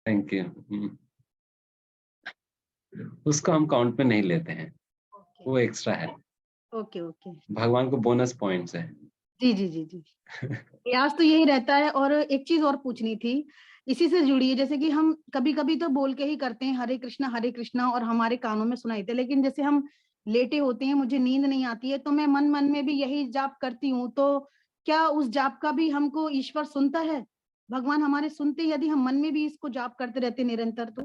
Thank you. उसको हम count में नहीं लेते हैं, ओके वो एक्स्ट्रा है, ओके ओके। भगवान को बोनस पॉइंट्स है। जी जी जी जी। प्रयास तो यही रहता है। और एक चीज और पूछनी थी, इसी से जुड़ी है। जैसे कि हम कभी कभी तो बोल के ही करते हैं हरे कृष्णा, और हमारे कानों में सुनाई देते, लेकिन जैसे हम लेटे होते हैं, मुझे नींद नहीं आती है, तो मैं मन मन में भी यही जाप करती हूँ, तो क्या उस जाप का भी हमको ईश्वर सुनता है? भगवान हमारे सुनते हैं यदि हम मन में भी इसको जाप करते रहते निरंतर तो?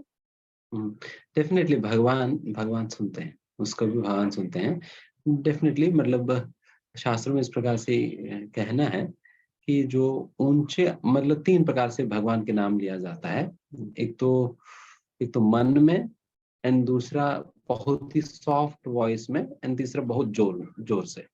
डेफिनेटली भगवान भगवान सुनते हैं, उसको भी भगवान सुनते हैं डेफिनेटली। मतलब शास्त्रों में इस प्रकार से कहना है कि जो ऊंचे, मतलब 3 प्रकार से भगवान के नाम लिया जाता है। एक तो एक तो मन में, एंड दूसरा बहुत ही सॉफ्ट वॉइस में, एंड तीसरा बहुत जोर जोर से।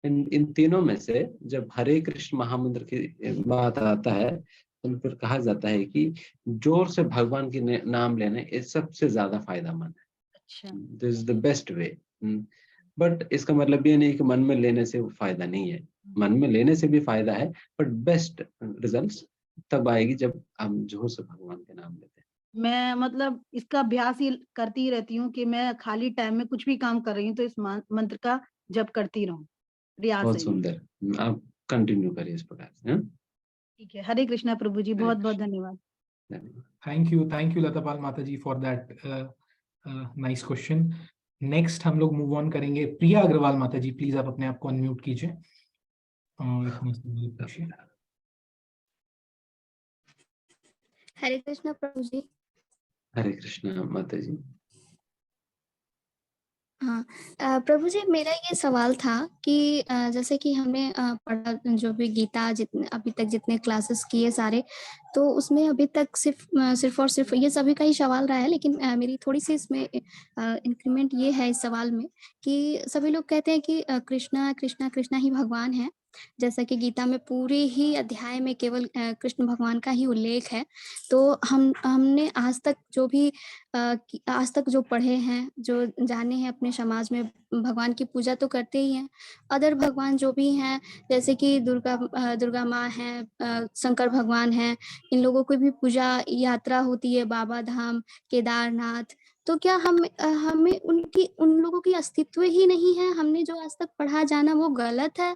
इन तीनों में से जब हरे कृष्ण महामंत्र की बात आता है, तो फिर कहा जाता है कि जोर से भगवान के नाम लेने ये सबसे ज्यादा फायदेमंद अच्छा। है। This is the best way. But इसका मतलब ये नहीं कि मन में लेने से फायदा नहीं है, मन में लेने से भी फायदा है, बट बेस्ट रिजल्ट्स तब आएगी जब हम जोर से भगवान के नाम लेते हैं। मैं मतलब इसका अभ्यास ही करती ही रहती हूँ कि मैं खाली टाइम में कुछ भी काम कर रही हूँ तो इस मंत्र का जप करती रहूं। प्रयास बहुत है ये। सुंदर। आप कंटिन्यू करिए इस प्रकार से। ठीक है, हरे कृष्णा प्रभु जी, हरे बहुत बहुत कृष्ण। धन्यवाद। धन्यवाद। Thank you Latapal Mataji for that nice question. Next हम लोग मूव ऑन करेंगे। प्रिया अग्रवाल माता जी, प्लीज आप अपने आप को अनम्यूट कीजिए और अपने सवाल पूछिए। हरे कृष्णा प्रभु जी। हरे कृष्णा माता जी। हाँ, प्रभु जी, मेरा ये सवाल था कि जैसे कि हमने पढ़ा, जो भी गीता जितने अभी तक जितने क्लासेस किए सारे, तो उसमें अभी तक सिर्फ और सिर्फ ये सभी का ही सवाल रहा है, लेकिन मेरी थोड़ी सी इसमें इंक्रीमेंट ये है इस सवाल में कि सभी लोग कहते हैं कि कृष्णा कृष्णा कृष्णा ही भगवान है। जैसा कि गीता में पूरे ही अध्याय में केवल कृष्ण भगवान का ही उल्लेख है। तो हमने आज तक जो पढ़े हैं, जो जाने हैं अपने समाज में, भगवान की पूजा तो करते ही हैं। अदर भगवान जो भी हैं, जैसे कि दुर्गा माँ हैं, शंकर भगवान हैं, इन लोगों की भी पूजा यात्रा होती है, बाबा धाम, केदारनाथ। तो क्या हमें उन लोगों की अस्तित्व ही नहीं है? हमने जो आज तक पढ़ा जाना वो गलत है,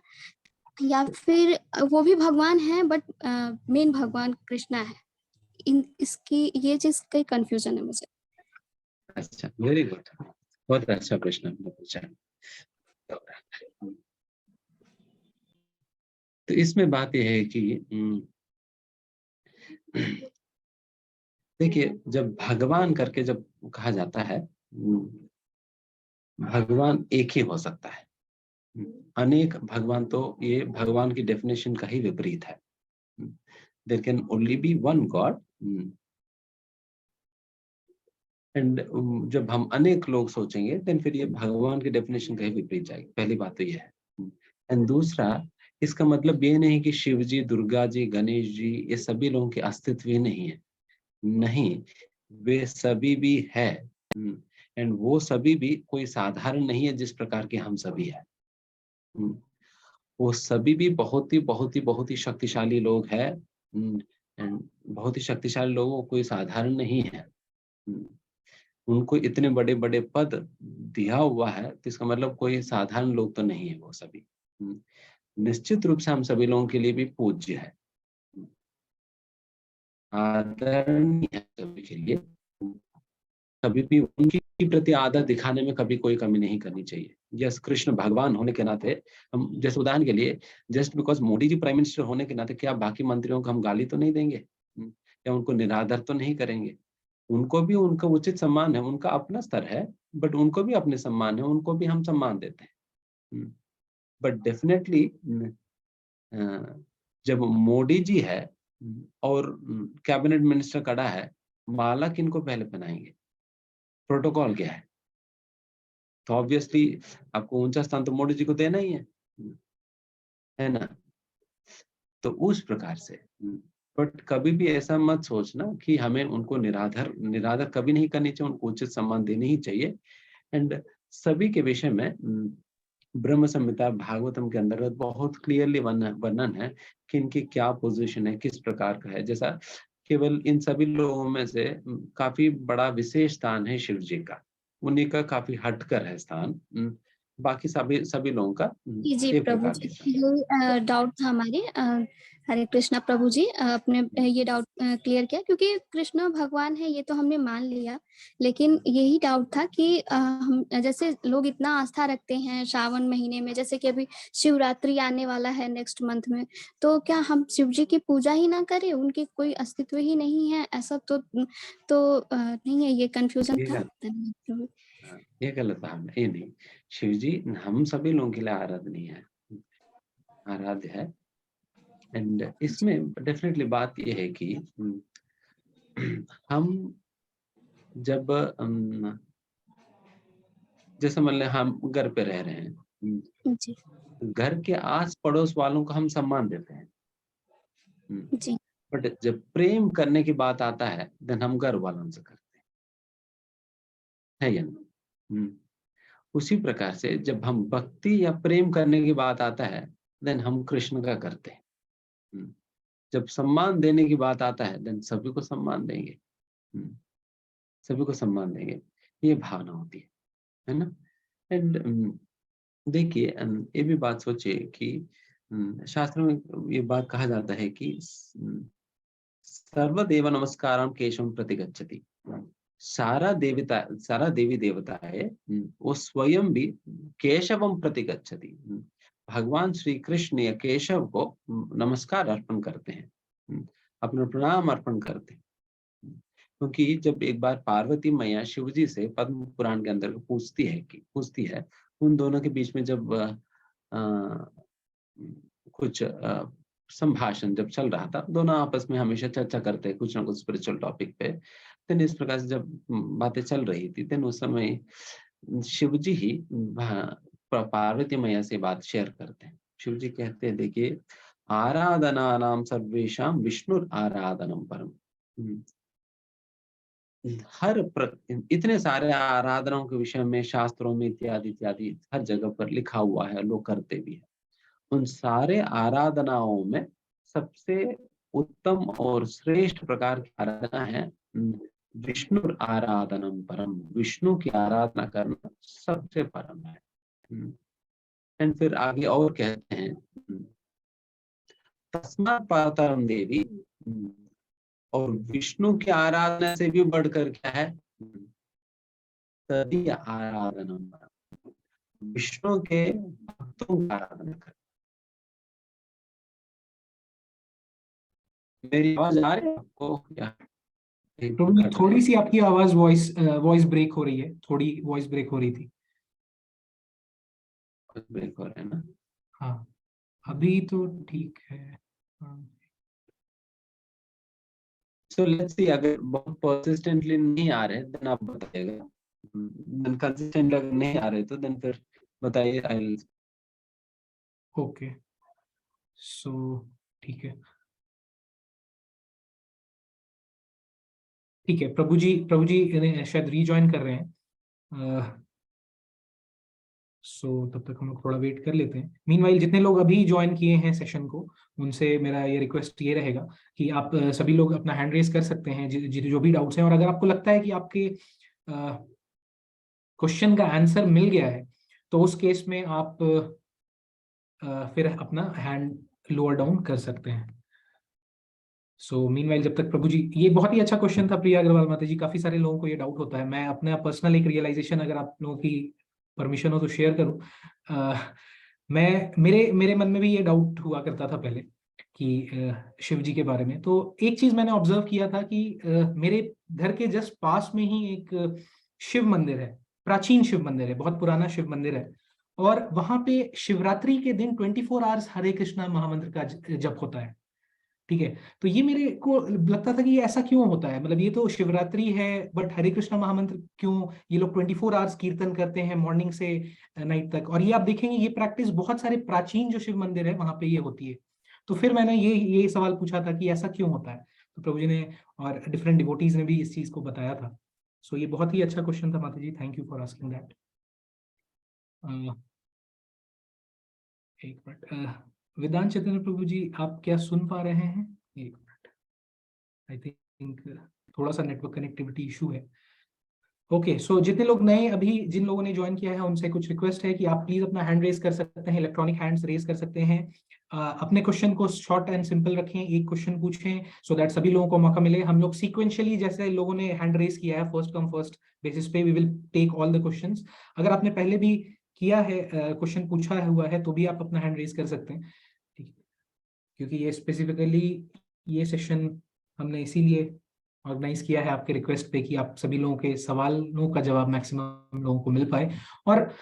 या फिर वो भी भगवान है बट मेन भगवान कृष्णा है? इसकी ये चीज कई कंफ्यूजन है मुझे। अच्छा, वेरी गुड, बहुत अच्छा प्रश्न आपने पूछा। तो इसमें बात यह है कि देखिए, जब भगवान करके जब कहा जाता है, भगवान एक ही हो सकता है। अनेक भगवान, तो ये भगवान की डेफिनेशन का ही विपरीत है। There can only be one God. And जब हम अनेक लोग सोचेंगे, देन फिर ये भगवान की डेफिनेशन का ही विपरीत जाएगी। पहली बात तो ये है। एंड दूसरा, इसका मतलब ये नहीं कि शिव जी, दुर्गा जी, गणेश जी, ये सभी लोगों के अस्तित्व ही नहीं है। नहीं, वे सभी भी है। एंड वो सभी भी कोई साधारण नहीं है जिस प्रकार के हम सभी है। वो सभी भी बहुत ही शक्तिशाली लोग हैं। एंड बहुत ही शक्तिशाली लोगों, कोई साधारण नहीं है। उनको इतने बड़े बड़े पद दिया हुआ है, तो इसका मतलब कोई साधारण लोग तो नहीं है वो सभी। निश्चित रूप से हम सभी लोगों के लिए भी पूज्य है, आदरणीय है सभी के लिए। कभी भी उनकी प्रति आदर दिखाने में कभी कोई कमी नहीं करनी चाहिए। यस, कृष्ण भगवान होने के नाते हम, जैसे उदाहरण के लिए, just because Modi ji prime minister होने के नाते क्या बाकी मंत्रियों को हम गाली तो नहीं देंगे, या उनको निरादर तो नहीं करेंगे? उनको भी उनका उचित सम्मान है, उनका अपना स्तर है, बट उनको भी अपने सम्मान है, उनको भी हम सम्मान देते हैं। बट डेफिनेटली जब मोदी जी है और कैबिनेट मिनिस्टर खड़ा है, माला किनको पहले पहनाएंगे? प्रोटोकॉल क्या है? तो ऑब्वियसली आपको ऊंचा स्थान तो मोदी जी को देना ही है ना? तो उस प्रकार से, बट कभी भी ऐसा मत सोचना कि हमें उनको निरादर निरादर कभी नहीं करनी चाहिए, उनको उचित सम्मान देने ही चाहिए। एंड सभी के विषय में ब्रह्म संहिता, भागवतम के अंतर्गत बहुत क्लियरली वर्णन है कि इनकी क्या पोजीशन है, किस प्रकार का है। जैसा केवल इन सभी लोगों में से काफी बड़ा विशेष स्थान है शिव जी का, उन्हीं का काफी हटकर है स्थान। बाकी सभी लोगों का जी एक प्रभु प्रकार जी, की स्थान। ये डाउट था हमारे। हरे कृष्णा प्रभु जी, आपने ये डाउट क्लियर किया, क्योंकि कृष्ण भगवान है ये तो हमने मान लिया, लेकिन यही डाउट था कि हम जैसे लोग इतना आस्था रखते हैं श्रावण महीने में, जैसे कि अभी शिवरात्रि आने वाला है नेक्स्ट मंथ में, तो क्या हम शिव जी की पूजा ही ना करें, उनकी कोई अस्तित्व ही नहीं है, ऐसा तो नहीं है, ये कंफ्यूजन था। धन्यवाद प्रभु। ये गलत धारणा, ये नहीं। शिव जी हम सभी लोगों के लिए आराधनीय है, आराध्य है। एंड इसमें डेफिनेटली बात ये है कि हम जब जैसे मान लें हम घर पे रह रहे हैं, जी घर के आस पड़ोस वालों को हम सम्मान देते हैं, जी बट जब प्रेम करने की बात आता है देन हम घर वालों से करते हैं, है या नहीं? उसी प्रकार से जब हम भक्ति या प्रेम करने की बात आता है देन हम कृष्ण का करते हैं। जब सम्मान देने की बात आता है देन सभी को सम्मान देंगे, सभी को सम्मान देंगे, ये भावना होती है ना। एंड देखिए ये भी बात सोचिए कि शास्त्र में ये बात कहा जाता है कि सर्वदेव नमस्कारम केशवम प्रतिगच्छति। सारा देवी देवता है वो स्वयं भी केशवम प्रतिगच्छति। भगवान श्री कृष्ण या केशव को नमस्कार अर्पण करते हैं, अपना प्रणाम अर्पण करते हैं। क्योंकि जब एक बार पार्वती मैया शिव जी से पद्म पुराण के अंदर पूछती है उन दोनों के बीच में जब कुछ संभाषण जब चल रहा था, दोनों आपस में हमेशा चर्चा करते हैं कुछ ना कुछ स्पिरिचुअल टॉपिक पे। देन इस प्रकार से जब बातें चल रही थी देन उस समय शिव जी ही पार्वती मैया से बात शेयर करते हैं। शिव जी कहते हैं देखिए, आराधना नाम सर्वेशाम विष्णु आराधनम परम। इतने सारे आराधनाओं के विषय में शास्त्रों में इत्यादि इत्यादि हर जगह पर लिखा हुआ है, लोग करते भी है। उन सारे आराधनाओं में सबसे उत्तम और श्रेष्ठ प्रकार की आराधना है विष्णु आराधनम परम। विष्णु की आराधना करना सबसे परम है। एंड फिर आगे और कहते हैं तस्मात् परतरम देवी, और विष्णु की आराधना से भी बढ़कर क्या है, तदीय आराधनम, विष्णु के भक्तों की आराधना कर। मेरी आवाज आ रही है आपको क्या? थोड़ी सी आपकी आवाज वॉइस ब्रेक हो रही है, थोड़ी वॉइस ब्रेक हो रही थी। ब्रेक हो रहा है ना? हाँ अभी तो ठीक है। सो लेट्स सी, अगर बहुत परसिस्टेंटली नहीं आ रहे देन आप बताइएगा, देन कंसिस्टेंट अगर नहीं आ रहे तो देन फिर बताइए। आई ओके सो ठीक है, ठीक है। प्रभु जी शायद रीजॉइन कर रहे हैं, सो तब तक हम लोग थोड़ा वेट कर लेते हैं। मीनवाइल जितने लोग अभी ज्वाइन किए हैं सेशन को, उनसे मेरा ये रिक्वेस्ट ये रहेगा कि आप सभी लोग अपना हैंड रेज कर सकते हैं जो भी डाउट्स हैं, और अगर आपको लगता है कि आपके क्वेश्चन का आंसर मिल गया है तो उस केस में आप फिर अपना हैंड लोअर डाउन कर सकते हैं। सो मीनवाइल जब तक प्रभु जी, ये बहुत ही अच्छा क्वेश्चन था प्रिया अग्रवाल माता जी, काफी सारे लोगों को ये डाउट होता है। मैं अपना पर्सनल एक रियलाइजेशन अगर आप लोगों की परमिशन हो तो शेयर करूं। मैं मेरे मन में भी ये डाउट हुआ करता था पहले कि शिव जी के बारे में। तो एक चीज मैंने ऑब्जर्व किया था कि मेरे घर के जस्ट पास में ही एक शिव मंदिर है, प्राचीन शिव मंदिर है, बहुत पुराना शिव मंदिर है, और वहां पे शिवरात्रि के दिन 24 आवर्स हरे कृष्णा महामंत्र का जप होता है। ठीक है, तो ये मेरे को लगता था कि ये ऐसा क्यों होता है, मतलब ये तो शिवरात्रि है बट हरे कृष्णा महामंत्र क्यों ये लोग 24 आवर्स कीर्तन करते हैं मॉर्निंग से नाइट तक। और ये आप देखेंगे ये प्रैक्टिस बहुत सारे प्राचीन जो शिव मंदिर है वहां पे ये होती है। तो फिर मैंने ये सवाल पूछा था कि ऐसा क्यों होता है, तो प्रभु जी ने और डिफरेंट डिवोटीज ने भी इस चीज को बताया था। सो ये बहुत ही अच्छा क्वेश्चन था माता जी, thank you for asking that. एक मिनट, वेदांत चैतन्य प्रभु जी आप क्या सुन पा रहे हैं? एक मिनट। आई थिंक थोड़ा सा नेटवर्क कनेक्टिविटी इशू है। ओके, सो जितने लोग नए अभी जिन लोगों ने ज्वाइन किया है उनसे कुछ रिक्वेस्ट है कि आप प्लीज अपना हैंड रेज कर सकते हैं, इलेक्ट्रॉनिक हैंड्स रेज कर सकते हैं। अपने क्वेश्चन को शॉर्ट एंड सिंपल रखें, एक क्वेश्चन पूछें सो दैट सभी लोगों को मौका मिले। हम लोग सीक्वेंशियली जैसे लोगों ने हैंड रेज किया है, फर्स्ट कम फर्स्ट बेसिस पे we will take all the questions. अगर आपने पहले भी किया है, क्वेश्चन पूछा हुआ है, तो भी आप अपना हैंड रेज कर सकते हैं, ठीक है? क्योंकि ये स्पेसिफिकली ये सेशन हमने इसीलिए ऑर्गेनाइज किया है आपके रिक्वेस्ट पे कि आप सभी लोगों के सवालों का जवाब मैक्सिमम लोगों को मिल पाए। और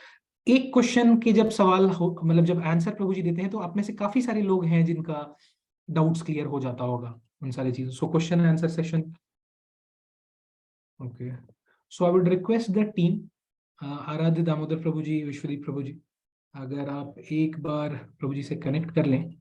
एक क्वेश्चन के जब सवाल हो, मतलब जब आंसर प्रभु जी देते हैं, तो आप में से काफी सारे लोग हैं जिनका डाउट्स क्लियर हो जाता होगा उन सारी चीजों। So question and answer session. Okay, so I would request the team, आराध्य दामोदर प्रभु जी, विश्वदीप प्रभु जी, अगर आप एक बार प्रभु जी से कनेक्ट कर लें।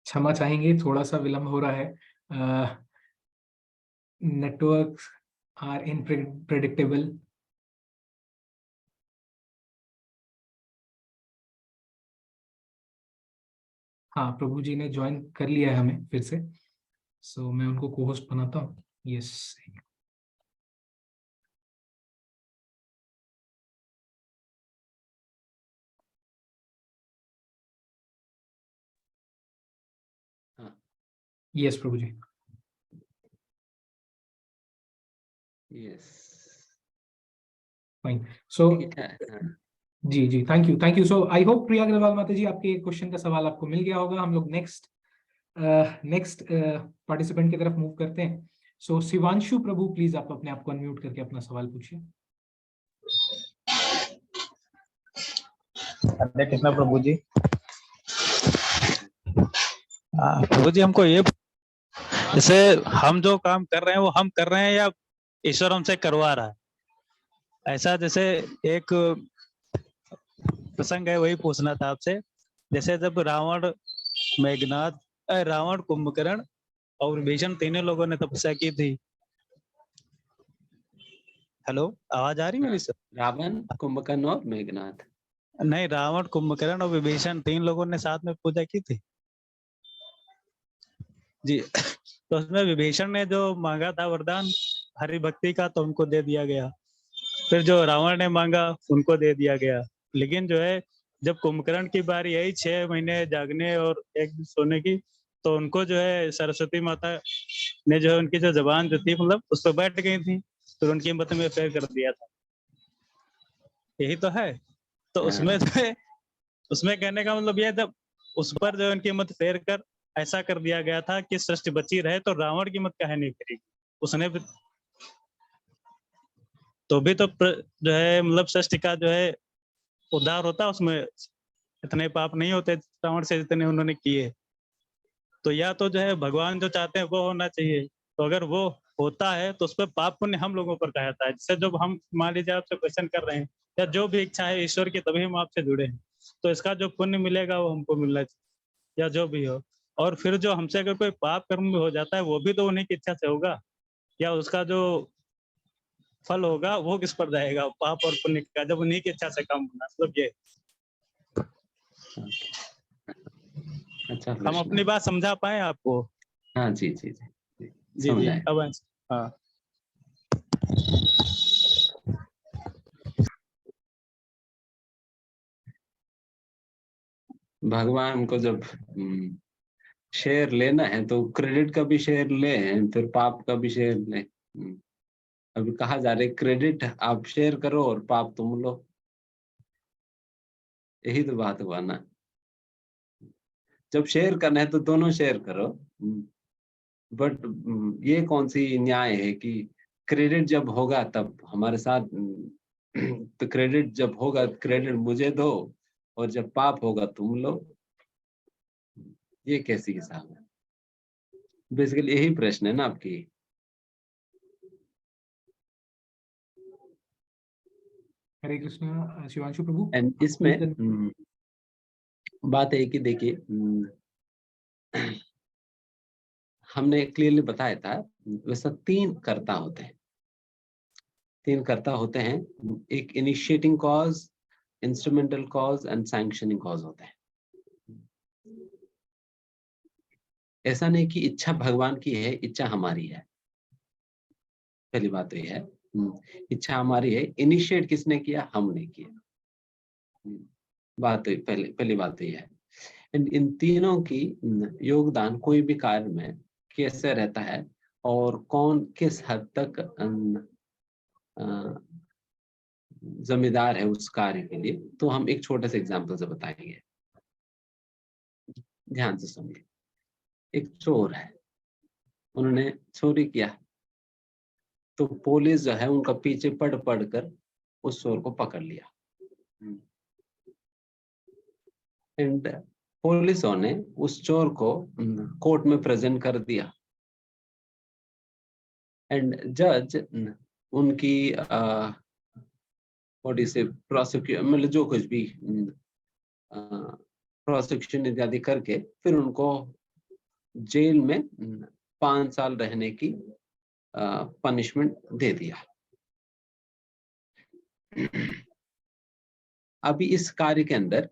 क्षमा चाहेंगे, थोड़ा सा विलंब हो रहा है, नेटवर्क आर इनप्रेडिक्टेबल। हाँ, प्रभु जी ने ज्वाइन कर लिया है हमें फिर से, सो मैं उनको को होस्ट बनाता हूँ। यस, हाँ, यस प्रभु जी। यस, फाइन, सो ठीक है। हाँ, जी जी, thank you. So I hope Priya Agarwal माता जी, आपके क्वेश्चन का सवाल आपको मिल गया होगा। हम लोग नेक्स्ट पार्टिसिपेंट की तरफ मूव करते हैं। सो शिवांशु प्रभु, प्लीज आप अपने आप को अनम्यूट करके अपना सवाल पूछिए। हरे कृष्णा प्रभु जी। प्रभु जी, हमको ये, जैसे हम जो काम कर रहे हैं वो हम कर रहे हैं या ईश्वर हमसे करवा रहा है? ऐसा जैसे एक प्रसंग है, वही पूछना था आपसे। जैसे जब रावण, मेघनाद, रावण, कुंभकर्ण और विभीषण तीनों लोगों ने तपस्या की थी। हेलो, आवाज आ रही मेरी सर? रावण, कुंभकर्ण और मेघनाद। नहीं, रावण, कुंभकर्ण और विभीषण तीन लोगों ने साथ में पूजा की थी जी। तो उसमें विभीषण ने जो मांगा था वरदान हरि भक्ति का, तो उनको दे दिया गया। फिर जो रावण ने मांगा उनको दे दिया गया। लेकिन जो है, जब कुंभकर्ण की बारी आई 6 महीने जागने और एक दिन सोने की, तो उनको जो है सरस्वती माता ने जो है उनकी जो जबान जो थी, मतलब उस पर बैठ गई थी, तो उनकी मत में फेर कर दिया था। यही तो है। तो उसमें जो है, उसमें कहने का मतलब यह, जब उस पर जो उनकी मत फेर कर ऐसा कर दिया गया था कि सृष्टि बची रहे, तो रावण की मत काहे नहीं फेरी? उसने भी तो जो है, मतलब सृष्टि का जो है उद्धार होता, उसमें इतने पाप नहीं होते रावण से जितने उन्होंने किए। तो या तो जो है भगवान जो चाहते हैं वो होना चाहिए, तो अगर वो होता है तो उस पर पाप पुण्य हम लोगों पर कहता है। जैसे जब हम मान लीजिए आपसे क्वेश्चन कर रहे हैं, या जो भी इच्छा है ईश्वर की, तभी हम आपसे जुड़े हैं, तो इसका जो पुण्य मिलेगा वो हमको मिलना चाहिए, या जो भी हो। और फिर जो हमसे अगर कोई पाप कर्म भी हो जाता है, वो भी तो उन्हीं की इच्छा से होगा, या उसका जो फल होगा वो किस पर जाएगा, पाप और पुण्य का, जब उन्हीं की इच्छा से काम होना। मतलब ये अच्छा, हम अपनी बात समझा पाए आपको? हाँ जी जी जी, जी जी, समझाए। अब हाँ। भगवान को जब शेयर लेना है तो क्रेडिट का भी शेयर ले, फिर पाप का भी शेयर ले। अभी कहा जा रहा है क्रेडिट आप शेयर करो और पाप तुम लो, यही तो बात हुआ ना। जब शेयर करना है तो दोनों शेयर करो, बट ये कौन सी न्याय है कि क्रेडिट जब होगा तब हमारे साथ, तो क्रेडिट जब होगा क्रेडिट मुझे दो, और जब पाप होगा तुम लो, ये कैसी हिसाब है? बेसिकली यही प्रश्न है ना आपकी। हरे कृष्णा शिवांशु प्रभु। एंड इसमें बात है कि देखिए हमने क्लियरली बताया था वैसा 3 कर्ता होते हैं। 3 कर्ता होते हैं, एक initiating cause, instrumental cause and sanctioning cause होते हैं। ऐसा नहीं कि इच्छा भगवान की है, इच्छा हमारी है। पहली बात तो ये है, इच्छा हमारी है, इनिशिएट किसने किया? हमने किया। बात तो पहली बात तो ये है। इन तीनों की योगदान कोई भी कार्य में कैसे रहता है और कौन किस हद तक जिम्मेदार है उस कार्य के लिए, तो हम एक छोटे से एग्जाम्पल से बताएंगे। ध्यान से सुनिए। एक चोर है, उन्होंने चोरी किया, तो पुलिस जो है उनका पीछे पढ़ कर उस चोर को पकड़ लिया। एंड पुलिसों ने उस चोर को कोर्ट में प्रेजेंट कर दिया। एंड जज उनकी प्रोसिक्यूशन मतलब जो कुछ भी प्रोसिक्यूशन इत्यादि करके फिर उनको जेल में 5 साल रहने की पनिशमेंट दे दिया। अभी इस कार्य के अंदर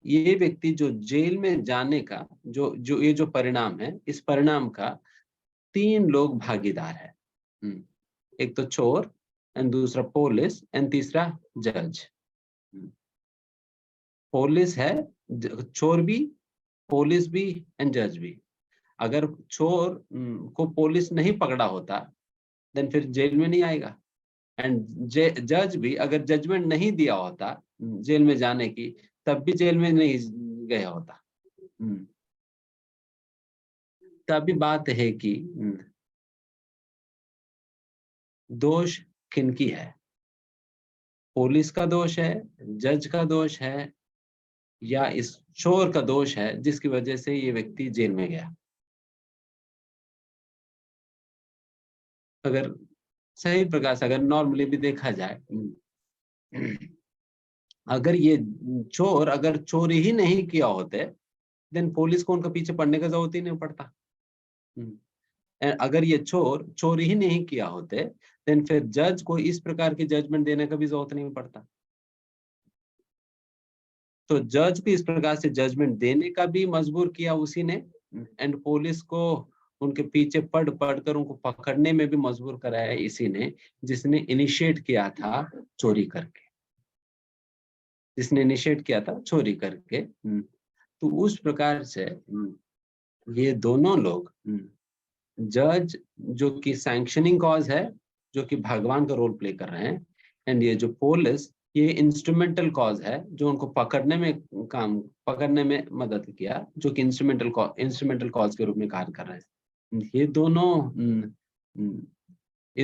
ये व्यक्ति जो जेल में जाने का जो परिणाम है, इस परिणाम का 3 लोग भागीदार है। एक तो चोर एंड दूसरा पुलिस एंड तीसरा जज। पुलिस है, चोर भी, पुलिस भी एंड जज भी। अगर चोर को पुलिस नहीं पकड़ा होता देन फिर जेल में नहीं आएगा। एंड जज भी अगर जजमेंट नहीं दिया होता जेल में जाने की, तब भी जेल में नहीं गया होता। तभी बात है कि दोष किनकी है? पुलिस का दोष है, जज का दोष है, या इस चोर का दोष है जिसकी वजह से ये व्यक्ति जेल में गया? अगर सही प्रकार से अगर नॉर्मली भी देखा जाए, अगर ये चोर अगर चोरी ही नहीं किया होते देन पुलिस को उनका पीछे पड़ने का जरूरत ही नहीं पड़ता। अगर ये चोर चोरी ही नहीं किया होते देन फिर जज को इस प्रकार की जजमेंट देने का भी जरूरत नहीं पड़ता। तो जज को इस प्रकार से जजमेंट देने का भी मजबूर किया उसी ने, एंड पुलिस को उनके पीछे पढ़ कर उनको पकड़ने में भी मजबूर कराया इसी ने, जिसने इनिशिएट किया था चोरी करके, जिसने इनिशिएट किया था चोरी करके। तो उस प्रकार से ये दोनों लोग, जज जो कि सैंक्शनिंग कॉज है, जो कि भगवान का रोल प्ले कर रहे हैं, एंड ये जो पुलिस ये इंस्ट्रूमेंटल कॉज है जो उनको पकड़ने में मदद किया, जो कि इंस्ट्रूमेंटल कॉज के रूप में कार्य कर रहे हैं। ये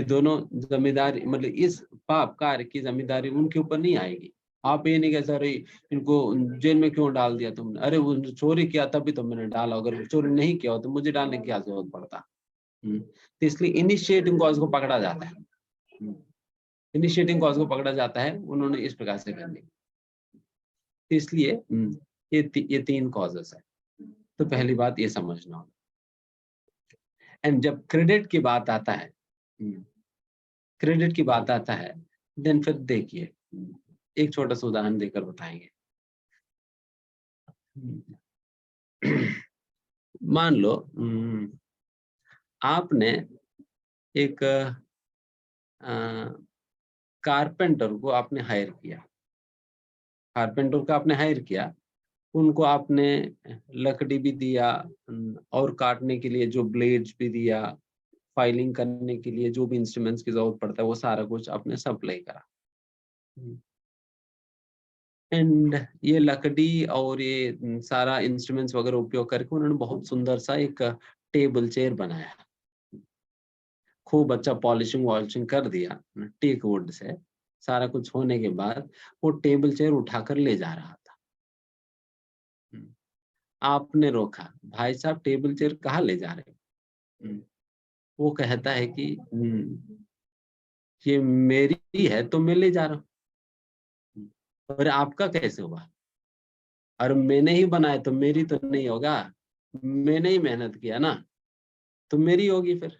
दोनों जिम्मेदारी मतलब इस पाप कार्य की जिम्मेदारी उनके ऊपर नहीं आएगी। आप ये नहीं कह सकते इनको जेल में क्यों डाल दिया तुमने, अरे वो चोरी किया तभी तो मैंने डाला, अगर चोरी नहीं किया हो तो मुझे डालने की क्या जरूरत पड़ता। तो इसलिए इनिशिएटिंग कॉज को पकड़ा जाता है, इनिशिएटिंग कॉज को पकड़ा जाता है, उन्होंने इस प्रकार से कर ली। तो इसलिए ये 3 कॉजेस है। तो पहली बात ये समझना होगा। एंड जब क्रेडिट की बात आता है, देन फिर देखिए एक छोटा सा उदाहरण देकर बताएंगे। मान लो आपने एक कारपेंटर को आपने हायर किया, उनको आपने लकड़ी भी दिया और काटने के लिए जो ब्लेड्स भी दिया, फाइलिंग करने के लिए जो भी इंस्ट्रूमेंट्स की जरूरत पड़ता है वो सारा कुछ आपने सप्लाई करा। एंड ये लकड़ी और ये सारा इंस्ट्रूमेंट्स वगैरह उपयोग करके उन्होंने बहुत सुंदर सा एक टेबल चेयर बनाया, खूब अच्छा पॉलिशिंग वॉलिशिंग कर दिया टीक वुड से। सारा कुछ होने के बाद वो टेबल चेयर उठाकर ले जा रहा था। आपने रोका, भाई साहब टेबल चेयर कहाँ ले जा रहे हो? वो कहता है कि ये मेरी है तो मैं ले जा रहा हूँ। और आपका कैसे हुआ? और मैंने ही बनाया तो मेरी तो नहीं होगा, मैंने ही मेहनत किया ना, तो मेरी होगी फिर,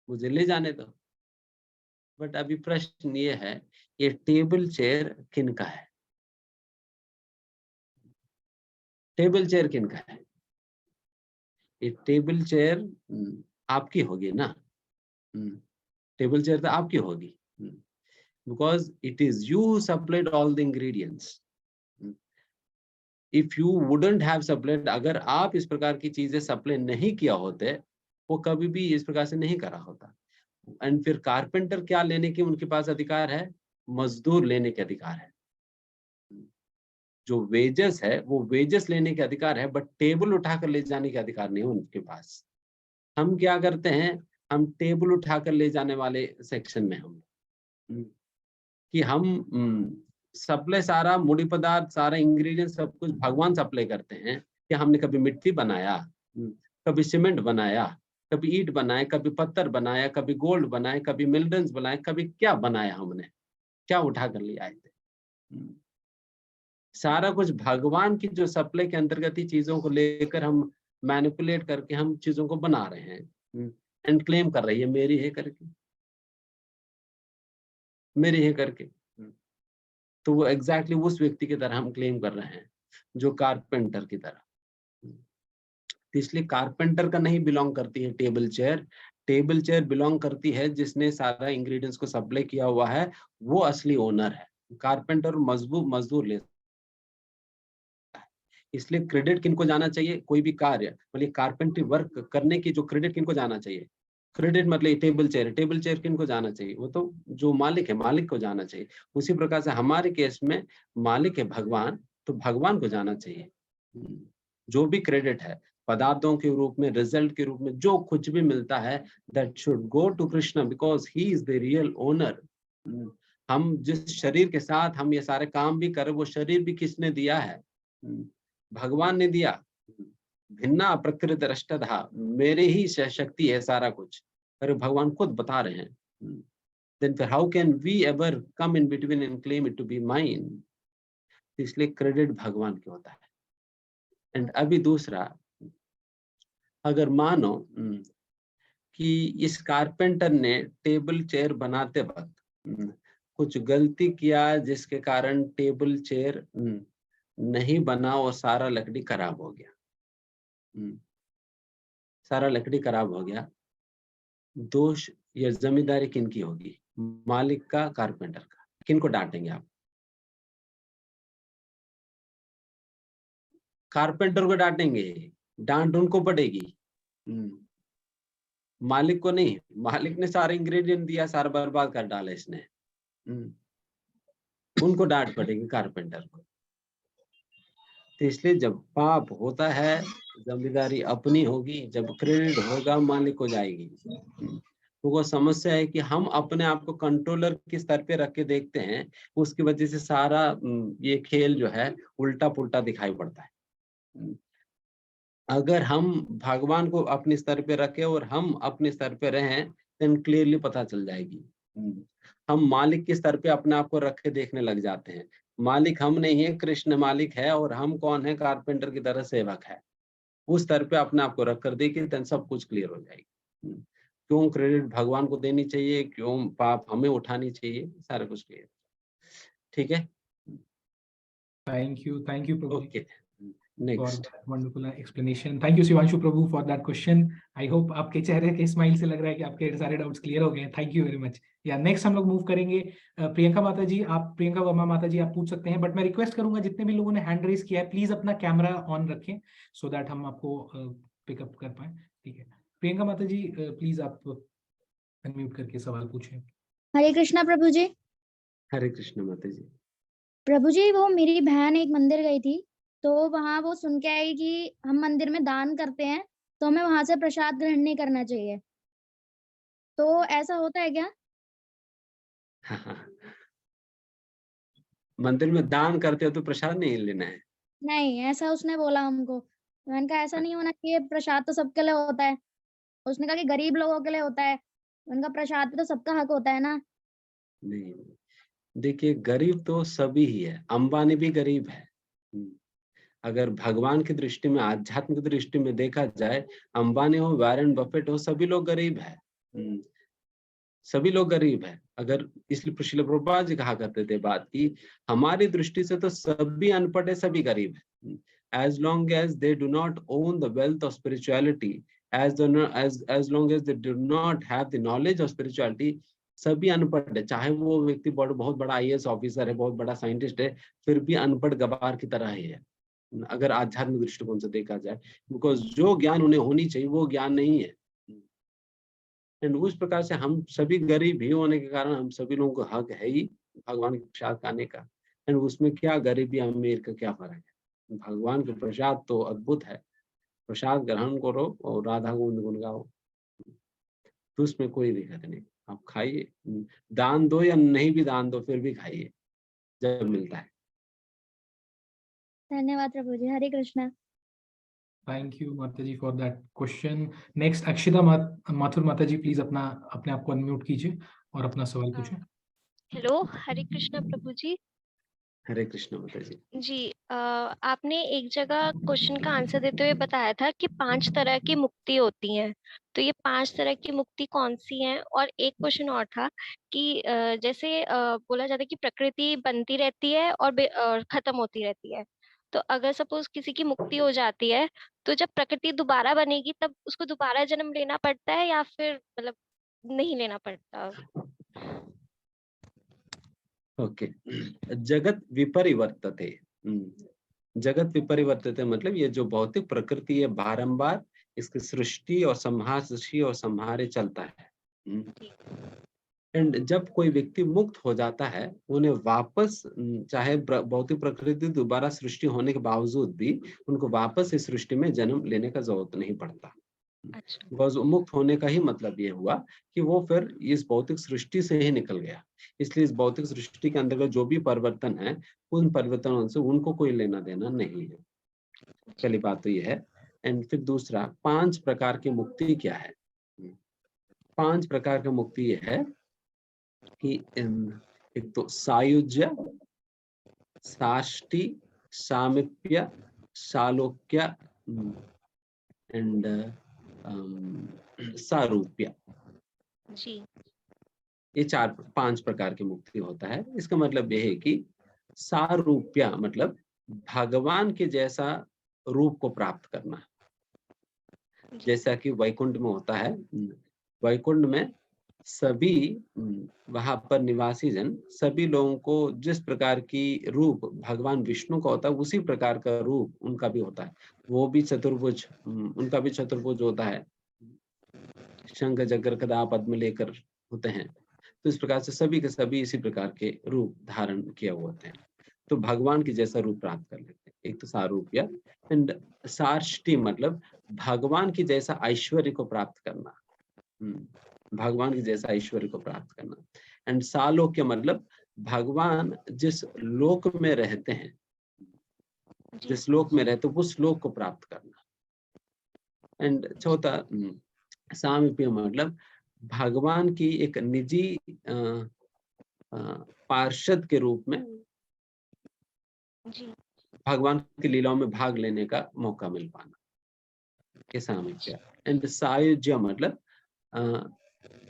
मुझे ले जाने दो। बट अभी प्रश्न ये है, ये टेबल चेयर किनका है? टेबल चेयर किनका है? ये टेबल चेयर आपकी होगी ना, टेबल चेयर तो आपकी होगी, because it is you who supplied all the ingredients. If you wouldn't have supplied, अगर आप इस प्रकार की चीजें सप्लाई नहीं किया होते, वो कभी भी इस प्रकार से नहीं करा होता। एंड फिर कारपेंटर क्या लेने के उनके पास अधिकार है? मजदूर लेने के अधिकार है। जो वेजेस है वो वेजेस लेने के अधिकार है, बट टेबल उठाकर ले जाने के अधिकार नहीं है उनके पास। हम क्या करते हैं, हम टेबल उठाकर ले जाने वाले सेक्शन में हम कि हम सप्लाई सारा मुड़ी पदार्थ, सारा इंग्रेडिएंट सब कुछ भगवान सप्लाई करते हैं। कि हमने कभी मिट्टी बनाया, कभी सीमेंट बनाया, कभी ईंट बनाए, कभी पत्थर बनाया, कभी गोल्ड बनाए, कभी मिनरल्स बनाए, कभी क्या बनाया हमने, क्या उठा कर ले आए थे? सारा कुछ भगवान की जो सप्लाई के अंतर्गत ही चीजों को लेकर हम मैनिपुलेट करके हम चीजों को बना रहे हैं एंड क्लेम कर रही है मेरी है करके, मेरी है करके। तो वो एग्जैक्टली उस व्यक्ति की तरह हम क्लेम कर रहे हैं जो कारपेंटर की तरह। तो इसलिए कारपेंटर का नहीं बिलोंग करती है table chair. Table chair belong करती है जिसने सारा इंग्रेडिएंट्स को सप्लाई किया हुआ है, वो असली ओनर है। कारपेंटर मजदूर ले, इसलिए क्रेडिट किनको जाना चाहिए? कोई भी कार्य मतलब कारपेंट्री वर्क करने की जो क्रेडिट किनको जाना चाहिए? क्रेडिट मतलब टेबल चेयर किनको जाना चाहिए? वो तो जो मालिक है, मालिक को जाना चाहिए। उसी प्रकार से हमारे केस में मालिक है भगवान, तो भगवान को जाना चाहिए। जो भी क्रेडिट है पदार्थों के रूप में, रिजल्ट के रूप में, जो कुछ भी मिलता है, that should go to Krishna because he is the real owner. हम जिस शरीर के साथ हम ये सारे काम भी करें, वो शरीर भी किसने दिया है? भगवान ने दिया। भिन्ना प्रकृति रष्टधा, मेरे ही शक्ति है सारा कुछ। अरे भगवान खुद बता रहे हैं। Then how can we ever come in between and claim it to be mine? इसलिए क्रेडिट भगवान के होता है। एंड अभी दूसरा, अगर मानो कि इस कारपेंटर ने टेबल चेयर बनाते वक्त कुछ गलती किया जिसके कारण टेबल चेयर नहीं बना और सारा लकड़ी खराब हो गया, सारा लकड़ी खराब हो गया, दोष या जिम्मेदारी किनकी होगी? मालिक का, कारपेंटर का? किनको डांटेंगे आप? कारपेंटर को डांटेंगे, डांट उनको पड़ेगी, मालिक को नहीं। मालिक ने सारे इंग्रेडिएंट दिया, सारा बर्बाद कर डाला इसने, उनको डांट पड़ेगी, कारपेंटर को। तो इसलिए जब पाप होता है जिम्मेदारी अपनी होगी, जब क्रेडिट होगा मालिक को जाएगी। तो वो समस्या है कि हम अपने आप को कंट्रोलर के स्तर पे रख के देखते हैं, उसकी वजह से सारा ये खेल जो है उल्टा पुल्टा दिखाई पड़ता है। अगर हम भगवान को अपने स्तर पे रखें और हम अपने स्तर पे रहें, तो क्लियरली पता चल जाएगी। हम मालिक के स्तर पे अपने आप को रख के देखने लग जाते हैं। मालिक हम नहीं है, कृष्ण मालिक है, और हम कौन है? कारपेंटर की तरह सेवक है। उस स्तर पे अपने आप को रख कर देखिए, तो सब कुछ क्लियर हो जाएगी। क्यों क्रेडिट भगवान को देनी चाहिए, क्यों पाप हमें उठानी चाहिए, सारा कुछ क्लियर। ठीक है, thank you Prabhu. Okay, next. Wonderful explanation. Thank you Shivanshu Prabhu for that question. I hope आपके चेहरे के स्माइल से लग रहा है कि आपके सारे डाउट्स क्लियर हो गए। Thank you very much. या नेक्स्ट हम लोग मूव करेंगे प्रियंका माता जी। आप प्रियंका वर्मा माता जी आप पूछ सकते हैं, बट मैं रिक्वेस्ट करूंगा जितने भी लोगों ने हैंड रेज किया है प्लीज अपना कैमरा ऑन रखें सो दैट हम आपको पिकअप कर पाए। ठीक है, प्रियंका माता जी प्लीज आप अनम्यूट करके सवाल पूछें। हरे कृष्णा प्रभु जी। हरे कृष्ण माता जी। प्रभु जी, वो मेरी बहन एक मंदिर गई थी, तो वहां वो सुन के आई कि हम मंदिर में दान करते हैं तो हमें वहां से प्रसाद ग्रहण नहीं करना चाहिए, तो ऐसा होता है क्या? मंदिर में दान करते हो तो प्रसाद नहीं लेना है? नहीं, ऐसा उसने बोला हमको। मैंने कहा ऐसा नहीं होना चाहिए, प्रसाद तो सबके लिए होता है। उसने कहा कि गरीब लोगों के लिए होता है। उनका प्रसाद पे तो सबका हक होता है ना। नहीं, देखिए गरीब तो सभी ही है, अंबानी भी गरीब है। अगर भगवान की दृष्टि में, आध्यात्मिक दृष्टि में देखा जाए, अंबानी हो, वॉरेन बफेट हो, सभी लोग गरीब है। सभी लोग गरीब है। अगर इसलिए श्रील प्रभुपाद जी कहा करते थे बात की, हमारी दृष्टि से तो सभी अनपढ़ है, सभी गरीब है। As long as they do not own the wealth of spirituality, as long as they do not have the knowledge of spirituality, सभी अनपढ़ है। चाहे वो व्यक्ति बहुत बड़ा IAS ऑफिसर है, बहुत बड़ा साइंटिस्ट है, फिर भी अनपढ़ गवार की तरह ही है, अगर आध्यात्मिक दृष्टिकोण से देखा जाए। बिकॉज जो ज्ञान उन्हें होनी चाहिए वो ज्ञान नहीं है। एंड उस प्रकार से हम सभी गरीब ही होने के कारण हम सभी लोगों को हक है ही भगवान के प्रसाद खाने का। एंड उसमें क्या गरीबी अमीर का क्या फर्क है? भगवान के प्रसाद तो अद्भुत है। प्रसाद ग्रहण करो और राधा गोविंद गुण गाओ, तो उसमें कोई दिक्कत नहीं। आप खाइए, दान दो या नहीं भी दान दो, फिर भी खाइए जब मिलता है। धन्यवाद प्रभु जी। हरे कृष्णा। थैंक यू माता जी for that question. Next Akshita Mathur माता जी, प्लीज अपने आप को अनम्यूट कीजिए और अपना सवाल पूछें। हेलो, हरे कृष्णा प्रभु जी। हरे कृष्ण माता जी। जी, आपने एक जगह क्वेश्चन का आंसर देते हुए बताया था कि 5 तरह की मुक्ति होती हैं। तो ये 5 तरह की मुक्ति कौन सी हैं? और एक क्वेश्चन और था कि जैसे बोला जाता है कि प्रकृति बनती रहती है और खत्म होती रहती है। तो अगर सपोज किसी की मुक्ति हो जाती है, तो जब प्रकृति दोबारा बनेगी तब उसको दोबारा जन्म लेना पड़ता है या फिर मतलब नहीं लेना पड़ता? ओके। जगत विपरिवर्तते। जगत विपरिवर्तते मतलब ये जो भौतिक प्रकृति है बारंबार इसकी सृष्टि और संहार, सृष्टि और संहारे चलता है। एंड जब कोई व्यक्ति मुक्त हो जाता है, उन्हें वापस चाहे भौतिक प्रकृति दोबारा सृष्टि होने के बावजूद भी उनको वापस इस सृष्टि में जन्म लेने का जरूरत नहीं पड़ता। बिकॉज मुक्त होने का ही मतलब ये हुआ कि वो फिर इस भौतिक सृष्टि से ही निकल गया। इसलिए इस भौतिक सृष्टि के अंतर्गत जो भी परिवर्तन है, उन परिवर्तनों से उनको कोई लेना देना नहीं है। पहली बात तो ये है। एंड फिर दूसरा, 5 प्रकार की मुक्ति क्या है? 5 प्रकार की मुक्ति ये है कि एक तो सायुज्य, साष्टि, सामिप्य, सालोक्य एंड सारूप्य। जी। ये 4-5 प्रकार की मुक्ति होता है। इसका मतलब यह है कि सारूप्य मतलब भगवान के जैसा रूप को प्राप्त करना, जैसा कि वैकुंठ में होता है। वैकुंठ में सभी वहां पर निवासी जन, सभी लोगों को जिस प्रकार की रूप भगवान विष्णु का होता है उसी प्रकार का रूप उनका भी होता है। वो भी चतुर्भुज, उनका भी चतुर्भुज होता है, शंख चक्र गदा पद्म लेकर होते हैं। तो इस प्रकार से सभी के सभी इसी प्रकार के रूप धारण किए हुए होते हैं। तो भगवान की जैसा रूप प्राप्त कर लेते हैं। एक तो सारूप्य। एंड सार्ष्टि मतलब भगवान की जैसा ऐश्वर्य को प्राप्त करना, भगवान की जैसा ऐश्वर्य को प्राप्त करना। एंड सालोक्य मतलब भगवान जिस लोक में रहते हैं, जिस लोक में रहते उस लोक को प्राप्त करना। एंड चौथा सामीप्य मतलब भगवान की एक निजी पार्षद के रूप में भगवान की लीलाओं में भाग लेने का मौका मिल पाना, के सामीप्य। एंड सायुज्य मतलब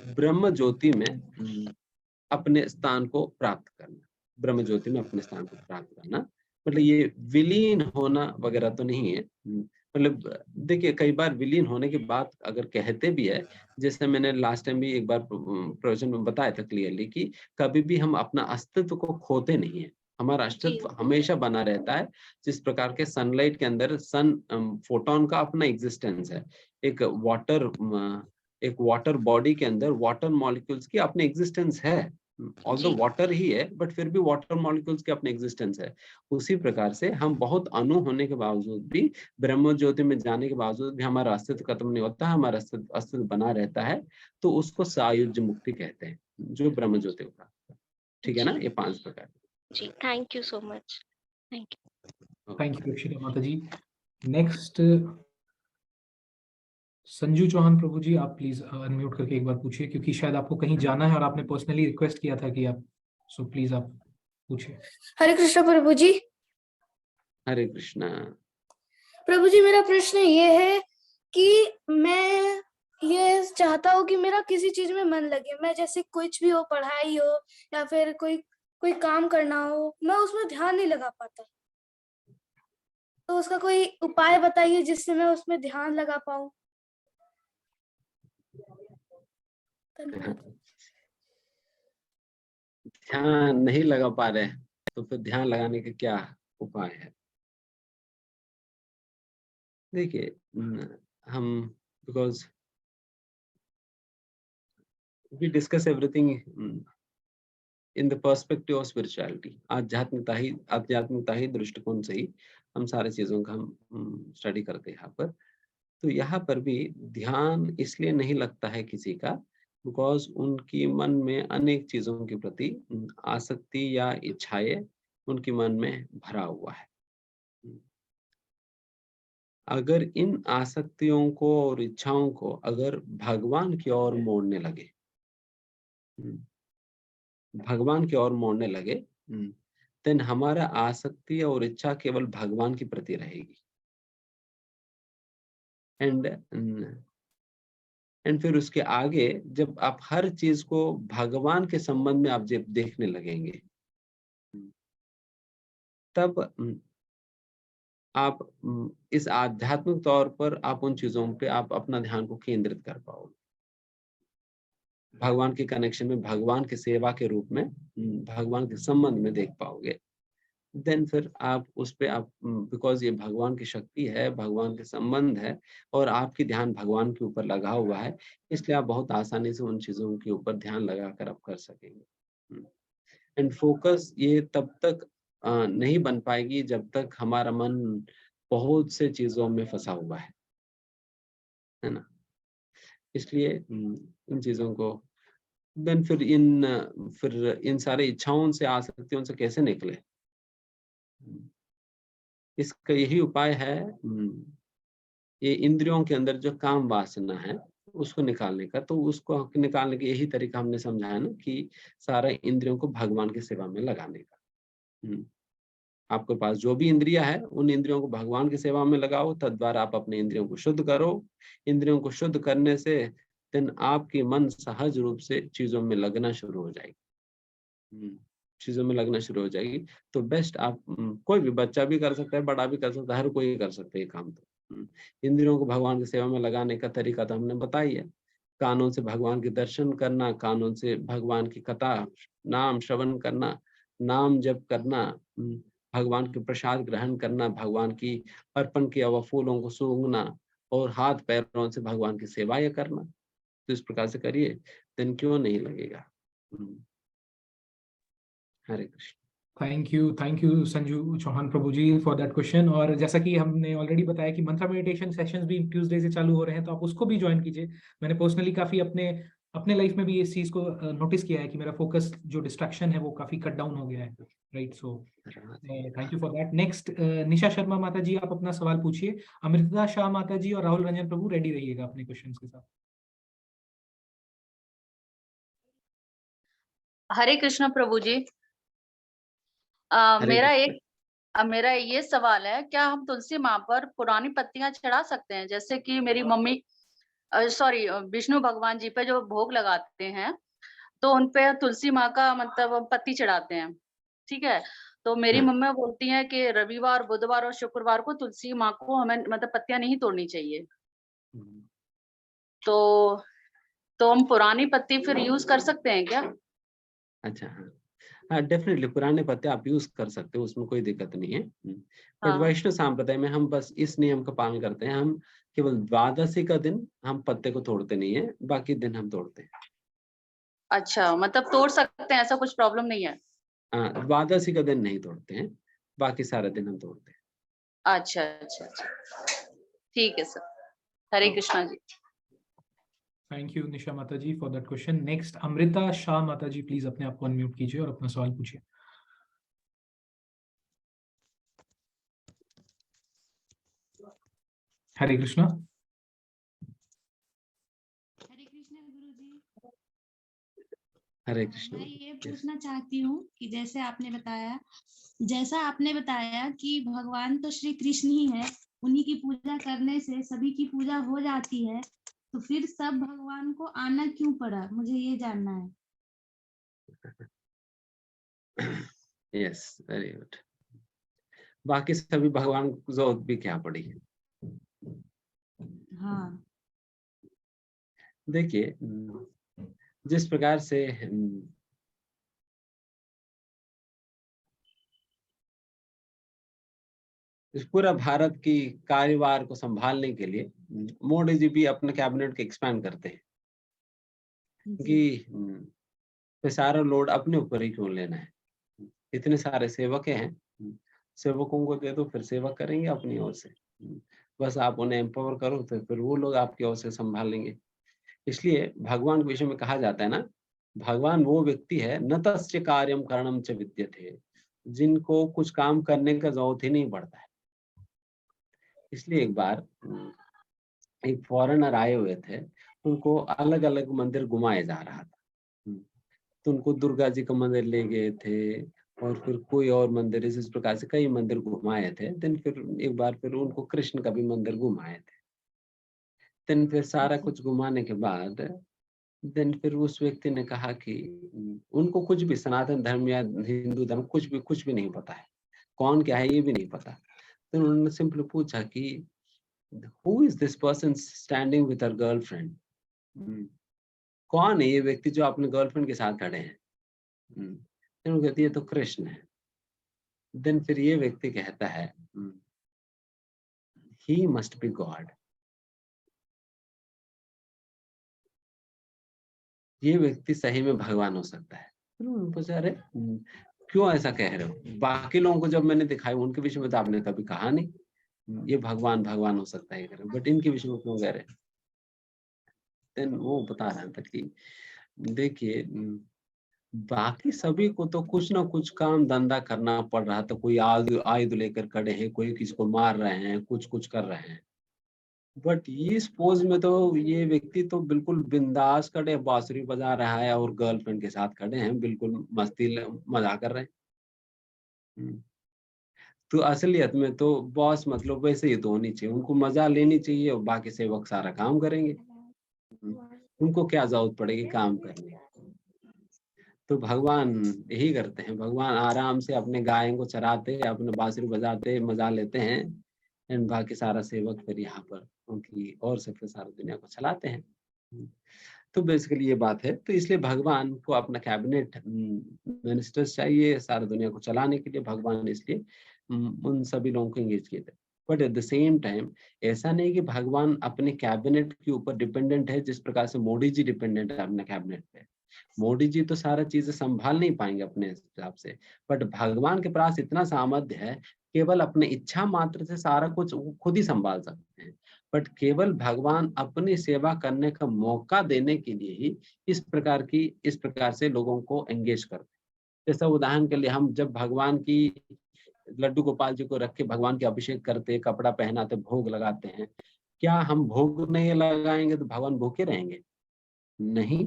ब्रह्म ज्योति में अपने स्थान को प्राप्त करना, ब्रह्म ज्योति में अपने स्थान को प्राप्त करना। मतलब ये विलीन होना वगैरह तो नहीं है। मतलब देखिए कई बार विलीन होने की बात अगर कहते भी है, जैसे मैंने लास्ट टाइम भी एक बार प्रवचन में बताया था क्लियरली कि कभी भी हम अपना अस्तित्व को खोते नहीं है, हमारा अस्तित्व हमेशा बना रहता है। जिस प्रकार के सनलाइट के अंदर सन फोटोन का अपना एग्जिस्टेंस है, एक वाटर बॉडी के अंदर वाटर मॉलिक्यूल्स की अपने एग्जिस्टेंस है। ऑल्दो वाटर ही है बट फिर भी वाटर मॉलिक्यूल्स के अपने एग्जिस्टेंस है। उसी प्रकार से हम बहुत अणु होने के बावजूद भी, ब्रह्म ज्योति में जाने के बावजूद भी हमारा अस्तित्व खत्म नहीं होता, हमारा अस्तित्व बना रहता है। तो उसको सायुज्य मुक्ति कहते हैं, जो ब्रह्म ज्योति को प्राप्त है। ठीक है ना? ये 5 प्रकार। जी, thank you so much. Thank you Akshita माता जी। नेक्स्ट संजू चौहान प्रभु जी, आप प्लीज अनम्यूट करके एक बार पूछिए, क्योंकि शायद आपको कहीं जाना है और आपने पर्सनली रिक्वेस्ट किया था कि आप सो प्लीज आप पूछिए। हरे कृष्ण प्रभु जी। हरे कृष्णा। प्रभु जी मेरा प्रश्न ये है कि मैं ये चाहता हूँ कि मेरा किसी चीज में मन लगे, मैं जैसे कुछ भी हो, पढ़ाई हो या फिर कोई काम करना हो, मैं उसमें ध्यान नहीं लगा पाता। तो उसका कोई उपाय बताइए जिससे मैं उसमें ध्यान लगा पाऊँ। ध्यान नहीं लगा पा रहे हैं तो फिर ध्यान लगाने का क्या उपाय है? देखिए, हम because we discuss everything in the perspective of spirituality, आध्यात्मिकता ही दृष्टिकोण से ही हम सारी चीजों का हम स्टडी करते हैं यहाँ पर। तो यहाँ पर भी ध्यान इसलिए नहीं लगता है किसी का बिकॉज उनकी मन में अनेक चीजों के प्रति आसक्ति या इच्छाएं उनके मन में भरा हुआ है। अगर इन आसक्तियों को और इच्छाओं को अगर भगवान की ओर मोड़ने लगे, भगवान की ओर मोड़ने लगे, देन हमारा आसक्ति और इच्छा केवल भगवान के प्रति रहेगी। एंड फिर उसके आगे जब आप हर चीज को भगवान के संबंध में आप जब देखने लगेंगे, तब आप इस आध्यात्मिक तौर पर आप उन चीजों पे आप अपना ध्यान को केंद्रित कर पाओगे। भगवान के कनेक्शन में, भगवान की सेवा के रूप में, भगवान के संबंध में देख पाओगे। देन फिर आप उस पे आप बिकॉज ये भगवान की शक्ति है, भगवान के संबंध है और आपकी ध्यान भगवान के ऊपर लगा हुआ है, इसलिए आप बहुत आसानी से उन चीजों के ऊपर ध्यान लगाकर आप कर सकेंगे। एंड फोकस ये तब तक नहीं बन पाएगी जब तक हमारा मन बहुत से चीजों में फंसा हुआ है ना। इसलिए इन चीजों को देन फिर इन सारे इच्छाओं से, आसक्तियों से कैसे निकले, इसका यही उपाय है ये इंद्रियों के अंदर जो काम वासना है उसको निकालने का। तो उसको निकालने का यही तरीका हमने समझाया ना कि सारा इंद्रियों को भगवान की सेवा में लगाने का। आपके पास जो भी इंद्रिया है उन इंद्रियों को भगवान की सेवा में लगाओ, तद्वारा आप अपने इंद्रियों को शुद्ध करो। इंद्रियों को शुद्ध करने से देन आपकी मन सहज रूप से चीजों में लगना शुरू हो जाएगी, चीजों में लगना शुरू हो जाएगी। तो बेस्ट आप कोई भी बच्चा भी कर सकता है, बड़ा भी कर सकता है, हर कोई कर सकता है ये काम। तो इंद्रियों को भगवान की सेवा में लगाने का तरीका तो हमने बताई है। कानों से भगवान के दर्शन करना, कानों से भगवान की कथा नाम श्रवण करना, नाम जप करना, भगवान के प्रसाद ग्रहण करना, भगवान की अर्पण किया हुआ फूलों को सूंघना और हाथ पैरों से भगवान की सेवाएं करना। तो इस प्रकार से करिए, दिन क्यों नहीं लगेगा। हरे कृष्ण। थैंक यू संजू चौहान प्रभु जी फॉर दैट क्वेश्चन। और जैसा कि हमने ऑलरेडी बताया कि मंत्रा मेडिटेशन सेशंस भी ट्यूसडे से चालू हो रहे हैं, तो आप उसको भी ज्वाइन कीजिए। मैंने पर्सनली काफी अपने लाइफ में भी इस चीज को नोटिस किया है कि मेरा फोकस जो डिस्ट्रैक्शन है वो काफी कट डाउन हो गया है, right. So thank you for that. Next Nisha Sharma माता जी, आप अपना सवाल पूछिए। अमृता शाह माता जी और राहुल रंजन प्रभु रेडी रहिएगा अपने क्वेश्चंस के साथ। हरे कृष्ण प्रभु जी। मेरा ये सवाल है, क्या हम तुलसी माँ पर पुरानी पत्तियां चढ़ा सकते हैं? जैसे कि मेरी मम्मी विष्णु भगवान जी पे जो भोग लगाते हैं तो उनपे तुलसी माँ का मतलब पत्ती चढ़ाते हैं, ठीक है। तो मेरी मम्मी बोलती हैं कि रविवार, बुधवार और शुक्रवार को तुलसी माँ को हमें मतलब पत्तियां नहीं तोड़नी चाहिए। तो हम पुरानी पत्ती फिर यूज कर सकते हैं क्या? अच्छा, हाँ, डेफिनेटली पुराने पत्ते आप यूज कर सकते हो, उसमें कोई दिक्कत नहीं है। बट वैष्णव संप्रदाय में हम बस इस नियम का पालन करते हैं, हम केवल द्वादशी का दिन हम पत्ते को तोड़ते नहीं है, बाकी दिन हम तोड़ते हैं। अच्छा, मतलब तोड़ सकते हैं, ऐसा कुछ प्रॉब्लम नहीं है? द्वादशी का दिन नहीं तोड़ते हैं, बाकी सारा दिन हम तोड़ते हैं। अच्छा, ठीक है sir. Hare Krishna ji. Thank you Nisha माता जी for that question. Next Amrita Shah माता जी, प्लीज अपने आप को अनम्यूट कीजिए और अपना सवाल पूछिए। हरे कृष्णा। हरे कृष्ण गुरु जी। हरे कृष्ण। मैं ये पूछना चाहती हूँ कि जैसे आपने बताया कि भगवान तो श्री कृष्ण ही है, उन्हीं की पूजा करने से सभी की पूजा हो जाती है, तो फिर सब भगवान को आना क्यों पड़ा, मुझे ये जानना है। Yes, very good. बाकी सभी भगवान को जरूरत भी क्या पड़ी। हाँ, देखिए, जिस प्रकार से इस पूरा भारत की कार्यभार को संभालने के लिए मोदी जी भी अपने कैबिनेट के एक्सपैंड करते हैं कि फिर सारा लोड अपने ऊपर ही क्यों लेना है। इतने सारे सेवक हैं, सेवकों को दे दो, फिर सेवक करेंगे अपनी ओर से। बस आप उन्हें एम्पावर करो तो फिर वो लोग आपकी ओर से संभाल लेंगे। इसलिए भगवान के विषय में कहा जाता है ना, भगवान वो व्यक्ति है न तस्य कार्यम करणम च विद्यते, जिनको कुछ काम करने का जरूरत ही नहीं पड़ता है। इसलिए एक बार एक फॉरेनर आए हुए थे, उनको अलग अलग मंदिर घुमाया जा रहा था। तो उनको दुर्गा जी का मंदिर ले गए थे और फिर कोई और मंदिर, इस प्रकार से कई मंदिर घुमाए थे। देन फिर एक बार फिर उनको कृष्ण का भी मंदिर घुमाए थे। देन फिर सारा कुछ घुमाने के बाद देन फिर उस व्यक्ति ने कहा कि उनको कुछ भी सनातन धर्म या हिंदू धर्म कुछ भी नहीं पता है, कौन क्या है ये भी नहीं पता। तो उन्होंने सिंपल पूछा कि who is this person standing with her girlfriend, कौन है ये व्यक्ति जो अपने गर्लफ्रेंड के साथ खड़े हैं। उन्होंने कहती है तो कृष्ण है। देन फिर ये व्यक्ति कहता है ही मस्ट बी गॉड, ये व्यक्ति सही में भगवान हो सकता है। उन्होंने पूछा अरे क्यों ऐसा कह रहे हो, बाकी लोगों को जब मैंने दिखाया उनके विषय में तो आपने कभी कहा नहीं ये भगवान भगवान हो सकता है, बट इनके विषय में क्यों कह रहे। देन वो बता रहा था कि देखिए बाकी सभी को तो कुछ ना कुछ काम धंधा करना पड़ रहा था, कोई आयुध लेकर खड़े हैं, कोई किसी को मार रहे हैं, कुछ कर रहे हैं, बट ये पोज में तो ये व्यक्ति तो बिल्कुल बिंदास खड़े, बांसुरी बजा रहा है और गर्लफ्रेंड के साथ खड़े हैं, बिल्कुल मजा कर रहे हैं। तो असलियत में तो बॉस मतलब वैसे ही तो होनी चाहिए, उनको मजा लेनी चाहिए और बाकी सेवक सारा काम करेंगे। उनको क्या जरूरत पड़ेगी काम करने की। तो भगवान यही करते हैं, भगवान आराम से अपने गायों को चराते, अपने बांसुरी बजाते मजा लेते हैं, एंड बाकी सारा सेवक फिर यहाँ पर उनकी और से फिर सारी दुनिया को चलाते हैं। तो बेसिकली ये बात है। तो इसलिए भगवान को अपना कैबिनेट मिनिस्टर्स चाहिए सारी दुनिया को चलाने के लिए। भगवान इसलिए उन सभी लोगों को एंगेज किए थे। But at the same time ऐसा नहीं कि भगवान अपने कैबिनेट के ऊपर डिपेंडेंट है, जिस प्रकार से मोदी जी डिपेंडेंट है अपने कैबिनेट पे। मोदी जी तो सारा चीजें संभाल नहीं पाएंगे अपने हिसाब से, बट भगवान के पास इतना सामर्थ्य है, केवल अपने इच्छा मात्र से सारा कुछ खुद ही संभाल सकते हैं। बट केवल भगवान अपनी सेवा करने का मौका देने के लिए ही इस प्रकार से लोगों को एंगेज करते हैं। जैसा उदाहरण के लिए हम जब भगवान की लड्डू गोपाल जी को रख के भगवान के अभिषेक करते, कपड़ा पहनाते, भोग लगाते हैं, क्या हम भोग नहीं लगाएंगे तो भगवान भूखे रहेंगे? नहीं।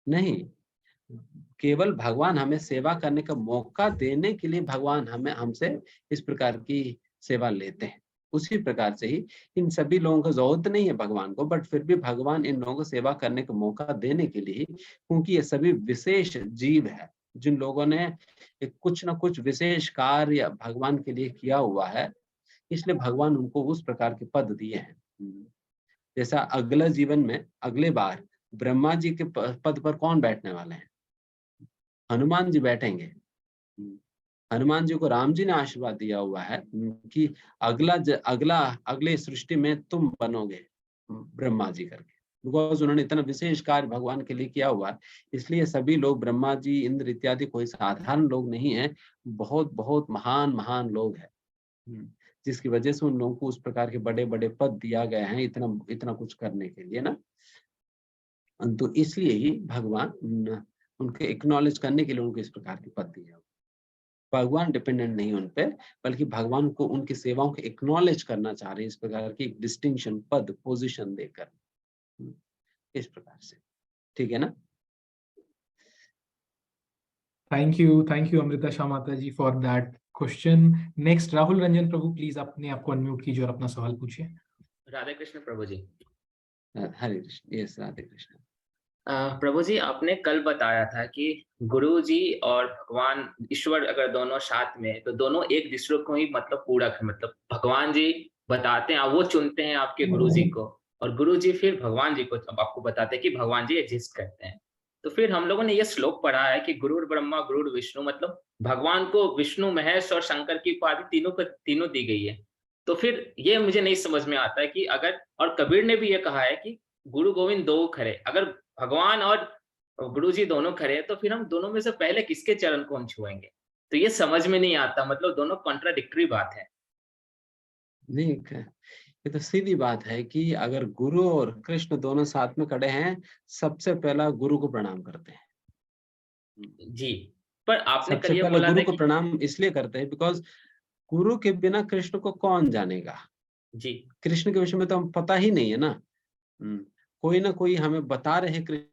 नहीं, केवल भगवान हमें सेवा करने का मौका देने के लिए भगवान हमसे इस प्रकार की सेवा लेते हैं। उसी प्रकार से ही इन सभी लोगों को जरूरत नहीं है भगवान को, बट फिर भी भगवान इन लोगों को सेवा करने का मौका देने के लिए, क्योंकि ये सभी विशेष जीव है जिन लोगों ने कुछ ना कुछ विशेष कार्य भगवान के लिए किया हुआ है, इसलिए भगवान उनको उस प्रकार के पद दिए हैं। जैसा अगले जीवन में अगले बार ब्रह्मा जी के पद पर कौन बैठने वाले हैं? हनुमान जी बैठेंगे। हनुमान जी को राम जी ने आशीर्वाद दिया हुआ है कि अगले सृष्टि में तुम बनोगे ब्रह्मा जी करके, बिकॉज उन्होंने इतना विशेष कार्य भगवान के लिए किया हुआ है। इसलिए सभी लोग ब्रह्मा जी, इंद्र इत्यादि कोई साधारण लोग नहीं है, बहुत बहुत महान महान लोग हैं, जिसकी वजह से उन लोगों को उस प्रकार के बड़े बड़े पद दिया गया है, इतना कुछ करने के लिए ना। तो इसलिए ही भगवान उनके एक्नॉलेज करने के लिए उनको इस प्रकार के पद दिया। भगवान डिपेंडेंट नहीं उन पे, बल्कि भगवान को उनकी सेवाओं को एक्नॉलेज करना चाह रहे हैं, इस प्रकार की एक डिस्टिंक्शन, पद, पोजीशन देकर, इस प्रकार से। ठीक है ना? थैंक यू अमृता शाह माता जी for that question. Next Rahul Ranjan प्रभु, प्लीज अपने आपको अनम्यूट कीजिए और अपना सवाल पूछिए। राधे कृष्ण प्रभु जी। हरे कृष्ण। यस, राधे कृष्ण। प्रभु जी, आपने कल बताया था कि गुरु जी और भगवान ईश्वर अगर दोनों साथ में, तो दोनों एक दूसरे को ही मतलब पूरक है। मतलब भगवान जी बताते हैं, वो चुनते हैं आपके गुरु जी को, और गुरु जी फिर भगवान जी को आपको बताते हैं कि भगवान जी एग्जिस्ट करते हैं। तो फिर हम लोगों ने ये श्लोक पढ़ा है कि गुरुर ब्रह्मा गुरुर विष्णु, मतलब भगवान को विष्णु, महेश और शंकर की उपाधि तीनों दी गई है। तो फिर ये मुझे नहीं समझ में आता है कि अगर, और कबीर ने भी ये कहा है कि गुरु गोविंद दो खरे, अगर भगवान और गुरु जी दोनों खरे हैं, तो फिर हम दोनों में से पहले किसके चरण को हम छुएंगे? तो ये समझ में नहीं आता, मतलब दोनों कॉन्ट्राडिक्टरी बात है। नहीं, ये तो सीधी बात है कि अगर गुरु और कृष्ण दोनों साथ में खड़े हैं, सबसे पहला गुरु को प्रणाम करते हैं। जी, पर आपने कल सबसे ये पहले बोला था गुरु को कि प्रणाम इसलिए करते हैं बिकॉज गुरु के बिना कृष्ण को कौन जानेगा। जी कृष्ण के विषय में तो हम पता ही नहीं है ना। कोई ना कोई हमें बता रहे हैं कृष्ण।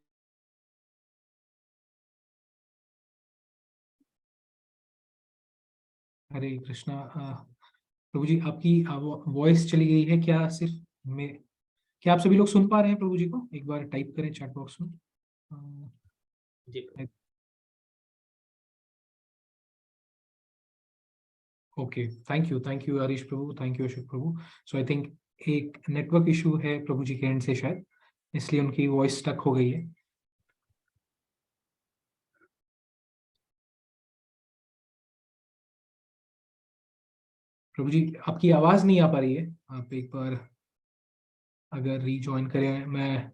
हरे कृष्णा। प्रभु जी, आपकी वॉइस चली गई है क्या? सिर्फ मैं, क्या आप सभी लोग सुन पा रहे हैं प्रभु जी को? एक बार टाइप करें चैट बॉक्स में। जी ओके, थैंक यू हरीश प्रभु, थैंक यू अशोक प्रभु। सो आई थिंक एक नेटवर्क इशू है प्रभु जी के एंड से शायद, इसलिए उनकी वॉइस स्टक हो गई है। प्रभु जी, आपकी आवाज नहीं आ पा रही है। आप एक बार अगर रीजॉइन करें, मैं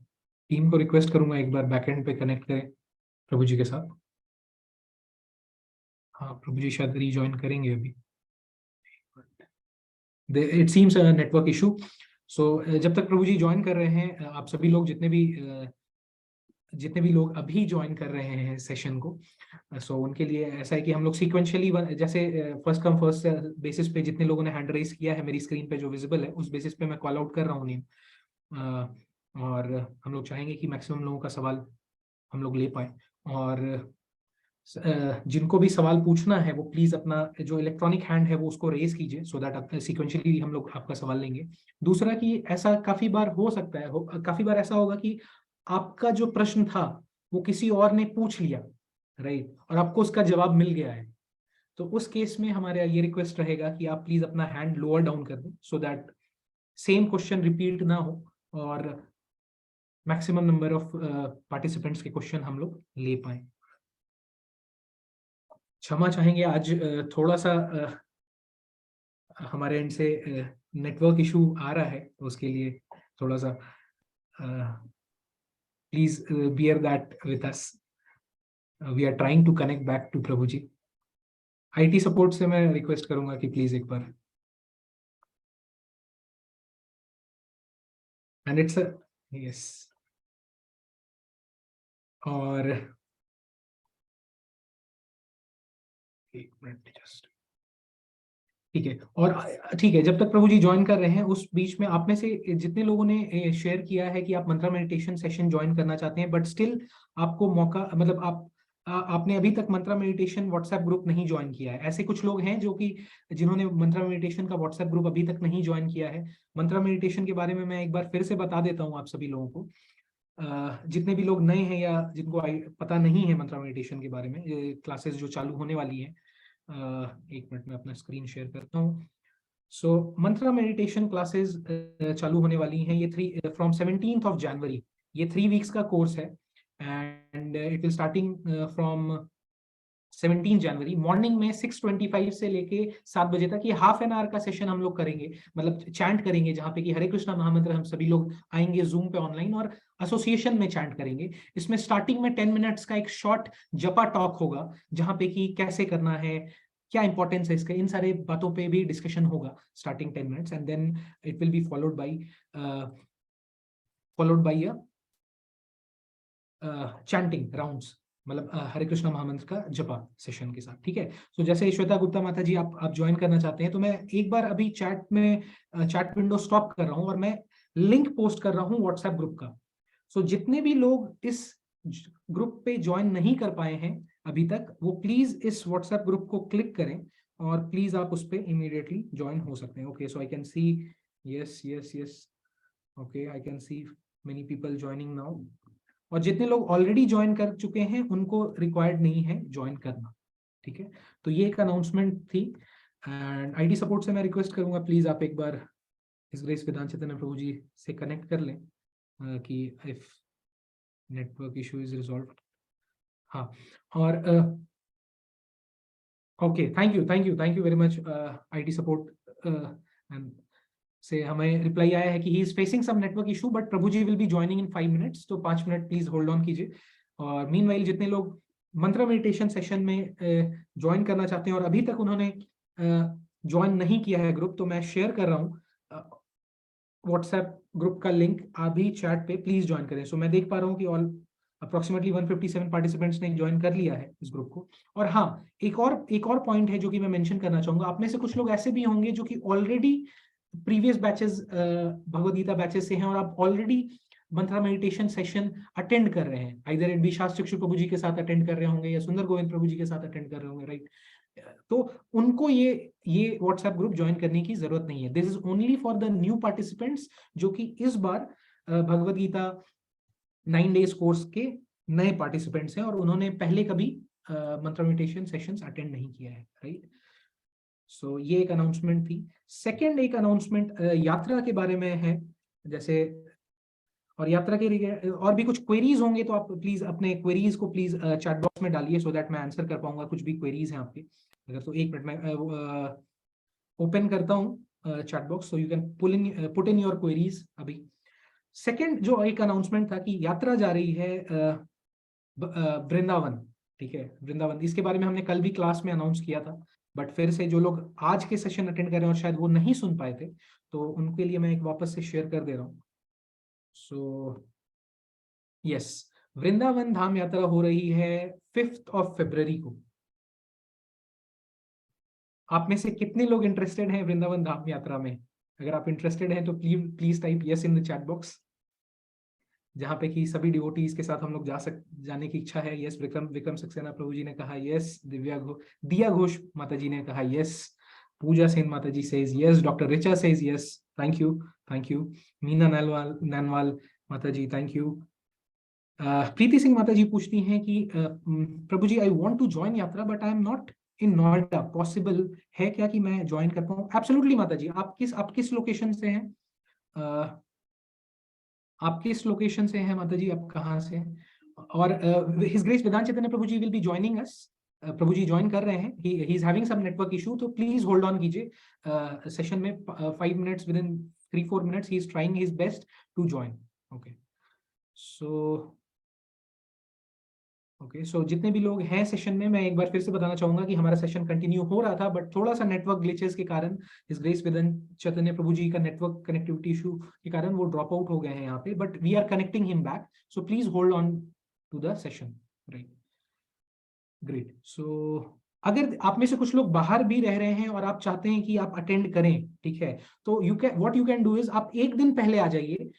टीम को रिक्वेस्ट करूंगा एक बार बैकएंड पे कनेक्ट करें प्रभु जी के साथ। हाँ, प्रभु जी शायद रीजॉइन करेंगे अभी। It seems network issue. So जब तक प्रभु जी ज्वाइन कर रहे हैं, आप सभी लोग जितने भी लोग अभी ज्वाइन कर रहे हैं सेशन को, सो उनके लिए ऐसा है कि हम लोग सीक्वेंशियली, जैसे फर्स्ट कम फर्स्ट बेसिस पे जितने लोगों ने हैंड रेज किया है मेरी स्क्रीन पे जो विजिबल है, उस बेसिस पे मैं कॉल आउट कर रहा हूँ नेम। और हम लोग चाहेंगे कि मैक्सिमम लोगों का सवाल हम लोग ले पाए, और जिनको भी सवाल पूछना है वो प्लीज अपना जो इलेक्ट्रॉनिक हैंड है वो उसको रेज कीजिए, सो दैट सीक्वेंशियली हम लोग आपका सवाल लेंगे। दूसरा कि ऐसा काफी बार हो सकता है, काफी बार ऐसा होगा कि आपका जो प्रश्न था वो किसी और ने पूछ लिया, राइट, और आपको उसका जवाब मिल गया है। तो उस केस में हमारा ये रिक्वेस्ट रहेगा कि आप प्लीज अपना हैंड लोअर डाउन कर दें, so that same question repeat ना हो और मैक्सिमम नंबर ऑफ पार्टिसिपेंट्स के क्वेश्चन हम लोग ले पाए। क्षमा चाहेंगे, आज थोड़ा सा हमारे एंड से नेटवर्क इशू आ रहा है, तो उसके लिए थोड़ा सा please bear that with us. We are trying to connect back to Prabhu ji. IT support से मैं रिक्वेस्ट करूंगा कि प्लीज एक बार, एंड इट्स यस, और एक मिनट जस्ट, ठीक है। और ठीक है, जब तक प्रभु जी ज्वाइन कर रहे हैं उस बीच में आप में से जितने लोगों ने शेयर किया है कि आप मंत्रा मेडिटेशन सेशन ज्वाइन करना चाहते हैं, बट स्टिल आपको मौका, मतलब आपने अभी तक मंत्रा मेडिटेशन व्हाट्सएप ग्रुप नहीं ज्वाइन किया है, ऐसे कुछ लोग हैं जो कि जिन्होंने मंत्रा मेडिटेशन का व्हाट्सएप ग्रुप अभी तक नहीं ज्वाइन किया है। मंत्रा मेडिटेशन के बारे में मैं एक बार फिर से बता देता हूँ आप सभी लोगों को, जितने भी लोग नए हैं या जिनको पता नहीं है मंत्रा मेडिटेशन के बारे में, क्लासेस जो चालू होने वाली है। एक मिनट में अपना स्क्रीन शेयर करता हूँ। सो मंत्रा मेडिटेशन क्लासेस चालू होने वाली हैं, ये फ्रॉम 17th of January। ये 3 वीक्स का कोर्स है, and it will starting from 17 January. Morning में 6:25 से लेके 7 बजे तक ये हाफ एन आवर का सेशन हम लोग करेंगे, मतलब चैंट करेंगे, जहाँ पे कि हरे कृष्णा महामंत्र हम सभी लोग आएंगे जूम पे ऑनलाइन और एसोसिएशन में चैंट करेंगे। इसमें स्टार्टिंग में 10 मिनट्स का एक शॉर्ट जपा टॉक होगा, जहाँ पे कि कैसे करना है, क्या इंपॉर्टेंस है इसके, इन सारे बातों पे भी डिस्कशन होगा starting 10 minutes, and then it will be followed by chanting rounds, मतलब हरे कृष्णा महामंत्र का जपा सेशन के साथ, ठीक है। तो जैसे श्वेता गुप्ता माता जी आप ज्वाइन करना चाहते हैं, तो मैं एक बार अभी चैट विंडो स्टॉप कर रहा हूं और मैं लिंक पोस्ट कर रहा हूं व्हाट्सएप ग्रुप का। सो जितने भी लोग इस ग्रुप पे ज्वाइन नहीं कर पाए हैं, अभी तक, वो प्लीज इस व्हाट्सएप ग्रुप को क्लिक करें और प्लीज आप उस पर इमीडिएटली ज्वाइन हो सकते हैं। Okay, so I can see yes yes yes, okay I can see many people joining now. और जितने लोग ऑलरेडी ज्वाइन कर चुके हैं उनको रिक्वायर्ड नहीं है ज्वाइन करना, ठीक है। तो ये एक अनाउंसमेंट थी। एंड आईटी सपोर्ट से मैं रिक्वेस्ट करूंगा प्लीज आप एक बार हिज ग्रेस वेदांत चैतन्य प्रभु जी से कनेक्ट कर लें कि if network issue is resolved. हाँ, और okay, thank you very much IT support. And से हमें रिप्लाई आया है कि he is facing some network issue but Prabhu ji will be joining in 5 minutes, तो 5 मिनट प्लीज होल्ड ऑन कीजिए। और मीनवाइल जितने लोग मंत्र मेडिटेशन सेशन में ज्वाइन करना चाहते हैं और अभी तक उन्होंने ज्वाइन नहीं किया है ग्रुप, तो मैं शेयर कर रहा हूँ व्हाट्सएप ग्रुप का लिंक, आप भी चैट पे प्लीज ज्वाइन करें। सो मैं देख पा रहा हूँ कि ऑल अप्रोक्सीमेटली 157 पार्टिसिपेंट्स ने ज्वाइन कर लिया है इस ग्रुप को। और हाँ, एक और पॉइंट है जो कि मैं मेंशन करना चाहूंगा, आप में से कुछ लोग ऐसे भी होंगे जो कि already previous batches Bhagavad Gita batches से हैं और आप already mantra meditation session attend कर रहे हैं, आइदर इट बी शास्त्री चक्षु प्रभु जी के साथ अटेंड कर रहे होंगे या सुंदर गोविंद प्रभु जी के साथ अटेंड कर रहे होंगे, राइट। तो उनको ये व्हाट्सएप ग्रुप ज्वाइन करने की जरूरत नहीं है। This is only for the new participants जो कि इस बार भगवद गीता 9 डेज कोर्स के नए पार्टिसिपेंट्स हैं और उन्होंने पहले कभी मंत्र मेडिटेशन सेशंस अटेंड नहीं किया है, राइट। सो ये एक अनाउंसमेंट थी। सेकंड एक अनाउंसमेंट यात्रा के बारे में है, जैसे और यात्रा के लिए और भी कुछ क्वेरीज होंगे तो आप प्लीज अपने क्वेरीज को प्लीज चैट बॉक्स में डालिए सो दैट मैं आंसर कर पाऊंगा। कुछ भी क्वेरीज हैं आपके अगर, तो 1 मिनट में ओपन करता हूँ chat box so you can put in your queries अभी। सेकंड जो एक अनाउंसमेंट था कि यात्रा जा रही है वृंदावन, ठीक है, वृंदावन। इसके बारे में हमने कल भी क्लास में अनाउंस किया था, बट फिर से जो लोग आज के सेशन अटेंड कर रहे हैं और शायद वो नहीं सुन पाए थे, तो उनके लिए मैं एक वापस से शेयर कर दे रहा हूँ। सो यस, वृंदावन धाम यात्रा हो रही है 5 फरवरी को। आप में से कितने लोग इंटरेस्टेड हैं वृंदावन धाम यात्रा में? अगर आप इंटरेस्टेड हैं तो please type yes in the chat box, जहाँ पे कि सभी डिवोटीज के साथ हम लोग जाने की इच्छा है। यस, विक्रम सक्सेना प्रभु जी ने कहा यस, दिया घोष माता जी ने कहा यस, पूजा सेन माता जी says yes, doctor Richa says yes, thank you. Meena Nainwal माता जी थैंक यू। प्रीति सिंह माता जी पूछती हैं कि प्रभु जी I want to join yatra but I am not in Noida, possible है क्या कि मैं ज्वाइन कर पाऊँ? एब्सोल्युटली माता जी। आप किस लोकेशन से हैं? आप किस लोकेशन से हैं माता जी, आप कहाँ से हैं? और his grace Vedant Chaitanya Prabhu ji will be joining us, Prabhu ji join कर रहे हैं। He is having some network issue, तो प्लीज होल्ड ऑन कीजिए सेशन में 5 minutes, within 3-4 minutes he is trying his best to join. Okay, so जितने भी लोग हैं सेशन में, मैं एक बार फिर से बताना चाहूंगा कि हमारा सेशन कंटिन्यू हो रहा था बट थोड़ा सा नेटवर्क ग्लिचेस के कारण, हिज ग्रेस वेदांत चैतन्य प्रभु जी का नेटवर्क कनेक्टिविटी इशू के कारण वो ड्रॉप आउट हो गए हैं यहाँ पे, but we are connecting him back, so please hold on to the session, right. Great. So अगर आप में से कुछ लोग बाहर भी रह रहे हैं और आप चाहते हैं कि आप अटेंड करें, ठीक है, तो what you can do is आप एक दिन पहले आ जाइए।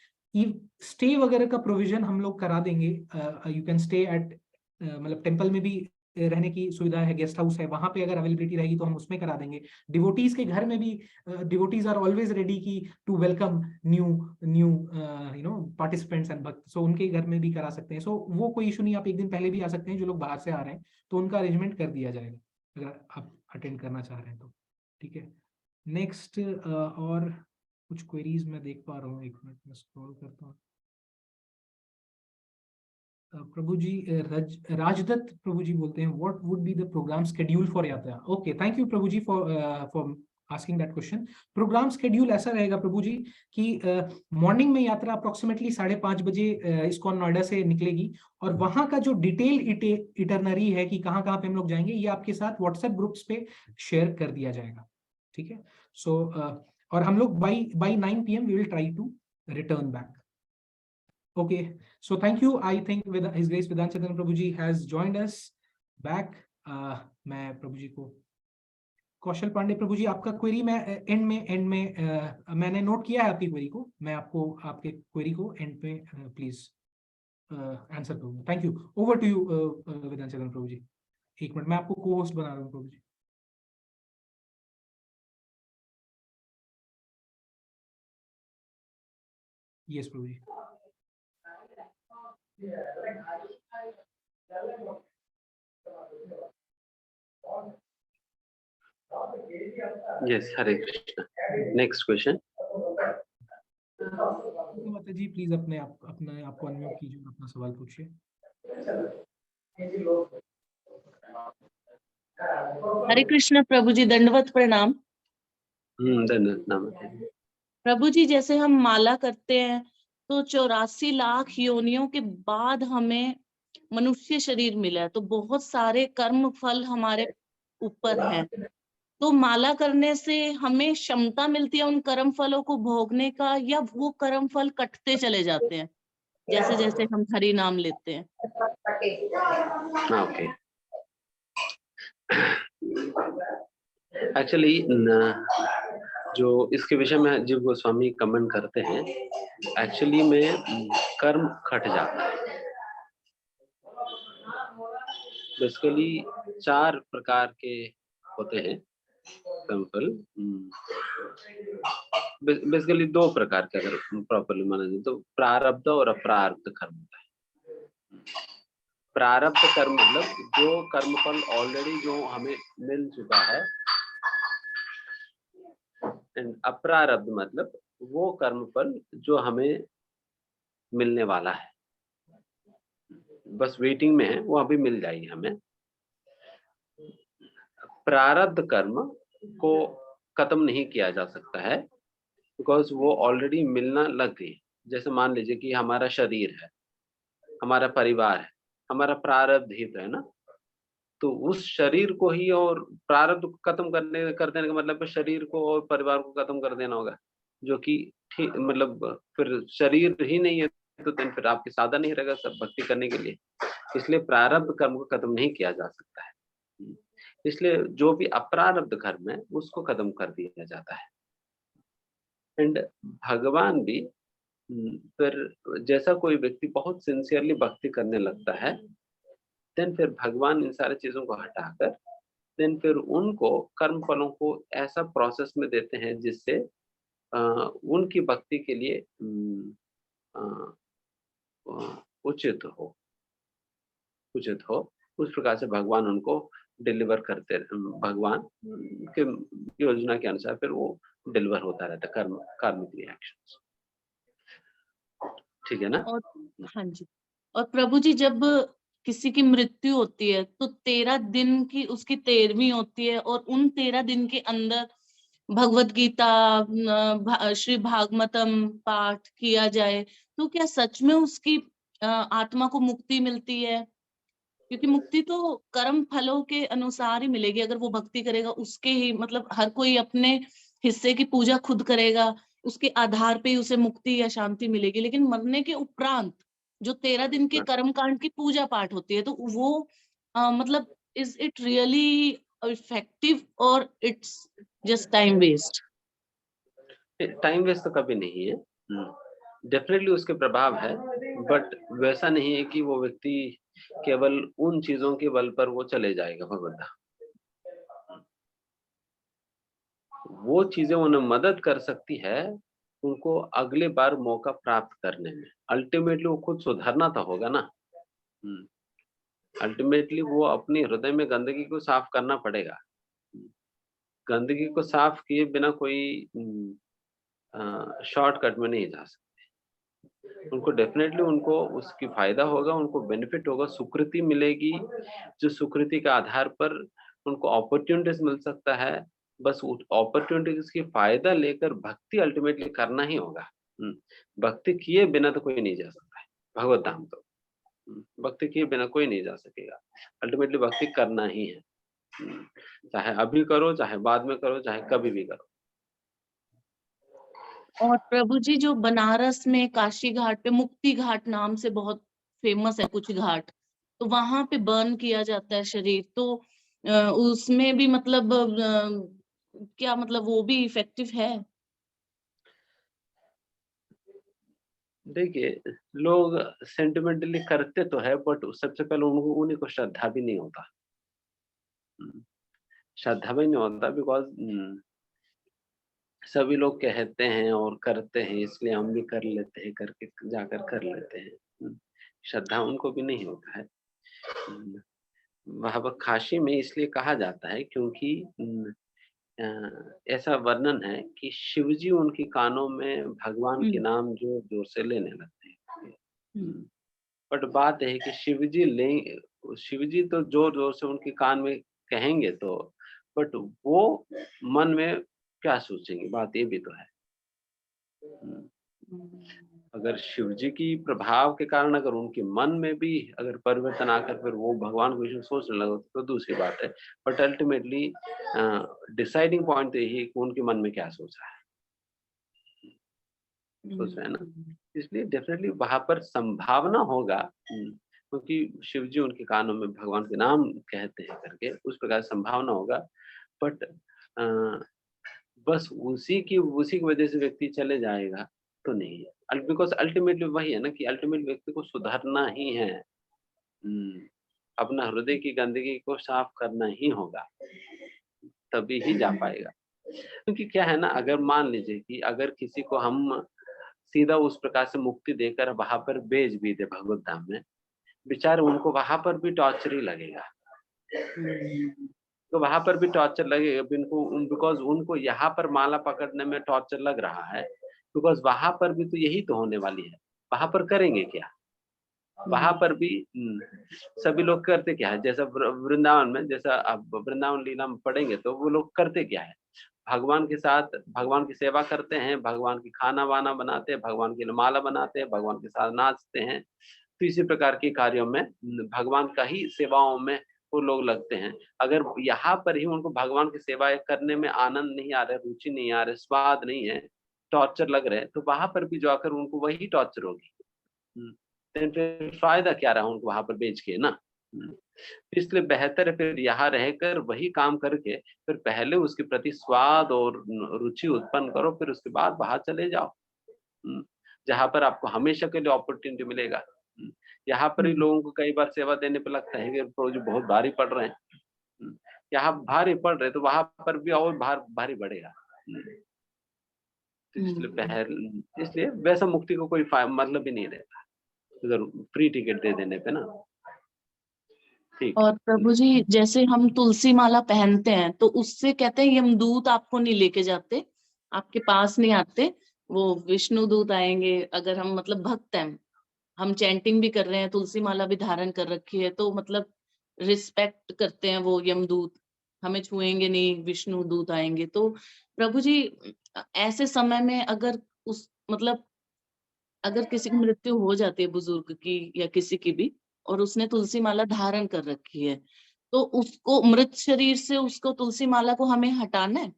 स्टे वगैरह का प्रोविजन हम लोग करा देंगे। यू कैन स्टे एट, मतलब टेंपल में भी रहने की सुविधा है, गेस्ट हाउस है, वहां पे अगर अवेलेबिलिटी रहेगी तो हम उसमें करा देंगे। डिवोटीज के घर में भी, डिवोटीज आर ऑलवेज रेडी की to welcome new participants and bhakt, so उनके घर में भी करा सकते हैं। सो वो कोई इशू नहीं, आप एक दिन पहले भी आ सकते हैं। जो लोग बाहर से आ रहे हैं तो उनका अरेंजमेंट कर दिया जाएगा अगर आप अटेंड करना चाह रहे हैं तो, ठीक है। नेक्स्ट और कुछ क्वेरीज मैं देख पा रहा हूँ, 1 मिनट में स्क्रॉल करता हूँ। प्रभु जी राजदत्त प्रभु जी बोलते हैं what would be the program schedule for yatra? Okay, thank you Prabhu ji for asking that question. Program schedule ऐसा रहेगा प्रभु जी कि मॉर्निंग में यात्रा अप्रोक्सीमेटली 5:30 बजे इस्कॉन नोएडा से निकलेगी और वहां का जो डिटेल इटरनरी है कि कहाँ कहाँ पे हम लोग जाएंगे, ये आपके साथ व्हाट्सएप ग्रुप्स पे शेयर कर दिया जाएगा, ठीक है। सो और हम लोग by 9 PM we will try to return back. Okay, so thank you. I think with His Grace Vedanta Chaitanya Prabhu ji has joined us back. मैं प्रभु जी को, कौशल पांडे प्रभु जी आपका क्वेरी मैं एंड में मैंने नोट किया है आपकी क्वेरी को, मैं आपको आपके क्वेरी को एंड में प्लीज आंसर करूंगा। Thank you. Over to you Vedant Chaitanya प्रभु जी। एक मिनट, मैं आपको को होस्ट बना रहा हूँ प्रभु जी। यस प्रभु ji. Yes, Hare Krishna. Next question. माता जी प्लीज अपने आपको अनम्यूट कीजिए और अपना सवाल पूछिए। हरे कृष्ण प्रभु जी, दंडवत प्रणाम। धन्यवाद नमस्ते। प्रभु जी, जैसे हम माला करते हैं तो 84 लाख योनियों के बाद हमें मनुष्य शरीर मिला है, तो बहुत सारे कर्म फल हमारे ऊपर हैं। तो माला करने से हमें क्षमता मिलती है उन कर्म फलों को भोगने का, या वो कर्म फल कटते चले जाते हैं जैसे जैसे हम हरि नाम लेते हैं? ओके, एक्चुअली जो इसके विषय में जीव गोस्वामी कमेंट करते हैं, एक्चुअली में कर्म खट जाता है। बेसिकली 4 प्रकार के होते हैं कर्मफल। बेसिकली 2 प्रकार के अगर प्रॉपरली माना जाए तो प्रारब्ध और अप्रारब्ध कर्म होता है। प्रारब्ध कर्म मतलब जो कर्मफल ऑलरेडी जो हमें मिल चुका है, एंड अप्रारब्ध मतलब वो कर्मफल जो हमें मिलने वाला है, बस वेटिंग में है, वो अभी मिल जाएगी हमें। प्रारब्ध कर्म को खत्म नहीं किया जा सकता है बिकॉज वो ऑलरेडी मिलना लग गई। जैसे मान लीजिए कि हमारा शरीर है, हमारा परिवार है, हमारा प्रारब्ध हित है ना, तो उस शरीर को ही और प्रारब्ध को खत्म कर देने का मतलब शरीर को और परिवार को खत्म कर देना होगा, जो कि ठीक मतलब फिर शरीर ही नहीं है तो फिर आपके साधन नहीं रहेगा सब भक्ति करने के लिए। इसलिए प्रारब्ध कर्म को खत्म नहीं किया जा सकता है, इसलिए जो भी अप्रारब्ध कर्म है उसको खत्म कर दिया जाता है। एंड भगवान भी फिर जैसा कोई व्यक्ति बहुत सिंसियरली भक्ति करने लगता है, देन फिर भगवान इन सारी चीजों को हटाकर देन फिर उनको कर्म फलों को ऐसा प्रोसेस में देते हैं जिससे उनकी भक्ति के लिए उचित हो उस प्रकार से भगवान उनको डिलीवर करते, भगवान के योजना के अनुसार फिर वो डिलीवर होता रहता है कर्म की एक्शंस। ठीक है ना? और हाँ जी, और प्रभु जी जब किसी की मृत्यु होती है तो 13 दिन की उसकी 13वीं होती है, और उन 13 दिन के अंदर भगवत गीता श्री भागवतम पाठ किया जाए तो क्या सच में उसकी आत्मा को मुक्ति मिलती है? क्योंकि मुक्ति तो कर्म फलों के अनुसार ही मिलेगी, अगर वो भक्ति करेगा उसके ही, मतलब हर कोई अपने हिस्से की पूजा खुद करेगा, उसके आधार पे ही उसे मुक्ति या शांति मिलेगी। लेकिन मरने के उपरांत जो 13 दिन के कर्म कांड की पूजा पाठ होती है, तो वो मतलब इज इट रियली इफेक्टिव और it's just time waste? Time waste तो कभी नहीं है, डेफिनेटली उसके प्रभाव है, बट वैसा नहीं है कि वो व्यक्ति केवल उन चीजों के बल पर वो चले जाएगा भगवत धाम। वो चीजें उन्हें मदद कर सकती है उनको अगले बार मौका प्राप्त करने में। अल्टीमेटली वो खुद सुधरना तो होगा ना, अल्टीमेटली वो अपने हृदय में गंदगी को साफ करना पड़ेगा। गंदगी को साफ किए बिना कोई शॉर्टकट में नहीं जा सकते। उनको डेफिनेटली उनको उसकी फायदा होगा, उनको बेनिफिट होगा, सुकृति मिलेगी, जो सुकृति के आधार पर उनको अपॉर्चुनिटीज मिल सकता है। बस अपॉर्चुनिटीज की फायदा लेकर भक्ति अल्टीमेटली करना ही होगा। भक्ति किए बिना तो कोई नहीं जा सकता है भगवत धाम, तो भक्ति किए बिना कोई नहीं जा सकेगा। अल्टीमेटली भक्ति करना ही है, चाहे अभी करो, चाहे बाद में करो, चाहे कभी भी करो। और प्रभु जी जो बनारस में काशी घाट पे मुक्ति घाट नाम से बहुत फेमस है कुछ घाट, तो वहां पे बर्न किया जाता है शरीर, तो उसमें भी मतलब क्या मतलब वो भी इफेक्टिव है? देखिए, लोग सेंटिमेंटली करते तो है, बट सबसे पहले उन्हीं को श्रद्धा भी नहीं होता। श्रद्धा में नहीं होता, बिकॉज सभी लोग कहते हैं और करते हैं, इसलिए हम भी कर लेते हैं, करके जाकर कर लेते हैं। श्रद्धा उनको भी नहीं होता है। वहाँ पर काशी में इसलिए कहा जाता है क्योंकि ऐसा वर्णन है कि शिवजी उनके कानों में भगवान के नाम जोर जोर से लेने लगते हैं। बट बात है कि शिवजी तो जोर जोर से उनके कान में कहेंगे तो, बट वो मन में क्या सोचेंगे, बात ये भी तो है। अगर शिवजी की प्रभाव के कारण अगर उनके मन में भी अगर परिवर्तन आकर फिर वो भगवान को विष्णु सोचने लगे तो दूसरी बात है। बट अल्टीमेटली डिसाइडिंग पॉइंट यही है कि उनके मन में क्या सोच रहा है ना। इसलिए डेफिनेटली वहां पर संभावना होगा, क्योंकि शिवजी उनके कानों में भगवान के नाम कहते हैं करके, उस प्रकार संभावना होगा। बट बस उसी की वजह से व्यक्ति चले जाएगा तो नहीं है, बिकॉज अल्टीमेटली वही है ना कि अल्टीमेट व्यक्ति को सुधारना ही है। अपना हृदय की गंदगी को साफ करना ही होगा, तभी ही जा पाएगा। क्योंकि क्या है ना, अगर मान लीजिए कि अगर किसी को हम सीधा उस प्रकार से मुक्ति देकर वहां पर भेज भी दे भगवत धाम में, बेचारे उनको वहां पर भी टॉर्चर ही लगेगा। तो वहां पर भी टॉर्चर लगेगा बिकॉज उनको यहाँ पर माला पकड़ने में टॉर्चर लग रहा है, बिकॉज वहां पर भी तो यही तो होने वाली है। वहां पर करेंगे क्या, वहां पर भी सभी लोग करते क्या है, जैसा वृंदावन में, जैसा अब वृंदावन लीला में पढ़ेंगे तो वो लोग करते क्या है, भगवान के साथ भगवान की सेवा करते हैं, भगवान की खाना वाना बनाते हैं, भगवान की माला बनाते हैं, भगवान के साथ नाचते हैं। तो इसी प्रकार के कार्यों में भगवान का ही सेवाओं में वो लोग लगते हैं। अगर यहाँ पर ही उनको भगवान की सेवा करने में आनंद नहीं आ रहा है, रुचि नहीं आ रहा है, स्वाद नहीं है, टॉर्चर लग रहे हैं, तो वहां पर भी जाकर उनको वही टॉर्चर होगी। फिर फायदा क्या रहा उनको वहां पर बेच के ना। इसलिए बेहतर है फिर यहाँ रहकर वही काम करके फिर पहले उसके प्रति स्वाद और रुचि उत्पन्न करो, फिर उसके बाद बाहर चले जाओ जहाँ पर आपको हमेशा के लिए अपॉर्चुनिटी मिलेगा। यहाँ पर ही लोगों को कई बार सेवा देने पे लगता है कि प्रभु जी बहुत भारी पड़ रहे हैं, यहाँ भारी पड़ रहे तो वहां पर भी और भारी बढ़ेगा। इसलिए वैसा मुक्ति को कोई मतलब ही नहीं रहता अगर फ्री टिकट दे देने पे ना। ठीक। और प्रभु जी जैसे हम तुलसी माला पहनते हैं तो उससे कहते हैं यमदूत आपको नहीं लेके जाते, आपके पास नहीं आते, वो विष्णु दूत आएंगे। अगर हम मतलब भक्त हैं, हम चैंटिंग भी कर रहे हैं, तुलसी माला भी धारण कर रखी है, तो मतलब रिस्पेक्ट करते हैं वो यमदूत, हमें छुएंगे नहीं, विष्णु दूत आएंगे। तो प्रभु जी ऐसे समय में अगर उस मतलब अगर किसी की मृत्यु हो जाती है बुजुर्ग की या किसी की भी, और उसने तुलसी माला धारण कर रखी है, तो उसको मृत शरीर से उसको तुलसी माला को हमें हटाना है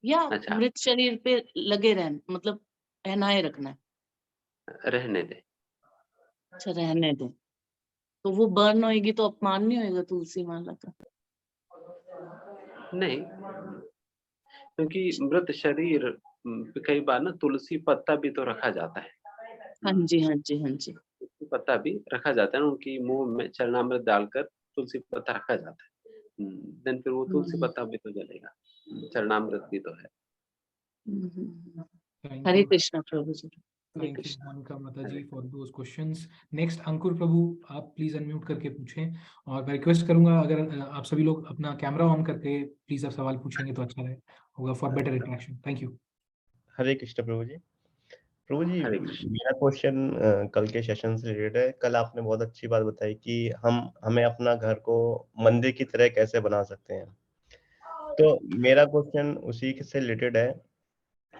या अच्छा। मृत शरीर पे लगे रहना, मतलब पहनाए रखना है? रहने दे। अच्छा रहने दे, तो वो बर्न होएगी तो अपमान नहीं होएगा तुलसी माला का? नहीं, क्योंकि मृत शरीर कई बार ना तुलसी पत्ता भी तो रखा जाता है। हाँ जी हाँ जी हाँ जी। तुलसी पत्ता भी रखा जाता है, उनकी मुंह में चरणामृत डालकर तुलसी पत्ता रखा जाता है। देन फिर वो तुलसी पत्ता भी तो जलेगा, चरणामृत भी तो है। हरे कृष्णा प्रभु जी। थैंक यू मोनिका माता जी फॉर दोस क्वेश्चंस। नेक्स्ट अंकुर प्रभु, आप प्लीज अनम्यूट करके पूछें, और मैं रिक्वेस्ट करूंगा अगर आप सभी लोग अपना कैमरा ऑन करके प्लीज आप सवाल पूछेंगे तो अच्छा होगा for better interaction. Thank you. Hare Krishna प्रभु जी। प्रभु जी हरे कृष्ण। मेरा क्वेश्चन कल के सेशन से रिलेटेड है। कल आपने बहुत अच्छी बात बताई कि हमें अपना घर को मंदिर की तरह कैसे बना सकते हैं। तो मेरा क्वेश्चन उसी से रिलेटेड है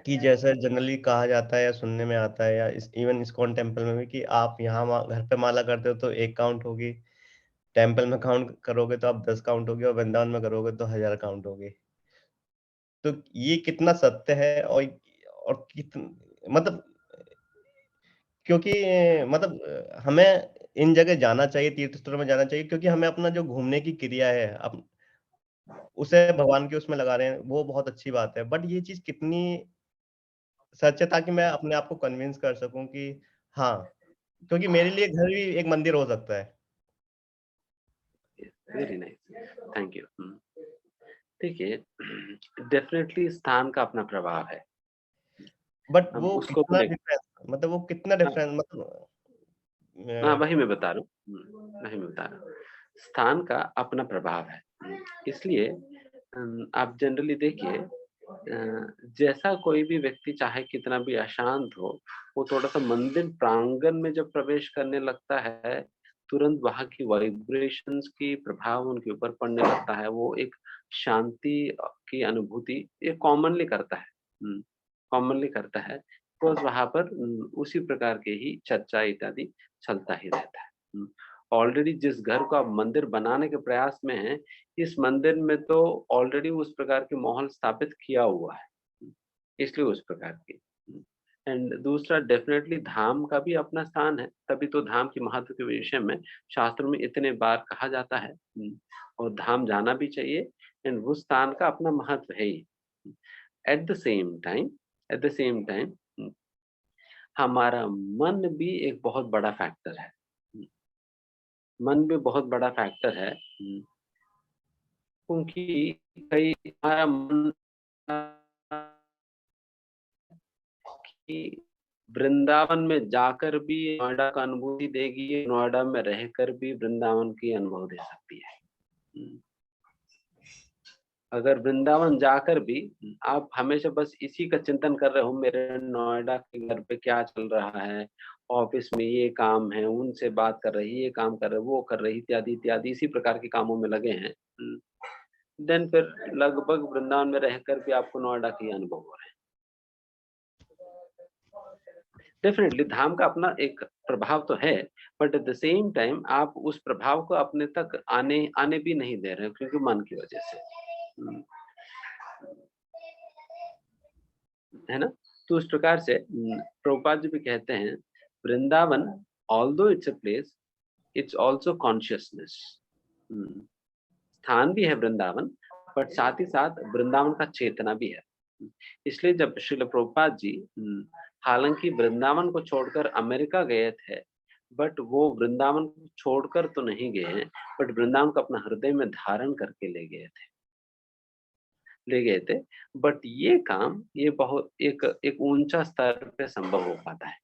कि जैसे जनरली कहा जाता है या सुनने में आता है, या इवन इस्कॉन टेम्पल में भी, कि आप यहाँ घर पे माला करते हो तो 1 काउंट होगी, टेम्पल में काउंट करोगे तो आप 10 काउंट होगी, और वृंदावन में करोगे तो 1000 काउंट होगी। तो ये कितना सत्य है और मतलब क्योंकि मतलब हमें इन जगह जाना चाहिए, तीर्थ स्थलों में जाना चाहिए, क्योंकि हमें अपना जो घूमने की क्रिया है उसे भगवान के उसमें लगा रहे हैं, वो बहुत अच्छी बात है। बट ये चीज कितनी सच है, ताकि मैं अपने आप को कन्विंस कर सकूं कि हाँ, क्योंकि मेरे लिए घर भी एक मंदिर हो सकता है। Very nice, thank you. देखिए, डेफिनेटली स्थान का अपना प्रभाव है, बट हम वो उसको कितना ब्रेक, डिफरेंस, मतलब वो कितना डिफरेंस, मतलब हाँ वही मैं बता रहा हूँ, वही मैं बता रहा हूँ, स्थान का अपना प्रभाव है। इसलिए आप जनरली देखिए, जैसा कोई भी व्यक्ति चाहे कितना भी अशांत हो, वो थोड़ा सा मंदिर प्रांगण में जब प्रवेश करने लगता है, तुरंत वहां की वाइब्रेशंस की प्रभाव उनके ऊपर पड़ने लगता है, वो एक शांति की अनुभूति ये कॉमनली करता है, कॉमनली करता है, बिकॉज वहां पर उसी प्रकार के ही चर्चा इत्यादि चलता ही रहता है। ऑलरेडी जिस घर को आप मंदिर बनाने के प्रयास में हैं, इस मंदिर में तो ऑलरेडी उस प्रकार के माहौल स्थापित किया हुआ है, इसलिए उस प्रकार की। एंड दूसरा, डेफिनेटली धाम का भी अपना स्थान है, तभी तो धाम के महत्व के विषय में शास्त्रों में इतने बार कहा जाता है, और धाम जाना भी चाहिए, एंड उस स्थान का अपना महत्व है ही। एट द सेम टाइम हमारा मन भी एक बहुत बड़ा फैक्टर है, मन भी बहुत बड़ा फैक्टर है, क्योंकि कई हमारा मन कि वृंदावन में जाकर भी नोएडा का अनुभूति देगी, नोएडा में रहकर भी वृंदावन की अनुभव दे सकती है। अगर वृंदावन जाकर भी आप हमेशा बस इसी का चिंतन कर रहे हो, मेरे नोएडा के घर पे क्या चल रहा है, ऑफिस में ये काम है, उनसे बात कर रही, ये काम कर रहे, वो कर रही, इत्यादि इत्यादि इसी प्रकार के कामों में लगे हैं, देन फिर लगभग वृंदावन में रहकर भी आपको नोएडा की अनुभव हो रहे हैं। डेफिनेटली धाम का अपना एक प्रभाव तो है, but at the same time आप उस प्रभाव को अपने तक आने भी नहीं दे रहे, क्योंकि मन की वजह से, है ना। तो उस प्रकार से प्रभुपाद जी भी कहते हैं, Vrindavan although it's a place, it's also consciousness. स्थान भी है वृंदावन, बट साथ ही साथ वृंदावन का चेतना भी है। इसलिए जब श्रील प्रभुपाद जी हालांकि वृंदावन को छोड़कर अमेरिका गए थे, बट वो वृंदावन को छोड़कर तो नहीं गए हैं, बट वृंदावन को अपना हृदय में धारण करके ले गए थे। बट ये काम ये बहुत एक ऊंचा स्तर पे संभव हो पाता है,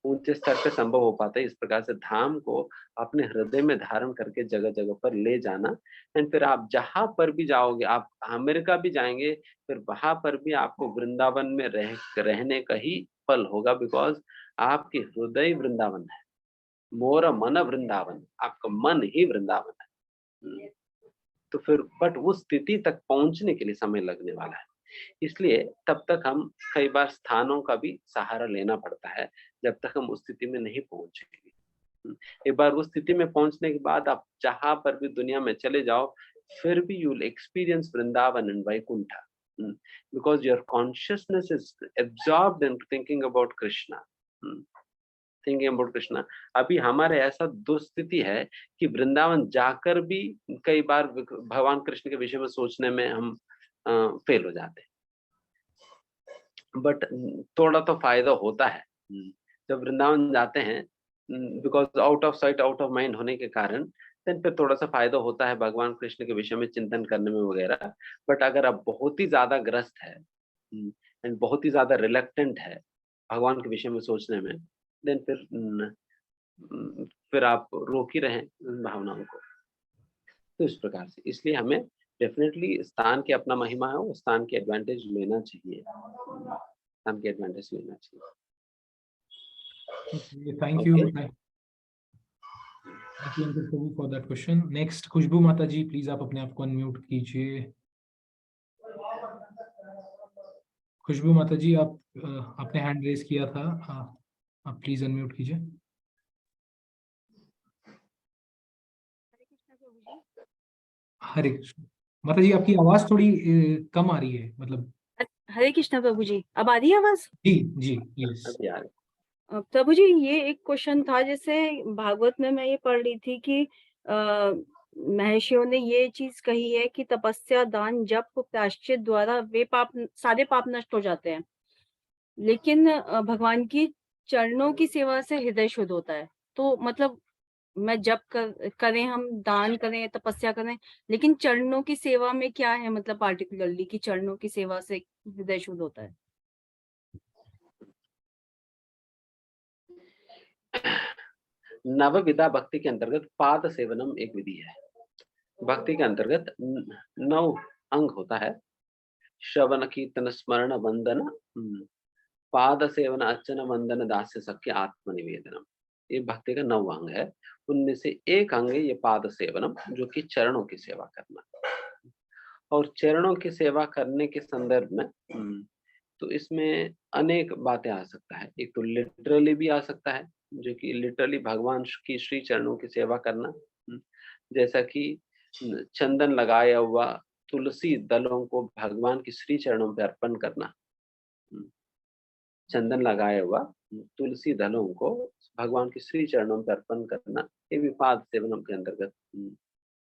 ऊंचे स्तर पे संभव हो पाता है। इस प्रकार से धाम को अपने हृदय में धारण करके जगह जगह पर ले जाना, एंड फिर आप जहां पर भी जाओगे, आप अमेरिका भी जाएंगे, फिर वहां पर भी आपको वृंदावन में रहने का ही फल होगा, बिकॉज आपके हृदय वृंदावन है, मोर मन वृंदावन, आपका मन ही वृंदावन है। तो फिर बट उस स्थिति तक पहुंचने के लिए समय लगने वाला है, इसलिए तब तक हम कई बार स्थानों का भी सहारा लेना पड़ता है, जब तक हम उस स्थिति में नहीं पहुंचेंगे। एक बार उस स्थिति में पहुंचने के बाद आप जहां पर भी दुनिया में चले जाओ, फिर भी you will experience Vrindavan and Vaikuntha, because your consciousness is absorbed in thinking about Krishna, thinking about Krishna. अभी हमारे ऐसा दुस्थिति है कि वृंदावन जाकर भी कई बार भगवान कृष्ण के विषय में सोचने में हम फेल हो जाते हैं, बट थोड़ा तो फायदा होता है जब वृंदावन जाते हैं, because out of sight out of mind होने के कारण, देन फिर थोड़ा सा फायदा होता है भगवान कृष्ण के विषय में चिंतन करने में वगैरह। बट अगर आप बहुत ही ज्यादा ग्रस्त है एंड बहुत ही ज्यादा रिलक्टेंट है भगवान के विषय में सोचने में, देन फिर आप रोक ही रहे भावनाओं को। तो इस प्रकार से, इसलिए हमें डेफिनेटली स्थान की अपना महिमा है, वो स्थान की एडवांटेज लेना चाहिए, स्थान की एडवांटेज लेना चाहिए। Thank you for that question. Next Khushboo Mata ji, please आप अपने आप को अनम्यूट कीजिए। खुशबू माता जी, आप आपने हैंड रेज किया था, आप प्लीज अनम्यूट कीजिए। हरे कृष्ण माता जी, आपकी आवाज थोड़ी कम आ रही है, मतलब। हरे कृष्णा प्रभु जी, अब आ रही है आवाज? जी यस प्रभु जी, ये एक क्वेश्चन था, जैसे भागवत में मैं ये पढ़ रही थी कि महर्षियों ने ये चीज कही है कि तपस्या, दान, जप, प्रायश्चित द्वारा वे पाप, सारे पाप नष्ट हो जाते हैं, लेकिन भगवान की चरणों की सेवा से हृदय शुद्ध होता है। तो मतलब मैं जप करें, हम दान करें, तपस्या करें, लेकिन चरणों की सेवा में क्या है मतलब पार्टिकुलरली कि चरणों की सेवा से हृदय शुद्ध होता है? नवविधा भक्ति के अंतर्गत पाद सेवनम एक विधि है। भक्ति के अंतर्गत 9 अंग होता है। श्रवण कीर्तन स्मरण वंदन पाद सेवन अर्चन वंदन दास्य सख्य आत्मनिवेदनम, ये भक्ति का 9 अंग है। उनमें से एक अंग है ये पाद सेवनम, जो कि चरणों की सेवा करना। और चरणों की सेवा करने के संदर्भ में तो इसमें अनेक बातें आ सकता है। एक तो लिटरली भी आ सकता है, जो कि लिटरली भगवान की श्री चरणों की सेवा करना, जैसा कि चंदन लगाया हुआ तुलसी दलों को भगवान की श्री चरणों पर अर्पण करना। चंदन लगाया हुआ तुलसी दलों को भगवान की श्री चरणों पर अर्पण करना, ये भी पाद सेवनम के अंतर्गत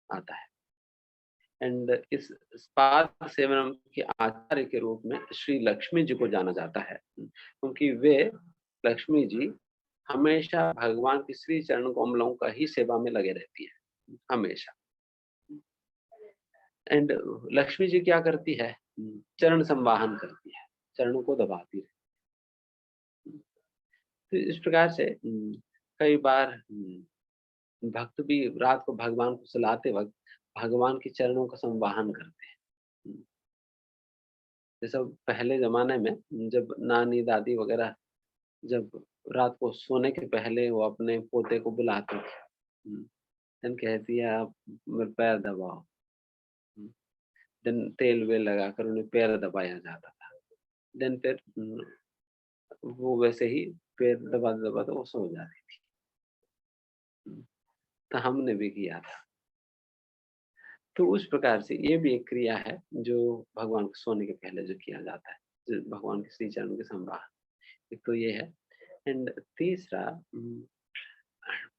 आता है। एंड इस पाद सेवनम के आचार्य के रूप में श्री लक्ष्मी जी को जाना जाता है, क्योंकि वे लक्ष्मी जी हमेशा भगवान की श्री चरण कमलों का ही सेवा में लगे रहती है हमेशा। एंड लक्ष्मी जी क्या करती है? चरण संवाहन करती है, चरणों को दबाती है। तो इस प्रकार से कई बार भक्त भी रात को भगवान को सुलाते वक्त भगवान के चरणों का संवाहन करते हैं। जैसा पहले जमाने में जब नानी दादी वगैरह जब रात को सोने के पहले वो अपने पोते को बुलाते थे, देन कहती है आप मेरे पैर दबाओ, देन तेल वेल लगाकर उन्हें पैर दबाया जाता था। देन फिर वो वैसे ही पैर दबाते दबाते वो सो जाती थी। तो हमने भी किया था। तो उस प्रकार से ये भी एक क्रिया है जो भगवान को सोने के पहले जो किया जाता है, जो भगवान के श्री चरण के संवाहन। एक तो ये है। एंड तीसरा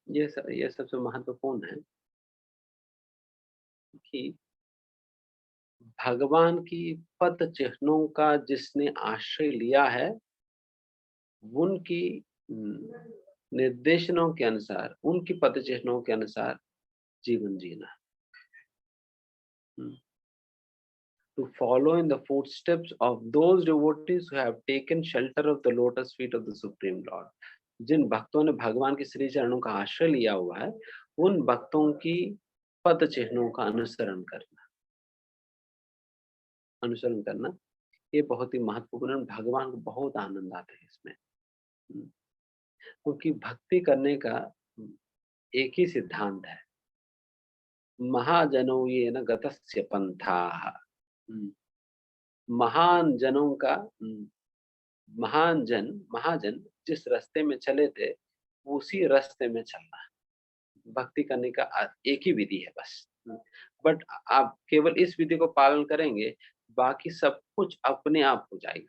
ये सबसे महत्वपूर्ण है कि भगवान की पद चिन्हों का जिसने आश्रय लिया है, उनकी निर्देशनों के अनुसार, उनकी पद चिन्हों के अनुसार जीवन जीना। To follow in the footsteps of those devotees who have taken shelter of the lotus feet of the Supreme Lord. जिन भक्तों ने भगवान के श्री चरणों का आश्रय लिया हुआ है, उन भक्तों की पद चिन्हों का अनुसरण करना ये बहुत ही महत्वपूर्ण। भगवान को बहुत आनंद आता है इसमें, क्योंकि भक्ति करने का एक ही सिद्धांत है, महाजनो ये न गतस्य पंथा। महान जनों का महाजन जिस रास्ते में चले थे उसी रास्ते में चलना। भक्ति करने का एक ही विधि है बस। बट आप केवल इस विधि को पालन करेंगे, बाकी सब कुछ अपने आप हो जाएगी।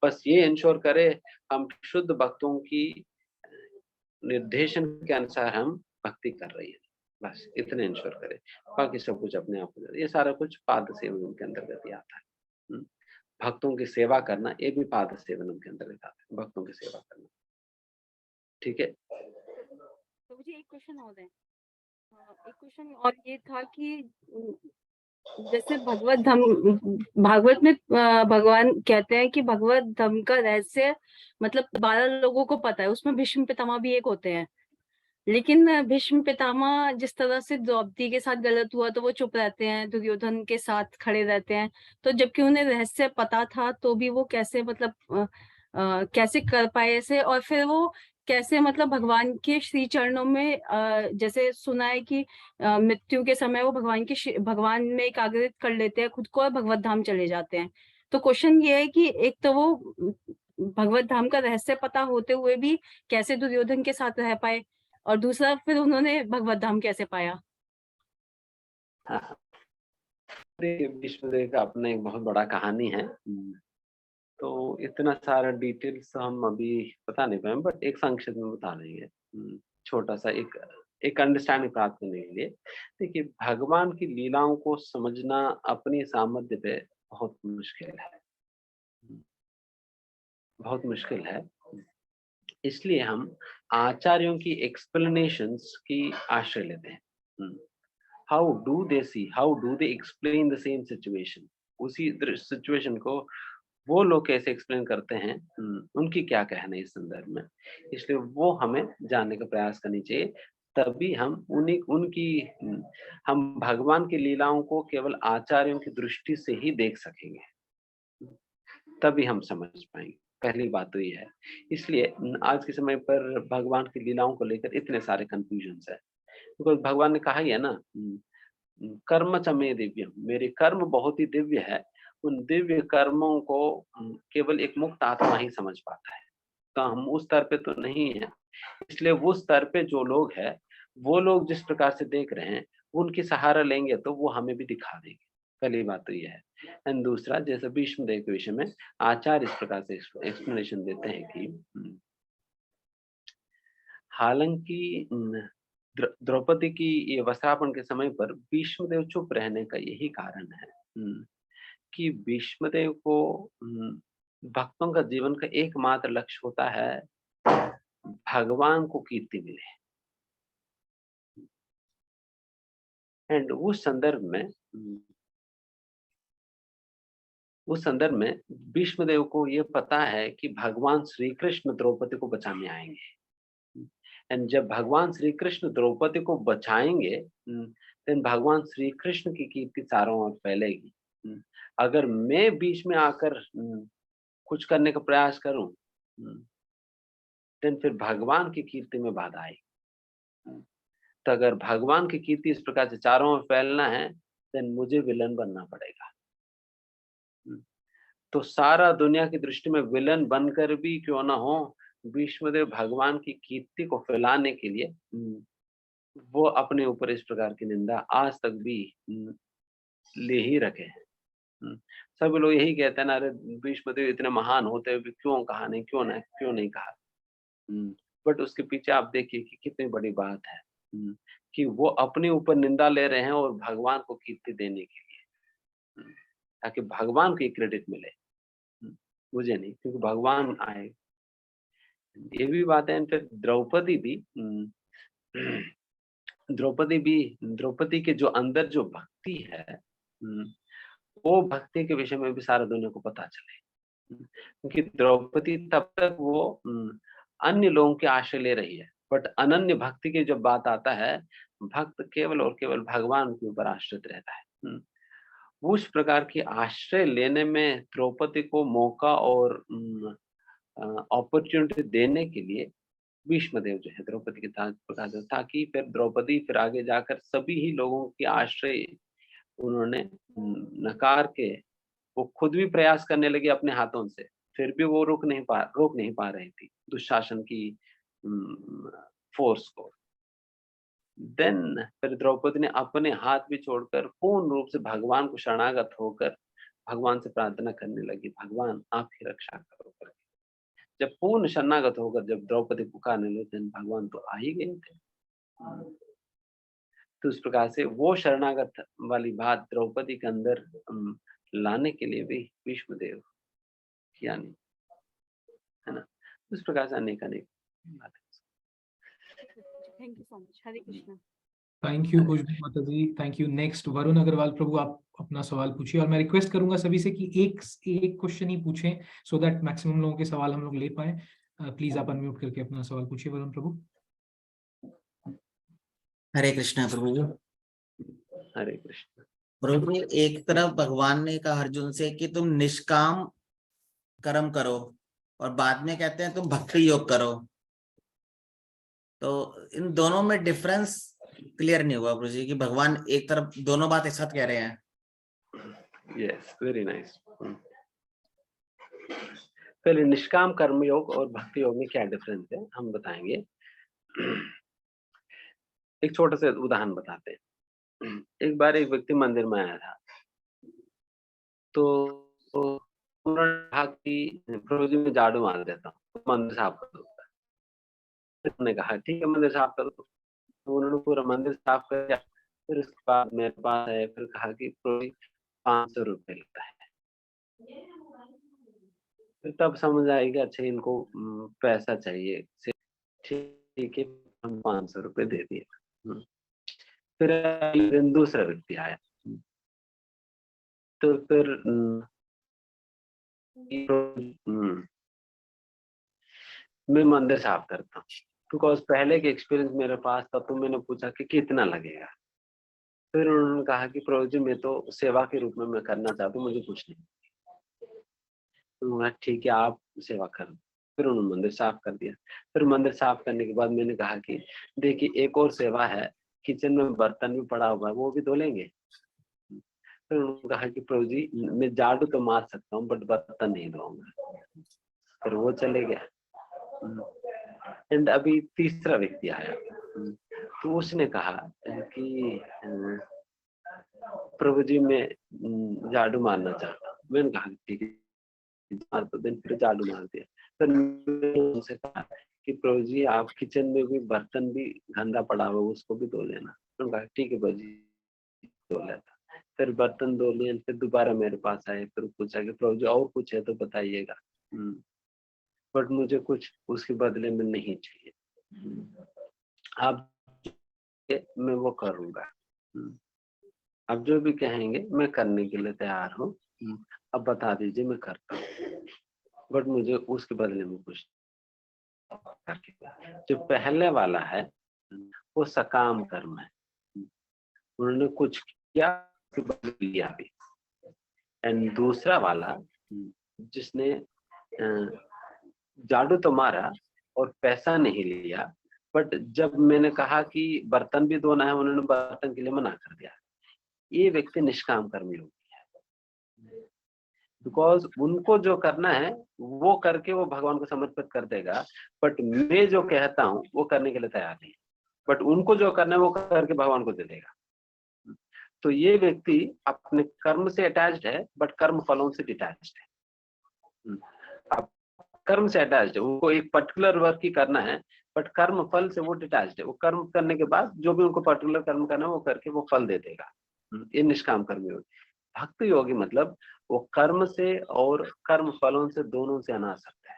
बस ये इंश्योर करे हम शुद्ध भक्तों की निर्देशन के अनुसार हम भक्ति कर रही है, बस इतने इंश्योर करे, बाकी सब कुछ अपने आप हो जाता है। ये सारा कुछ पाद सेवनम के अंतर्गत ही आता है। भक्तों की सेवा करना ये भी पाद सेवनम के अंतर्गत आता है, भक्तों की सेवा करना। ठीक है। तो मुझे एक क्वेश्चन और ये था कि जैसे भागवत में भगवान कहते हैं कि भगवत धर्म का रहस्य मतलब 12 लोगों को पता है, उसमें भीष्म पितामह भी एक होते हैं। लेकिन भीष्म पितामह जिस तरह से द्रौपदी के साथ गलत हुआ तो वो चुप रहते हैं, दुर्योधन के साथ खड़े रहते हैं। तो जबकि उन्हें रहस्य पता था तो भी वो कैसे मतलब कैसे कर पाए ऐसे, और फिर वो कैसे मतलब भगवान के श्री चरणों में जैसे सुना है कि मृत्यु के समय वो भगवान में एकाग्रित कर लेते हैं खुद को और भगवत धाम चले जाते हैं। तो क्वेश्चन ये है कि एक तो वो भगवत धाम का रहस्य पता होते हुए भी कैसे दुर्योधन के साथ रह पाए, और दूसरा फिर उन्होंने भगवत धाम कैसे पाया? विष्णुदेव का अपना एक बहुत बड़ा कहानी है, तो इतना सारा डिटेल्स हम अभी बता नहीं पाए, बट एक संक्षिप्त में बता देंगे, छोटा सा एक अंडरस्टैंडिंग प्राप्त करने के लिए। देखिए, भगवान की लीलाओं को समझना अपनी सामर्थ्य पे बहुत मुश्किल है। इसलिए हम आचार्यों की एक्सप्लेनेशंस की आश्रय लेते हैं। How do they see, how do they explain the same situation, उसी सिचुएशन को वो लोग कैसे एक्सप्लेन करते हैं, उनकी क्या कहना है इस संदर्भ में, इसलिए वो हमें जानने का प्रयास करनी चाहिए। तभी हम हम भगवान की लीलाओं को केवल आचार्यों की दृष्टि से ही देख सकेंगे, तभी हम समझ पाएंगे। पहली बात तो ये है। इसलिए आज के समय पर भगवान की लीलाओं को लेकर इतने सारे कंफ्यूजन्स है, क्योंकि भगवान ने कहा ही है ना, कर्म च मे दिव्यम, मेरे कर्म बहुत ही दिव्य है। उन दिव्य कर्मों को केवल एक मुक्त आत्मा ही समझ पाता है, तो हम उस स्तर पे तो नहीं है। इसलिए वो स्तर पे जो लोग हैं, वो लोग जिस प्रकार से देख रहे हैं, उनकी सहारा लेंगे तो वो हमें भी दिखा देंगे। पहली बात तो ये है। एंड दूसरा, जैसे भीष्म देव के विषय में आचार्य इस प्रकार से एक्सप्लेनेशन देते हैं कि हालांकि द्रौपदी की ये वस्त्रापहरण के समय पर भीष्मदेव चुप रहने का यही कारण है कि भीष्मदेव को भक्तों का जीवन का एकमात्र लक्ष्य होता है भगवान को कीर्ति मिले। एंड उस संदर्भ में भीष्मदेव को ये पता है कि भगवान श्री कृष्ण द्रौपदी को बचाने आएंगे। एंड जब भगवान श्री कृष्ण द्रौपदी को बचाएंगे, देन भगवान श्री कृष्ण की कीर्ति चारों ओर फैलेगी। अगर मैं बीच में आकर कुछ करने का प्रयास करूं, देन फिर भगवान की कीर्ति में बाधा आएगी। तो अगर भगवान की कीर्ति इस प्रकार से चारों ओर फैलना है, देन मुझे विलन बनना पड़ेगा। तो सारा दुनिया की दृष्टि में विलन बनकर भी क्यों ना हो, भीष्मदेव भगवान की कीर्ति को फैलाने के लिए वो अपने ऊपर इस प्रकार की निंदा आज तक भी ले ही रखे हैं। सभी लोग यही कहते हैं ना, अरे भीष्मदेव इतने महान होते हुए क्यों कहा नहीं, क्यों नहीं कहा। बट उसके पीछे आप देखिए कि कितनी बड़ी बात है कि वो अपने ऊपर निंदा ले रहे हैं और भगवान को कीर्ति देने के लिए, ताकि भगवान को क्रेडिट मिले, मुझे नहीं, क्योंकि भगवान आए। ये भी बात है। फिर द्रौपदी के जो अंदर जो भक्ति है, वो भक्ति के विषय में भी सारा दुनिया को पता चले, क्योंकि द्रौपदी तब तक वो अन्य लोगों के आश्रय ले रही है, बट अनन्य भक्ति की जब बात आता है, भक्त केवल और केवल भगवान के ऊपर आश्रित रहता है। उस प्रकार की आश्रय लेने में द्रौपदी को मौका और अपॉर्चुनिटी देने के लिए भीष्मदेव जो है द्रौपदी के प्रकार, ताकि फिर द्रौपदी फिर आगे जाकर सभी ही लोगों की आश्रय उन्होंने नकार के वो खुद भी प्रयास करने लगी अपने हाथों से, फिर भी वो रोक नहीं पा रही थी दुशासन की फोर्स को। देन फिर द्रौपदी ने अपने हाथ भी छोड़कर पूर्ण रूप से भगवान को शरणागत होकर भगवान से प्रार्थना करने लगी, भगवान आप ही रक्षा करो करके। जब पूर्ण शरणागत होकर जब द्रौपदी पुकारने लगे, भगवान तो आ ही गए थे। तो इस प्रकार से वो शरणागत वाली बात द्रौपदी के अंदर लाने के लिए भी भीष्मदेव किया नहीं, है ना। इस प्रकार से अनेक बातें। Thank you so much. Hare Krishna. Thank you Khushboo Mata ji, thank you. Next Varun Agarwal Prabhu, आप अपना सवाल पूछिए, और मैं रिक्वेस्ट करूंगा सभी से कि एक क्वेश्चन ही पूछें, सो दैट मैक्सिमम लोगों के सवाल हम लोग ले पाए। प्लीज आप अनम्यूट करके अपना सवाल पूछिए वरुण प्रभु। हरे कृष्णा प्रभु जी। हरे कृष्ण प्रभु जी, एक तरफ भगवान ने कहा अर्जुन से कि तुम निष्काम कर्म करो, और बाद में कहते हैं तुम भक्ति योग करो, तो इन दोनों में डिफरेंस क्लियर नहीं हुआ प्रभु जी कि भगवान एक तरफ दोनों बात एक साथ कह रहे हैं। Yes, very nice. पहले निष्काम कर्म योग और भक्ति योग में क्या डिफरेंस है हम बताएंगे। एक छोटा सा उदाहरण बताते हैं। एक बार एक व्यक्ति मंदिर में आया था, तो उन्होंने कहा कि प्रभु जी मैं झाड़ू मार देता हूँ, मंदिर साफ कर दो। उन्होंने कहा ठीक है मंदिर साफ कर दो। तो उन्होंने पूरा मंदिर साफ कर दिया। फिर उसके बाद मेरे पास आए, फिर कहा कि प्रभु 500 रुपये लगता है। फिर तब समझ आएगा अच्छा इनको पैसा चाहिए। ठीक ठीक है, हम 500 रुपये दे दिए। फिर अगले दिन दूसरा व्यक्ति आया, तो फिर मैं मंदिर साफ करता हूँ, बिकॉज पहले के एक्सपीरियंस मेरे पास था, तो मैंने पूछा कि कितना लगेगा। फिर उन्होंने कहा कि प्रभु जी मैं तो सेवा के रूप में मैं करना चाहता हूँ, मुझे कुछ नहीं। उन्होंने ठीक है आप सेवा करो। फिर उन्होंने मंदिर साफ कर दिया। फिर मंदिर साफ करने के बाद मैंने कहा कि देखिए एक और सेवा है, किचन में बर्तन भी पड़ा हुआ है, वो भी धो लेंगे। फिर उन्होंने कहा कि प्रभु जी मैं झाड़ू तो मार सकता हूँ बट बर्तन नहीं धोऊंगा। फिर वो चले गया। एंड अभी तीसरा व्यक्ति आया, तो उसने कहा कि प्रभु जी मैं झाड़ू मारना चाहता हूँ। मैंने कहा ठीक है, तो दिन फिर झाड़ू मार दिया। फिर मैंने उनसे कहा कि प्रभु जी आप किचन में भी बर्तन भी गंदा पड़ा हुआ उसको भी धो लेना। उन्होंने कहा ठीक है प्रभु जी धो लेता। फिर बर्तन धो लिए। फिर दोबारा मेरे पास आए, फिर पूछा कि प्रभु जी और कुछ है तो बताइएगा, बट मुझे कुछ उसके बदले में नहीं चाहिए, आप मैं वो करूंगा, आप जो भी कहेंगे मैं करने के लिए तैयार हूँ, अब बता दीजिए मैं करता हूँ, बट मुझे उसके बदले में कुछ। जो पहले वाला है वो सकाम कर्म है, उन्होंने कुछ किया उसके बदले लिया भी। एंड दूसरा वाला जिसने झाड़ू तो मारा और पैसा नहीं लिया, बट जब मैंने कहा कि बर्तन भी धोना है उन्होंने बर्तन के लिए मना कर दिया। ये व्यक्ति निष्काम कर्मी हो गया है, बिकॉज उनको जो करना है वो करके वो भगवान को समर्पित कर देगा, बट मैं जो कहता हूँ वो करने के लिए तैयार नहीं, बट उनको जो करना है वो करके भगवान को दे देगा। तो ये व्यक्ति अपने कर्म से अटैच्ड है बट कर्म फलों से डिटैच्ड है। अब कर्म से अटैच्ड है, उनको एक पर्टिकुलर वर्क ही करना है बट कर्म फल से वो डिटैच्ड है। वो कर्म करने के बाद जो भी उनको पर्टिकुलर कर्म करना है वो करके वो फल दे देगा। ये निष्काम कर्मी योगी। भक्ति योगी मतलब वो कर्म से और कर्म फलों से दोनों से अनासक्त है,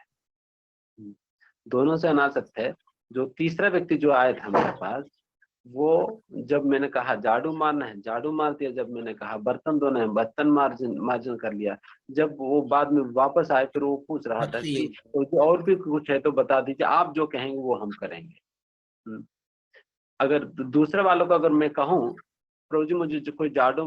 दोनों से अनासक्त है। जो तीसरा व्यक्ति जो आया था हमारे पास, वो जब मैंने कहा झाड़ू मारना है झाड़ू मार दिया, जब मैंने कहा बर्तन धोना है बर्तन मार्जन कर लिया। जब वो बाद में वापस आए फिर वो पूछ रहा था कि और भी कुछ है तो बता दीजिए, आप जो कहेंगे वो हम करेंगे। अगर दूसरे वालों को अगर मैं कहूँ प्रभु जी मुझे कोई झाड़ू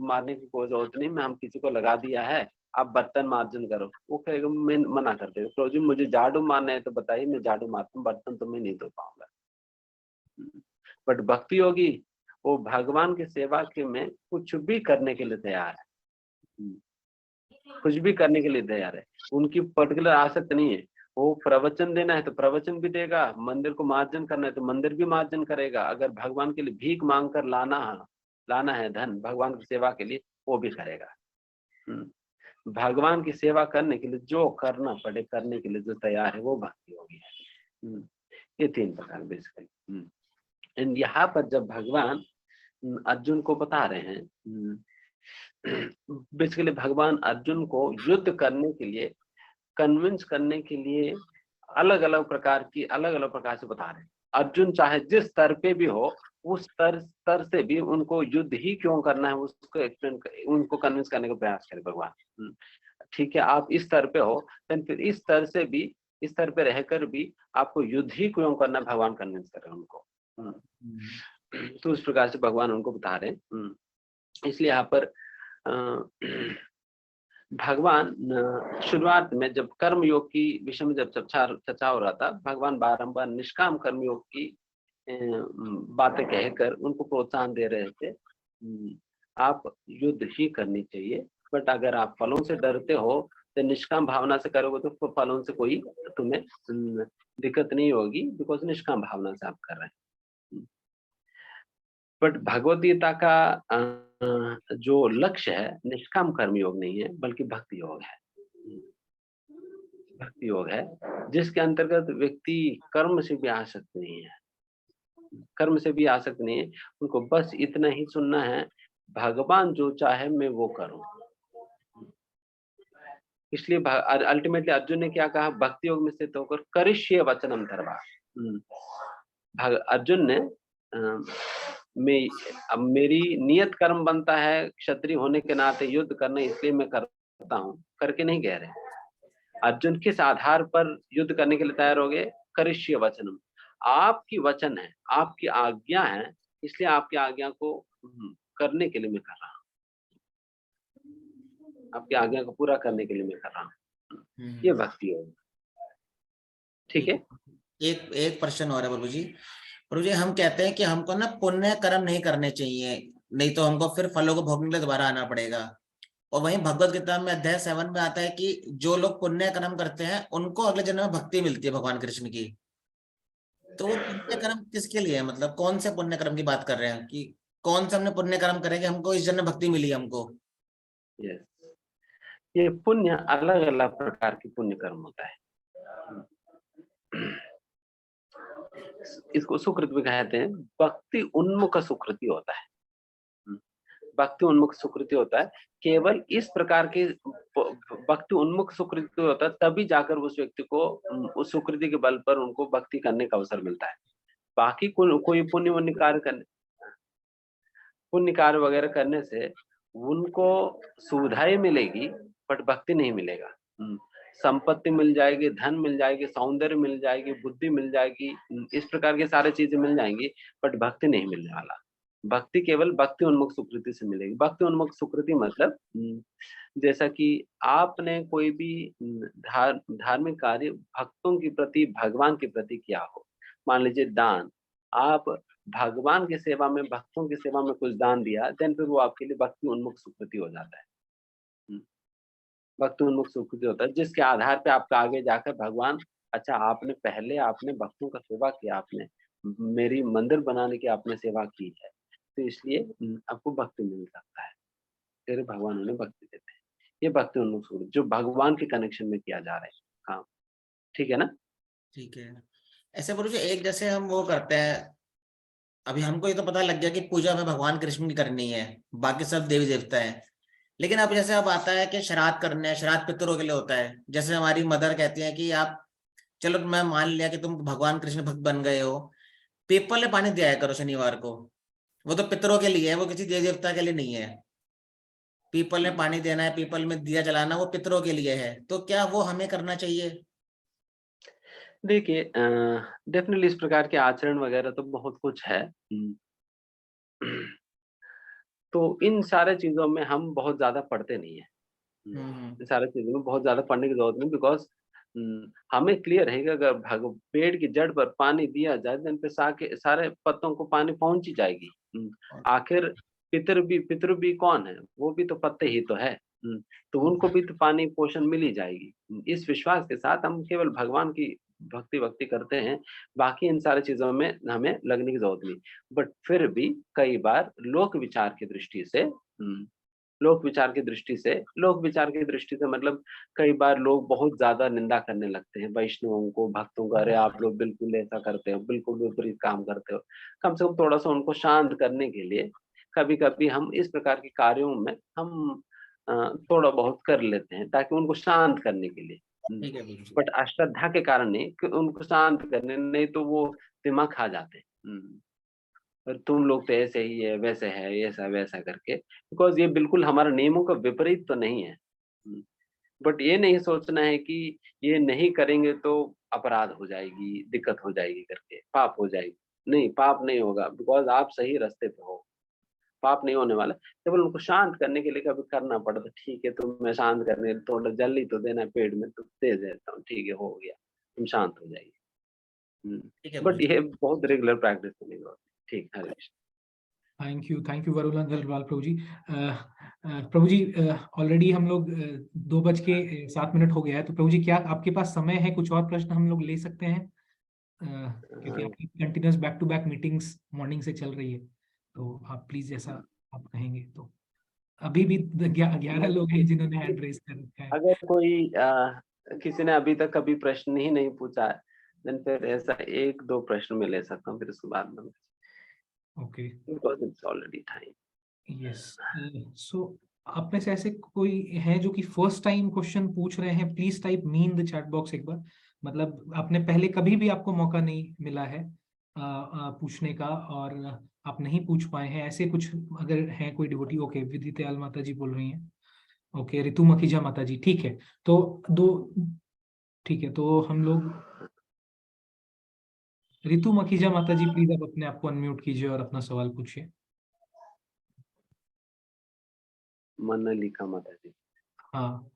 मारने की कोई जरूरत नहीं, मैं हम किसी को लगा दिया है, आप बर्तन मार्जन करो, वो कहेगा मैं मना कर देगा, प्रभु जी मुझे झाड़ू मारना है तो बताइए मैं झाड़ू मारता हूँ, बर्तन तो मैं नहीं धो पाऊंगा। बट भक्ति योगी वो भगवान की सेवा के में कुछ भी करने के लिए तैयार है, कुछ भी करने के लिए तैयार है। उनकी पर्टिकुलर आसक्ति नहीं है। वो प्रवचन देना है तो प्रवचन भी देगा, मंदिर को मार्जन करना है तो मंदिर भी मार्जन करेगा, अगर भगवान के लिए भीख मांग कर लाना है धन भगवान की सेवा के लिए वो भी करेगा। भगवान की सेवा करने के लिए जो करना पड़े करने के लिए जो तैयार है वो भक्ति योगी है। ये तीन प्रकार बेसिकली। एंड यहाँ पर जब भगवान अर्जुन को बता रहे हैं, बेसिकली भगवान अर्जुन को युद्ध करने के लिए कन्विंस करने के लिए अलग अलग प्रकार से बता रहे हैं। अर्जुन चाहे जिस स्तर पे भी हो उस स्तर से भी उनको युद्ध ही क्यों करना है उसको एक्सप्लेन उनको कन्विंस करने का प्रयास करे भगवान। ठीक है आप इस स्तर पे हो, फिर इस स्तर पे रहकर भी आपको युद्ध ही क्यों करना है, भगवान कन्विंस करे उनको। तो उस प्रकार से भगवान उनको बता रहे हैं। इसलिए यहाँ पर भगवान शुरुआत में जब कर्म योग की विषय में जब चर्चा हो रहा था, भगवान बारंबार निष्काम कर्म योग की बातें कहकर उनको प्रोत्साहन दे रहे थे। आप युद्ध ही करनी चाहिए, बट अगर आप फलों से डरते हो तो निष्काम भावना से करोगे तो फलों से कोई तुम्हें दिक्कत नहीं होगी, बिकॉज निष्काम भावना से आप कर रहे हैं। बट भगवद गीता का जो लक्ष्य है निष्काम कर्म योग नहीं है बल्कि भक्ति योग है। भक्ति योग है जिसके अंतर्गत व्यक्ति कर्म से भी आसक्त नहीं है, कर्म से भी आसक्त नहीं है। उनको बस इतना ही सुनना है, भगवान जो चाहे मैं वो करूं। इसलिए अल्टीमेटली अर्जुन ने क्या कहा, भक्ति योग में स्थित होकर करिष्ये वचनम धर्मा, अर्जुन ने अब मेरी नियत कर्म बनता है क्षत्रिय होने के नाते युद्ध करना, इसलिए मैं करता हूँ करके नहीं कह रहे। अर्जुन किस आधार पर युद्ध करने के लिए तैयार हो गए? करिष्य वचनम, आपकी वचन है, आपकी आज्ञा है, इसलिए आपकी आज्ञा को करने के लिए मैं कर रहा हूँ, आपकी आज्ञा को पूरा करने के लिए मैं कर रहा हूँ। ये भक्ति है। ठीक है। एक प्रश्न और है प्रभु जी। प्रभु जी, हम कहते हैं कि हमको ना पुण्य कर्म नहीं करने चाहिए, नहीं तो हमको फिर फलों को भोगने के लिए दोबारा आना पड़ेगा। और वहीं भगवत गीता में अध्याय 7 में आता है कि जो लोग पुण्य कर्म करते हैं उनको अगले जन्म में भक्ति मिलती है भगवान कृष्ण की। तो वो पुण्य कर्म किसके लिए है? मतलब कौन से पुण्य कर्म की बात कर रहे हैं कि कौन से हमने पुण्य कर्म करेंगे हमको इस जन्म भक्ति मिली हमको? ये पुण्य अलग अलग प्रकार की पुण्य कर्म होता है। इसको सुकृत भी कहते हैं। भक्ति उन्मुख सुकृति होता है। भक्ति उन्मुख सुकृति होता है, केवल इस प्रकार के भक्ति उन्मुख सुकृति होता है तभी जाकर उस व्यक्ति को उस सुकृति के बल पर उनको भक्ति करने का अवसर मिलता है। बाकी कोई पुण्य कार्य वगैरह करने से उनको सुविधाएं मिलेगी बट भक्ति नहीं मिलेगा। संपत्ति मिल जाएगी, धन मिल जाएगी, सौंदर्य मिल जाएगी, बुद्धि मिल जाएगी, इस प्रकार की सारी चीजें मिल जाएंगी बट भक्ति नहीं मिलने वाला। भक्ति केवल भक्ति उन्मुख सुकृति से मिलेगी। भक्ति उन्मुख सुकृति मतलब जैसा कि आपने कोई भी धार्मिक कार्य भक्तों के प्रति, भगवान के प्रति किया हो, मान लीजिए दान, आप भगवान की सेवा में, भक्तों की सेवा में कुछ दान दिया, देन फिर वो आपके लिए भक्ति उन्मुख सुकृति हो जाता है। भक्ति उन्मुख सुकृति होता है जिसके आधार पे आपका आगे जाकर भगवान, अच्छा आपने भक्तों का सेवा किया, आपने मेरी मंदिर बनाने की आपने सेवा की है, तो इसलिए आपको भक्ति मिल सकता है, फिर भगवान उन्हें भक्ति देते हैं। ये भक्ति उन्मुख सुकृति जो भगवान के कनेक्शन में किया जा रहा है काम। ठीक है ना? ठीक है। ऐसे बोलो जो एक जैसे हम वो करते हैं, अभी हमको ये तो पता लग गया कि पूजा में भगवान कृष्ण की करनी है, बाकी सब देवी देवता है, लेकिन अब जैसे अब आता है कि श्राद्ध करने, श्राद्ध पितरों के लिए होता है। जैसे हमारी मदर कहती है कि आप, चलो मैं मान लिया कि तुम भगवान कृष्ण भक्त बन गए हो, पीपल में पानी दिया करो शनिवार को, वो तो पितरों के लिए है, वो किसी देवी देवता के लिए नहीं है। पीपल में पानी देना है, पीपल में दिया जलाना, वो पितरों के लिए है, तो क्या वो हमें करना चाहिए? देखिए डेफिनेटली इस प्रकार के आचरण वगैरह तो बहुत कुछ है। तो इन सारे चीजों में हम बहुत ज्यादा पढ़ते नहीं है। इन सारे चीजों में बहुत ज्यादा पढ़ने की जरूरत नहीं, बिकॉज हमें क्लियर है कि अगर पेड़ की जड़ पर पानी दिया जाए देन पे सारे पत्तों को पानी पहुंच ही जाएगी। आखिर पितृ भी कौन है? वो भी तो पत्ते ही तो है, तो उनको भी तो पानी पोषण मिल ही जाएगी। इस विश्वास के साथ हम केवल भगवान की भक्ति करते हैं, बाकी इन सारी चीजों में हमें लगने की जरूरत नहीं। बट फिर भी कई बार लोक विचार की दृष्टि से मतलब कई बार लोग बहुत ज्यादा निंदा करने लगते हैं वैष्णवों को, भक्तों का, अरे आप लोग बिल्कुल ऐसा करते हो, बिल्कुल विपरीत काम करते हो। कम से कम थोड़ा सा उनको शांत करने के लिए कभी कभी हम इस प्रकार के कार्यों में हम थोड़ा बहुत कर लेते हैं, ताकि उनको शांत करने के लिए। बट अश्रद्धा के कारण नहीं, कि उनको शांत करने, नहीं तो वो दिमाग खा जाते हैं, और तुम लोग तो ऐसे ही है, वैसे है, ऐसा वैसा करके। बिकॉज ये बिल्कुल हमारे नियमों का विपरीत तो नहीं है। बट ये नहीं सोचना है कि ये नहीं करेंगे तो अपराध हो जाएगी, दिक्कत हो जाएगी करके, पाप हो जाएगी। नहीं, पाप नहीं होगा, बिकॉज आप सही रास्ते पे हो, पाप नहीं होने वाला। केवल उनको शांत करने के लिए कभी करना पड़ा तो ठीक है, तुम मैं शांत करने थोड़ा जल्दी तो देना पेड़ में, तो दे देता हूँ, ठीक है, हो गया, तुम शांत हो जाइए। बट ये बहुत रेगुलर प्रैक्टिस नहीं होती। ठीक, Hare Krishna. Thank you Varun Agarwal Prabhu ji. Prabhu ji already हम लोग 2:07 हो गया है, तो प्रभु जी क्या आपके पास समय है? कुछ और प्रश्न हम लोग ले सकते हैं, क्योंकि आपकी continuous back to back meetings morning से चल रही है, तो आप प्लीज जैसा आप कहेंगे। तो अभी भी 11 लोग हैं जिन्होंने हैंड रेज कर रखा है। अगर कोई किसी ने अभी तक कभी प्रश्न ही नहीं पूछा है, देन फिर ऐसा 1-2 प्रश्न में ले सकता हूँ, फिर उसके बाद में। Okay, because it's already time. Yes. So आप में से ऐसे कोई है जो कि फर्स्ट टाइम क्वेश्चन पूछ रहे हैं? Please type me in the chat box एक बार, मतलब आपने पहले कभी भी आपको मौका नहीं मिला है पूछने का और आप नहीं पूछ पाए हैं, ऐसे कुछ अगर है कोई डिवोटी? ओके, विदित्याल माता जी बोल रही हैं। ओके, ऋतु मखीजा माता जी, ठीक है। तो ठीक है, तो हम लोग ऋतु मखीजा माता जी प्लीज आप अपने आप को अनम्यूट कीजिए और अपना सवाल पूछिए। मनलिका माता जी। हाँ,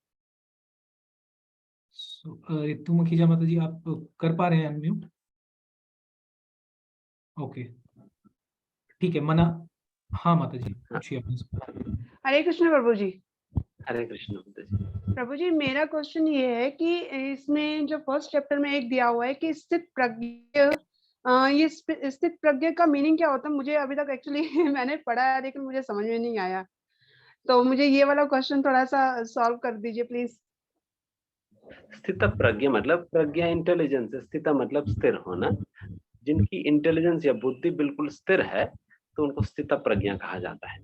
ऋतु मखीजा माता जी आप कर पा रहे हैं अनम्यूट? ओके, ठीक है। मना, हाँ माता जी पूछिए अपना सवाल। हरे कृष्ण प्रभु जी। हरे कृष्ण माता जी। प्रभु जी, मेरा क्वेश्चन ये है कि इसमें जो फर्स्ट चैप्टर में एक दिया हुआ है कि स्थित प्रज्ञ, ये स्थित प्रज्ञ का मीनिंग क्या होता है? मुझे अभी तक एक्चुअली मैंने पढ़ा है लेकिन मुझे समझ में नहीं आया, तो मुझे ये वाला क्वेश्चन थोड़ा सा सॉल्व कर दीजिए प्लीज। स्थित प्रज्ञ मतलब प्रज्ञा इंटेलिजेंस, स्थित मतलब स्थिर होना। जिनकी इंटेलिजेंस या बुद्धि बिल्कुल स्थिर है तो उनको स्थित प्रज्ञा कहा जाता है।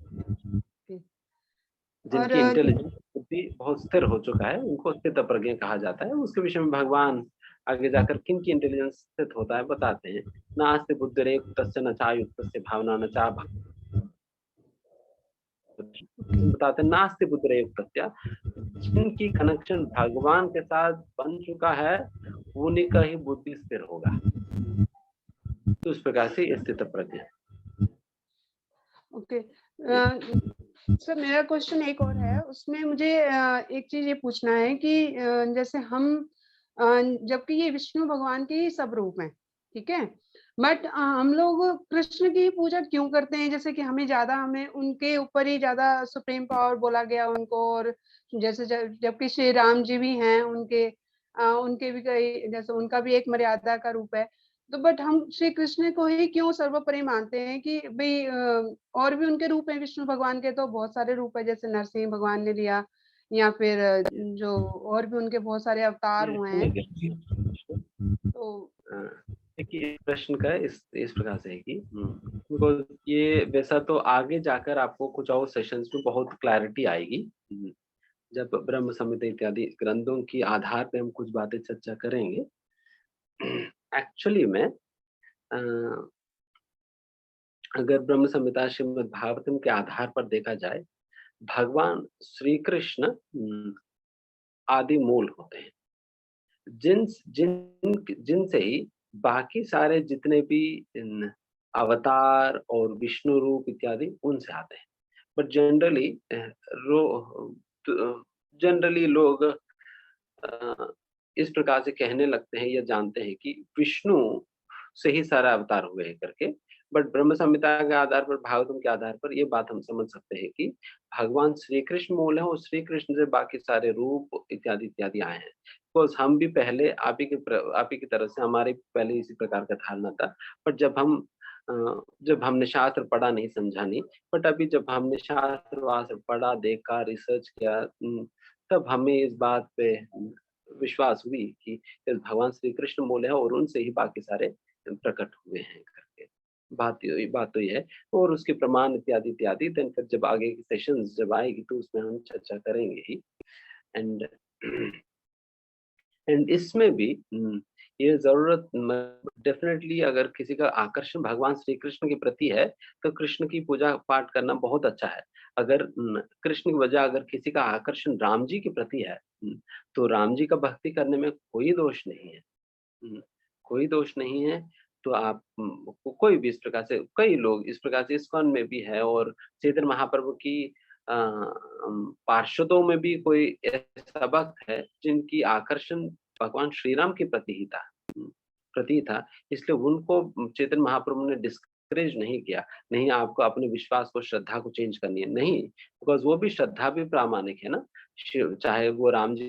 जिनकी इंटेलिजेंस बुद्धि बहुत स्थिर हो चुका है उनको स्थित प्रज्ञा कहा जाता है। उसके विषय में भगवान आगे जाकर किन की इंटेलिजेंस स्थित होता है बताते हैं। नास्ति बुद्धिरेयुक्तस्य न चायुक्तस्य भावना न चा, बताते हैं नास्ति बुद्धिरेयुक्तस्य, जिनकी कनेक्शन भगवान के साथ बन चुका है उन्हीं का ही बुद्धि स्थिर होगा। तो उस प्रकार से स्थित प्रज्ञा। ओके सर, मेरा क्वेश्चन एक और है, उसमें मुझे एक चीज ये पूछना है कि जैसे हम जबकि ये विष्णु भगवान के ही सब रूप हैं, ठीक है, बट हम लोग कृष्ण की पूजा क्यों करते हैं? जैसे कि हमें उनके ऊपर ही ज्यादा सुप्रीम पावर बोला गया उनको, और जैसे जबकि श्री राम जी भी हैं, उनके भी कई, जैसे उनका भी एक मर्यादा का रूप है, तो बट हम श्री कृष्ण को ही क्यों सर्वोपरि मानते हैं कि भाई और भी उनके रूप हैं विष्णु भगवान के, तो बहुत सारे रूप है, जैसे नरसिंह भगवान ने लिया, या फिर जो और भी उनके बहुत सारे अवतार हुए हैं। तो देखिए प्रश्न का इस प्रकार से है कि बिकॉज ये वैसा तो आगे जाकर आपको कुछ और सेशंस में बहुत क्लैरिटी आएगी जब ब्रह्म संहिता इत्यादि ग्रंथों की आधार पे हम कुछ बातें चर्चा करेंगे। एक्चुअली में अगर ब्रह्म संहिता श्रीमद् भागवतम के आधार पर देखा जाए, भगवान श्री कृष्ण आदि मूल होते हैं, जिनसे ही बाकी सारे जितने भी अवतार और विष्णु रूप इत्यादि उनसे आते हैं। बट जनरली लोग इस प्रकार से कहने लगते हैं या जानते हैं कि विष्णु से ही सारा अवतार हुए हैं करके। बट ब्रह्म संहिता के आधार पर, भागवतम के आधार पर ये बात हम समझ सकते हैं कि भगवान श्री कृष्ण मूल है और श्री कृष्ण से बाकी सारे रूप इत्यादि इत्यादि आए हैं। बिकॉज हम भी पहले आप ही की तरह से हमारे पहले इसी प्रकार का धारणा था। बट जब हमने शास्त्र पढ़ा नहीं, समझा नहीं, बट अभी जब हमने शास्त्र वास्त्र पढ़ा, देखा, रिसर्च किया, तब हमें इस बात पे विश्वास हुई कि भगवान श्री कृष्ण मूल है और उनसे ही बाकी सारे प्रकट हुए हैं करके। बात तो ये है, और उसके प्रमाण इत्यादि इत्यादि देन फिर जब आगे की सेशंस जब आएगी तो उसमें हम चर्चा करेंगे ही। एंड इसमें भी ये जरूरत डेफिनेटली, अगर किसी का आकर्षण भगवान श्री कृष्ण के प्रति है तो कृष्ण की पूजा पाठ करना बहुत अच्छा है। अगर कृष्ण की वजह अगर किसी का आकर्षण राम जी के प्रति है तो राम जी का भक्ति करने में कोई दोष नहीं है, कोई दोष नहीं है। तो आप कोई भी इस प्रकार से, कई लोग इस प्रकार से इस्कॉन में भी है और चैतन्य महाप्रभु की पार्षदों में भी कोई ऐसा भक्त है जिनकी आकर्षण भगवान श्री राम के प्रति था, इसलिए उनको चैतन्य महाप्रभु ने डिस्करेज नहीं किया। नहीं आपको अपने विश्वास को, श्रद्धा को चेंज करनी है, नहीं, बिकॉज वो भी श्रद्धा भी प्रामाणिक है ना, चाहे वो राम जी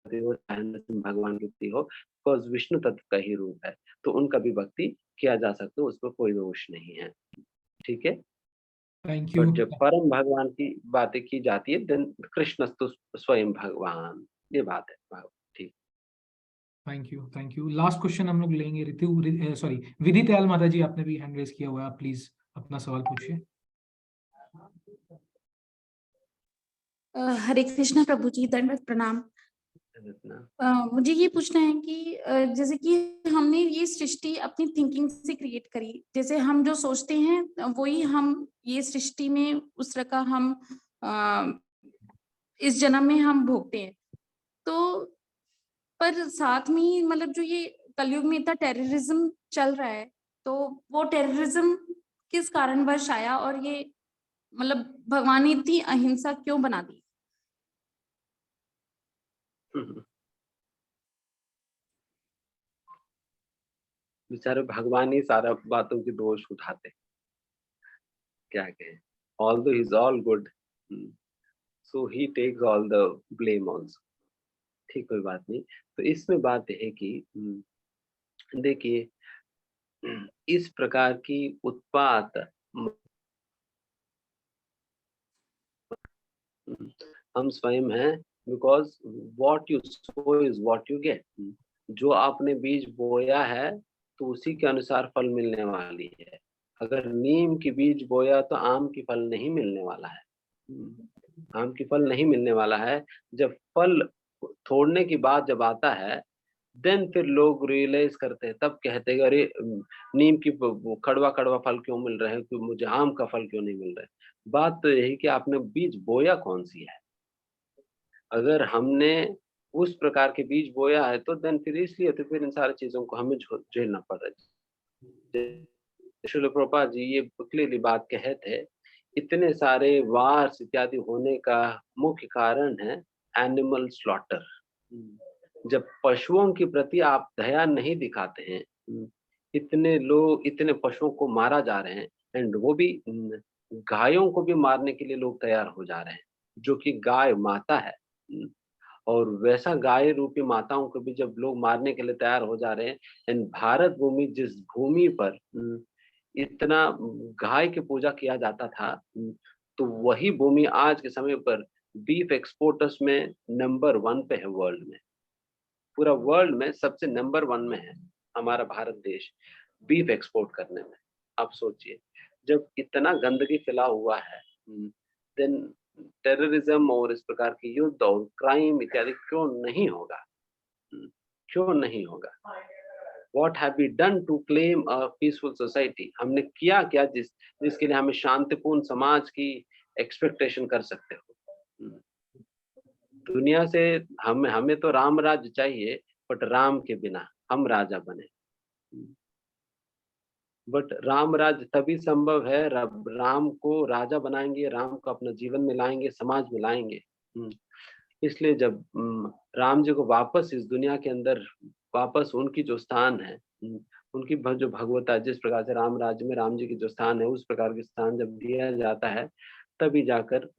हो चाहे भगवान की प्रति हो, बिकॉज विष्णु तत्व का ही रूप है, तो उनका भी भक्ति किया जा सकता है, उसमें कोई दोष नहीं है। ठीक है, थैंक यू। बट जब परम भगवान की बातें की जाती है देन कृष्णस्तु स्वयं भगवान, ये बात है। ठीक, थैंक यू। लास्ट क्वेश्चन हम लोग लेंगे विदित्याल माता जी, आपने भी हैंड रेज किया हुआ है, प्लीज अपना सवाल पूछिए। हरे कृष्णा प्रभु जी, दंडवत प्रणाम। मुझे ये पूछना है कि जैसे कि हमने ये सृष्टि अपनी थिंकिंग से क्रिएट करी, जैसे हम जो सोचते हैं वही हम ये सृष्टि में उस तरह का हम इस जन्म में हम भोगते हैं। तो पर साथ में ही मतलब जो ये कलयुग में इतना टेररिज्म चल रहा है, तो वो टेररिज्म किस कारणवश आया और ये मतलब भगवान ने इतनी अहिंसा क्यों बना दी? बेचारे भगवान ही सारा बातों की दोष उठाते, क्या कहें, although he's all good, so he takes all the blame also। ठीक, कोई बात नहीं। तो इसमें बात है कि देखिए, इस प्रकार की उत्पात हम स्वयं हैं, because what you so is what you get. जो आपने बीज बोया है तो उसी के अनुसार फल मिलने वाली है। अगर नीम की बीज बोया तो आम की फल नहीं मिलने वाला है, आम की फल नहीं मिलने वाला है। जब फल तोड़ने की बात जब आता है, देन फिर लोग रियलाइज करते हैं, तब कहते हैं अरे नीम की कड़वा कड़वा फल क्यों मिल रहे हैं, क्यों मुझे आम का फल क्यों नहीं मिल रहा है। बात तो यही कि आपने बीज बोया कौन सी है। अगर हमने उस प्रकार के बीज बोया है तो देन फिर इसलिए तो फिर इन सारी चीजों को हमें झेलना पड़ रहा है। श्रील प्रभुपाद जी ये क्लियरली बात कहे थे, इतने सारे वार्स इत्यादि होने का मुख्य कारण है एनिमल स्लॉटर। जब पशुओं के प्रति आप दया नहीं दिखाते हैं, इतने लोग इतने पशुओं को मारा जा रहे हैं, एंड वो भी गायों को भी मारने के लिए लोग तैयार हो जा रहे हैं, जो कि गाय माता है। और वैसा गाय रूपी माताओं को भी जब लोग मारने के लिए तैयार हो जा रहे हैं, एंड भारत भूमि जिस भूमि पर इतना गाय की पूजा किया जाता था, तो वही भूमि आज के समय पर बीफ एक्सपोर्टर्स में नंबर 1 पे है वर्ल्ड में। पूरा वर्ल्ड में सबसे नंबर 1 में है हमारा भारत देश बीफ एक्सपोर्ट करने में। आप सोचिए, जब इतना गंदगी फैला हुआ है, देन टेररिज्म और इस प्रकार की युद्ध और क्राइम इत्यादि क्यों नहीं होगा, क्यों नहीं होगा। What have we done to claim a peaceful society? हमने किया क्या जिसके लिए हमें शांतिपूर्ण समाज की एक्सपेक्टेशन कर सकते हो। दुनिया से हमें तो राम राज्य चाहिए, बट राम के बिना हम राजा बने। बट राम राज्य तभी संभव है, राम को राजा बनाएंगे, राम को अपना जीवन में लाएंगे, समाज में लाएंगे। इसलिए जब राम जी को वापस इस दुनिया के अंदर वापस उनकी जो स्थान है, उनकी जो भगवता, जिस प्रकार से राम राज्य में राम जी की जो स्थान है, उस प्रकार के स्थान जब दिया जाता है, तभी जाकर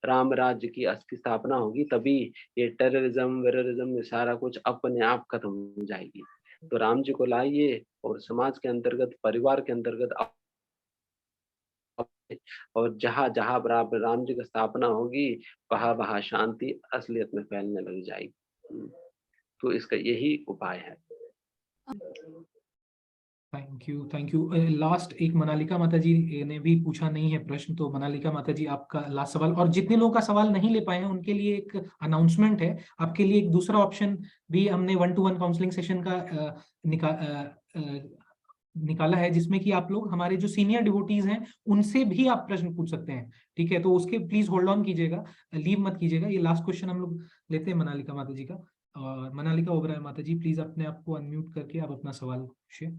राम राज्य की असली स्थापना होगी। तभी ये टेररिज्म वेररिज्म सारा कुछ अपने आप खत्म हो जाएगी। तो राम जी को लाइए और समाज के अंतर्गत, परिवार के अंतर्गत, और जहाँ जहाँ बराबर राम जी की स्थापना होगी, वहाँ वहाँ शांति असलियत में फैलने लग जाएगी। तो इसका यही उपाय है। Thank you. लास्ट एक मनालिका माता जी ने भी पूछा नहीं है प्रश्न, तो मनालिका माता जी आपका लास्ट सवाल। और जितने लोगों का सवाल नहीं ले पाए हैं उनके लिए एक अनाउंसमेंट है, आपके लिए एक दूसरा ऑप्शन भी हमने 1-to-1 काउंसलिंग सेशन का निकाला है, जिसमें कि आप लोग हमारे जो सीनियर डिवोटीज हैं उनसे भी आप प्रश्न पूछ सकते हैं। ठीक है, तो उसके प्लीज होल्ड ऑन कीजिएगा, लीव मत कीजिएगा। ये लास्ट क्वेश्चन हम लोग लेते हैं मनालिका माता जी का। और मनालिका ओबराय माता जी, प्लीज अपने आप को अनम्यूट करके आप अपना सवाल पूछिए।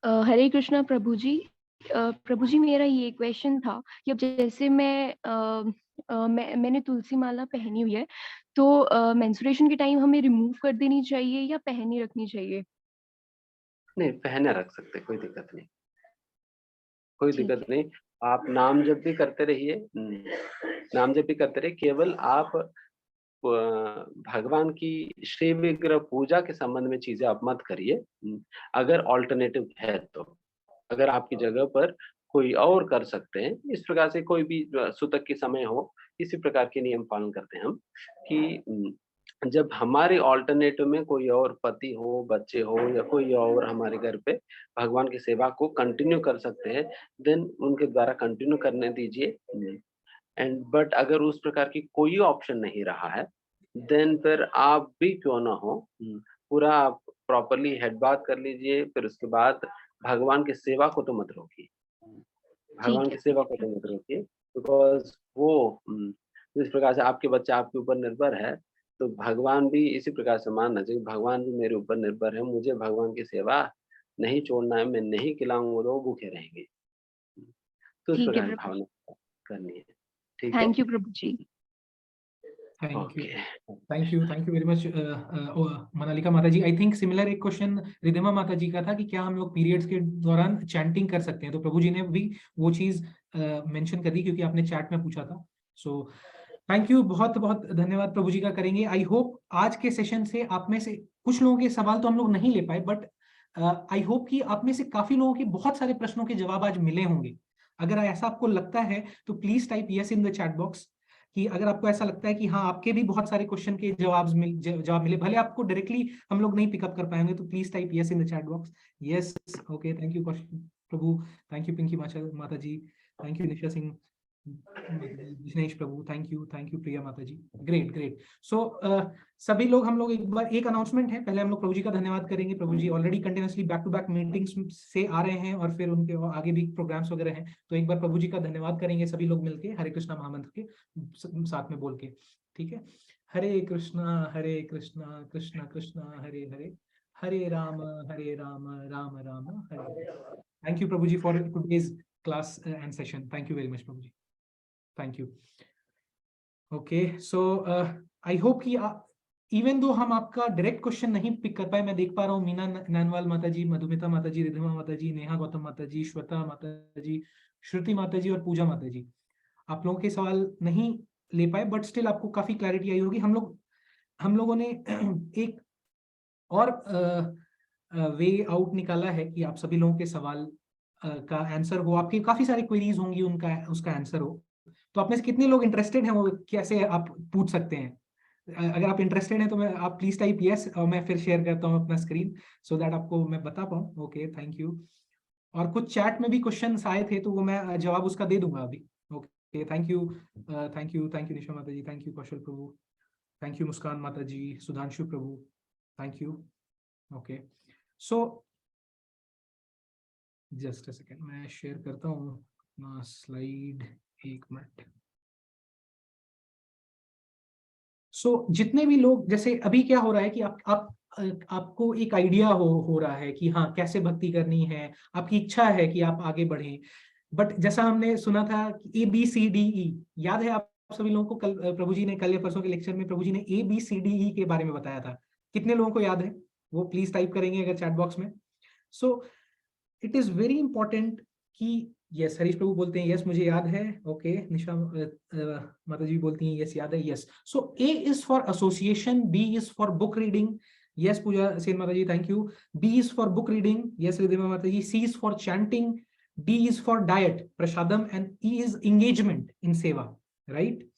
हरे कृष्णा प्रभु जी। प्रभु जी, मेरा ये क्वेश्चन था कि अब जैसे मैंने तुलसी माला पहनी हुई है, तो मेंस्ट्रुएशन के टाइम हमें रिमूव कर देनी चाहिए या पहनी रखनी चाहिए? नहीं, पहने रख सकते, कोई दिक्कत नहीं, कोई दिक्कत नहीं। आप नाम जप भी करते रहिए, नाम जप भी करते रहिए। केवल आप भगवान की श्री विग्रह पूजा के संबंध में चीजें आप मत करिए। अगर ऑल्टरनेटिव है तो, अगर आपकी जगह पर कोई और कर सकते हैं, इस प्रकार से कोई भी सूतक के समय हो, इसी प्रकार के नियम पालन करते हैं हम कि जब हमारे ऑल्टरनेटिव में कोई और पति हो, बच्चे हो, या कोई और हमारे घर पे भगवान की सेवा को कंटिन्यू कर सकते हैं, देन उनके द्वारा कंटिन्यू करने दीजिए। एंड बट अगर उस प्रकार की कोई ऑप्शन नहीं रहा है, देन फिर आप भी क्यों ना हो, पूरा आप प्रॉपरली हेड बात कर लीजिए, फिर उसके बाद भगवान की सेवा को तो मत रोकिए, भगवान की सेवा को तो मत रोकिए, बिकॉज वो जिस प्रकार से आपके बच्चा आपके ऊपर निर्भर है, तो भगवान भी इसी प्रकार से मानना चाहिए, भगवान भी मेरे ऊपर निर्भर है, मुझे भगवान की सेवा नहीं छोड़ना है, मैं नहीं खिलाऊंगा तो वो भूखे रहेंगे। तो इस ठीक है प्रकार की प्रभु, भावना करनी है, ठीक है? Thank you Prabhu ji. Thank you, okay. Thank you very much Manalika Mata ji. I think similar एक क्वेश्चन रिधिमा माता जी का था कि क्या हम लोग पीरियड्स के दौरान चैंटिंग कर सकते हैं, तो प्रभु जी ने भी वो चीज मेंशन कर दी क्योंकि आपने चैट में पूछा था। सो थैंक यू, बहुत बहुत धन्यवाद प्रभु जी का करेंगे। आई होप आज के सेशन से आप में से कुछ लोगों के सवाल तो हम लोग नहीं ले पाए, बट आई होप कि आप में से काफी लोगों के बहुत सारे प्रश्नों के जवाब आज मिले होंगे। अगर ऐसा आपको लगता है तो please type yes in the chat box, कि अगर आपको ऐसा लगता है कि हाँ आपके भी बहुत सारे क्वेश्चन के जवाब मिले, भले आपको डायरेक्टली हम लोग नहीं पिकअप कर पाएंगे, तो please type yes in the chat box. Yes, okay, thank you Prabhu, thank you Pinky Mata ji, thank you Nisha Singh, Dinesh Prabhu, thank you Priya Mata ji, great great. सो सभी लोग, हम लोग एक बार एक अनाउंसमेंट है, पहले हम लोग प्रभु जी का धन्यवाद करेंगे। Prabhu ji already continuously back to back meetings से आ रहे हैं और फिर उनके आगे भी प्रोग्राम्स वगैरह हैं, तो एक बार प्रभु जी का धन्यवाद करेंगे सभी लोग मिलके हरे कृष्णा महामंत्र के साथ में बोल के, ठीक है? Hare Krishna Krishna Krishna Hare Hare, Hare Ram Ram Ram Hare. Thank you Prabhu ji for today's class and session, thank you very much Prabhu ji, thank you. Okay, so I hope कि इवन दो हम आपका डायरेक्ट क्वेश्चन नहीं पिक कर पाए, मैं देख पा रहा हूँ मीना नैनवाल माता जी, मधुमिता माता जी, रिधिमा माता जी, नेहा गौतम माता जी, श्वेता माता जी, श्रुति माता जी और पूजा माता जी, आप लोगों के सवाल नहीं ले पाए, बट स्टिल आपको काफी क्लैरिटी आई होगी। हम लोगों ने एक और वे आउट निकाला है कि आप सभी लोगों के सवाल का आंसर हो, आपकी काफी सारी क्वेरीज होंगी, उसका आंसर हो, तो आप में से कितने लोग इंटरेस्टेड हैं, वो कैसे आप पूछ सकते हैं? अगर आप इंटरेस्टेड हैं तो मैं आप प्लीज टाइप यस, और मैं फिर शेयर करता हूँ अपना स्क्रीन सो दैट आपको मैं बता पाऊँ। Okay, thank you. और कुछ चैट में भी क्वेश्चन आए थे तो वो मैं जवाब उसका दे दूंगा अभी। ओके, थैंक यू निशा माता जी, thank you Kaushal Prabhu, thank you Muskan Mata ji, Sudhanshu Prabhu, thank you. Okay, so just a second, मैं शेयर करता हूँ अपना स्लाइड, एक मिनट। सो जितने भी लोग, जैसे अभी क्या हो रहा है कि आपको एक आइडिया हो रहा है कि हाँ कैसे भक्ति करनी है, आपकी इच्छा है कि आप आगे बढ़ें, बट जैसा हमने सुना था ABCDE, याद है आप सभी लोगों को? कल प्रभु जी ने, कल या परसों के लेक्चर में प्रभु जी ने ABCDE के बारे में बताया था, कितने लोगों को याद है? वो प्लीज टाइप करेंगे अगर चैट बॉक्स में। So it is very important कि यस, हरीश प्रभु बोलते हैं यस मुझे याद है। ओके, निशा माता जी बोलती हैं यस याद है, yes. So A is for association, B is for book reading, yes Pooja Sen माता जी, thank you. B is for book reading, yes Ridhima Mata ji. C is for chanting, D is for diet prasadam, and E is engagement in seva, right?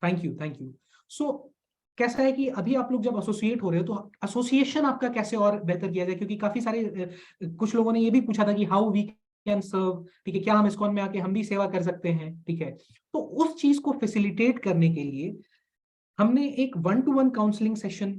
Thank you. सो कैसा है कि अभी आप लोग जब associate हो रहे हो तो एसोसिएशन आपका कैसे और बेहतर किया जाए, क्योंकि काफी सारे कुछ लोगों ने ये भी पूछा था कि हाउ वी कैन सर्व, ठीक है, क्या हम इस्कॉन में आके हम भी सेवा कर सकते हैं, ठीक है? तो उस चीज को फैसिलिटेट करने के लिए हमने एक 1-to-1 काउंसलिंग सेशन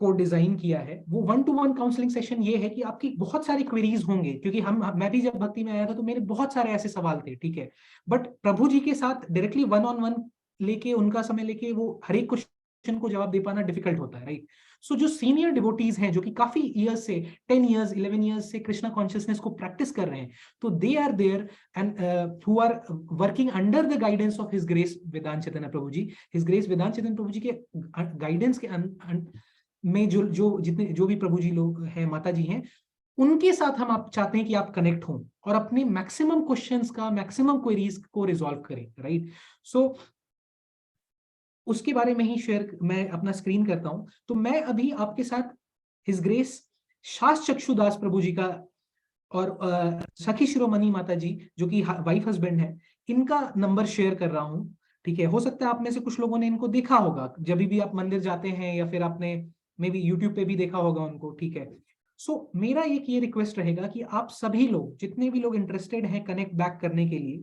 को डिजाइन किया है। वो 1-to-1 काउंसलिंग सेशन ये है कि आपकी बहुत सारी क्वेरीज होंगे, क्योंकि मैं भी जब भक्ति में आया था तो मेरे बहुत सारे ऐसे सवाल थे, ठीक है, बट प्रभु जी के साथ डायरेक्टली 1-on-1 लेके, उनका समय लेके वो हर एक क्वेश्चन को जवाब दे पाना डिफिकल्ट होता है, राइट? सो जो सीनियर डिवोटीज हैं जो कि काफी ईयर्स से 10 इयर्स 11 इयर्स से कृष्णा कॉन्शियसनेस को प्रैक्टिस कर रहे हैं, तो they are there and who are working under the guidance of his grace Vedant Chaitanya Prabhu ji. His grace Vedant Chaitanya प्रभु जी के गाइडेंस के में जो भी प्रभु जी लोग हैं, माता जी हैं, उनके साथ हम आप चाहते हैं कि आप कनेक्ट हों और अपने मैक्सिमम क्वेश्चंस का, मैक्सिमम क्वेरीज को रिजॉल्व करें, राइट? सो उसके बारे में ही शेयर मैं अपना स्क्रीन करता हूं। तो मैं अभी आपके साथ हिज ग्रेस शास्त्र चक्षुदास प्रभु जी का और सखी शिरोमणि माता जी जो कि वाइफ हस्बैंड है, इनका नंबर शेयर कर रहा हूं, ठीक है? हो सकता है आप में से कुछ लोगों ने इनको देखा होगा जब भी आप मंदिर जाते हैं, या फिर आपने मे बी यूट्यूब पे भी देखा होगा उनको, ठीक है? सो मेरा एक ये रिक्वेस्ट रहेगा कि आप सभी लोग, जितने भी लोग इंटरेस्टेड हैं कनेक्ट बैक करने के लिए,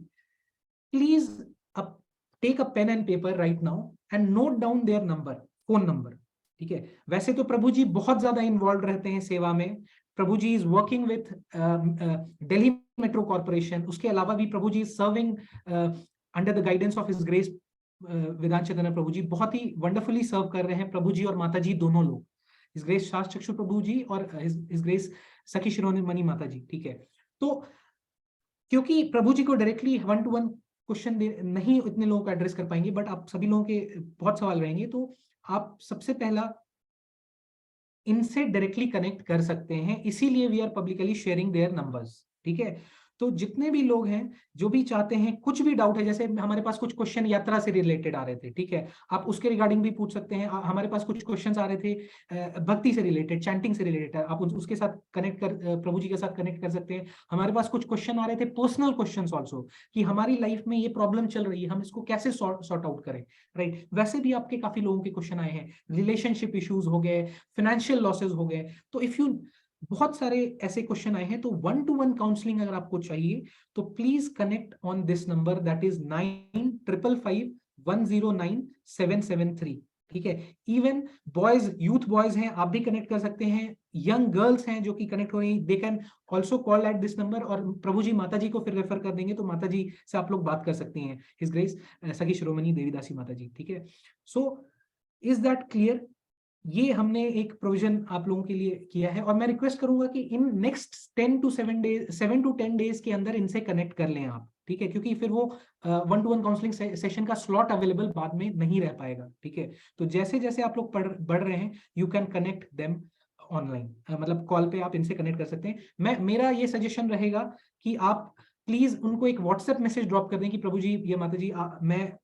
प्लीज अब take a pen and paper right now and note down their number, phone number, ठीक है। वैसे तो प्रभु जी बहुत ज्यादा इन्वॉल्व रहते हैं सेवा में, Prabhu ji is working with Delhi metro corporation, उसके अलावा भी Prabhu ji serving under the guidance of his grace Vedant Chaitanya प्रभु जी, बहुत ही वंडरफुली सर्व कर रहे हैं प्रभु जी और माता जी दोनों लोग, हिज ग्रेस शास्त्र चक्षु प्रभु जी और हिज ग्रेस सखी शिरोमणि माता जी, ठीक है। तो क्योंकि प्रभु जी को डायरेक्टली 1-to-1 क्वेश्चन नहीं इतने लोगों को एड्रेस कर पाएंगे, बट आप सभी लोगों के बहुत सवाल रहेंगे, तो आप सबसे पहला इनसे डायरेक्टली कनेक्ट कर सकते हैं, इसीलिए we are publicly sharing their numbers, ठीक है। तो जितने भी लोग हैं जो भी चाहते हैं, कुछ भी डाउट है, जैसे हमारे पास कुछ क्वेश्चन यात्रा से रिलेटेड आ रहे थे, ठीक है, आप उसके रिगार्डिंग भी पूछ सकते हैं। हमारे पास कुछ क्वेश्चंस आ रहे थे भक्ति से रिलेटेड, चैंटिंग से रिलेटेड, आप उसके साथ कनेक्ट कर प्रभु जी के साथ कनेक्ट कर सकते हैं। हमारे पास कुछ क्वेश्चन आ रहे थे पर्सनल क्वेश्चंस आल्सो, कि हमारी लाइफ में ये प्रॉब्लम चल रही है, हम इसको कैसे सॉर्ट आउट करें, राइट। वैसे भी आपके काफी लोगों के क्वेश्चन आए हैं, रिलेशनशिप इश्यूज हो गए, फाइनेंशियल लॉसेज हो गए, तो इफ यू बहुत सारे ऐसे क्वेश्चन आए हैं, तो 1-to-1 काउंसलिंग अगर आपको चाहिए तो please connect on this number, that is 9555109773, ठीक है। इवन बॉयज, यूथ बॉयज हैं, आप भी कनेक्ट कर सकते हैं, यंग गर्ल्स हैं जो कि कनेक्ट हो रही, they can also call at this number, और प्रभु जी माता जी को फिर रेफर कर देंगे, तो माता जी से आप लोग बात कर सकती हैं, हिज ग्रेस सखी शिरोमणि देवीदासी माता जी, ठीक है। So is that clear? ये हमने एक प्रोविजन आप लोगों के लिए किया है, और मैं रिक्वेस्ट करूंगा कि इन नेक्स्ट 7 to 10 डेज के अंदर इनसे कनेक्ट कर लें आप, ठीक है, क्योंकि फिर वो 1-to-1 काउंसलिंग सेशन का स्लॉट अवेलेबल बाद में नहीं रह पाएगा, ठीक है। तो जैसे जैसे आप लोग बढ़ रहे हैं, you can connect them online, मतलब कॉल पे आप इनसे कनेक्ट कर सकते हैं। मेरा ये सजेशन रहेगा कि आप प्लीज उनको एक व्हाट्सएप मैसेज ड्रॉप कर दें कि प्रभु जी, ये माता जी, मैं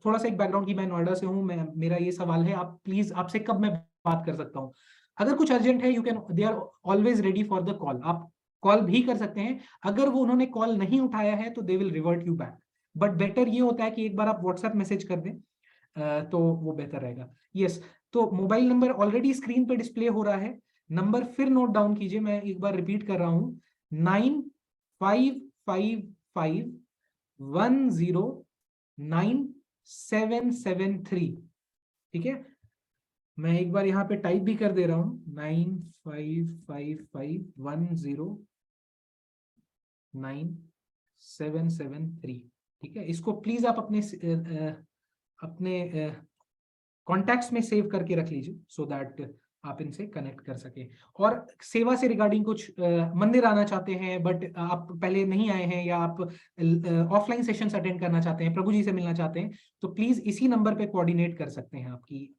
थोड़ा सा एक बैकग्राउंड की, मैं नोएडा से हूँ, मेरा ये सवाल है, आप प्लीज, आपसे कब मैं बात कर सकता हूँ। अगर कुछ अर्जेंट है, you can, they are always ready for the call, आप कॉल भी कर सकते हैं। अगर वो उन्होंने कॉल नहीं उठाया है तो they will revert you back, but better ये होता है कि एक बार आप व्हाट्सएप मैसेज कर दें, तो वो बेहतर रहेगा। यस, तो मोबाइल नंबर ऑलरेडी स्क्रीन पे डिस्प्ले हो रहा है, नंबर फिर नोट डाउन कीजिए, मैं एक बार रिपीट कर रहा हूँ, 9555109773, ठीक है। मैं एक बार यहाँ पे टाइप भी कर दे रहा हूँ, 9555109773, ठीक है। इसको प्लीज आप अपने कॉन्टैक्ट्स में सेव करके रख लीजिए, सो दैट आप इनसे कनेक्ट कर सके। और सेवा से रिगार्डिंग कुछ मंदिर आना चाहते हैं, बट आप पहले नहीं आए हैं, या आप ऑफलाइन सेशंस अटेंड करना चाहते हैं, प्रभु जी से मिलना चाहते हैं, तो प्लीज इसी नंबर पे कोऑर्डिनेट कर सकते हैं आपकी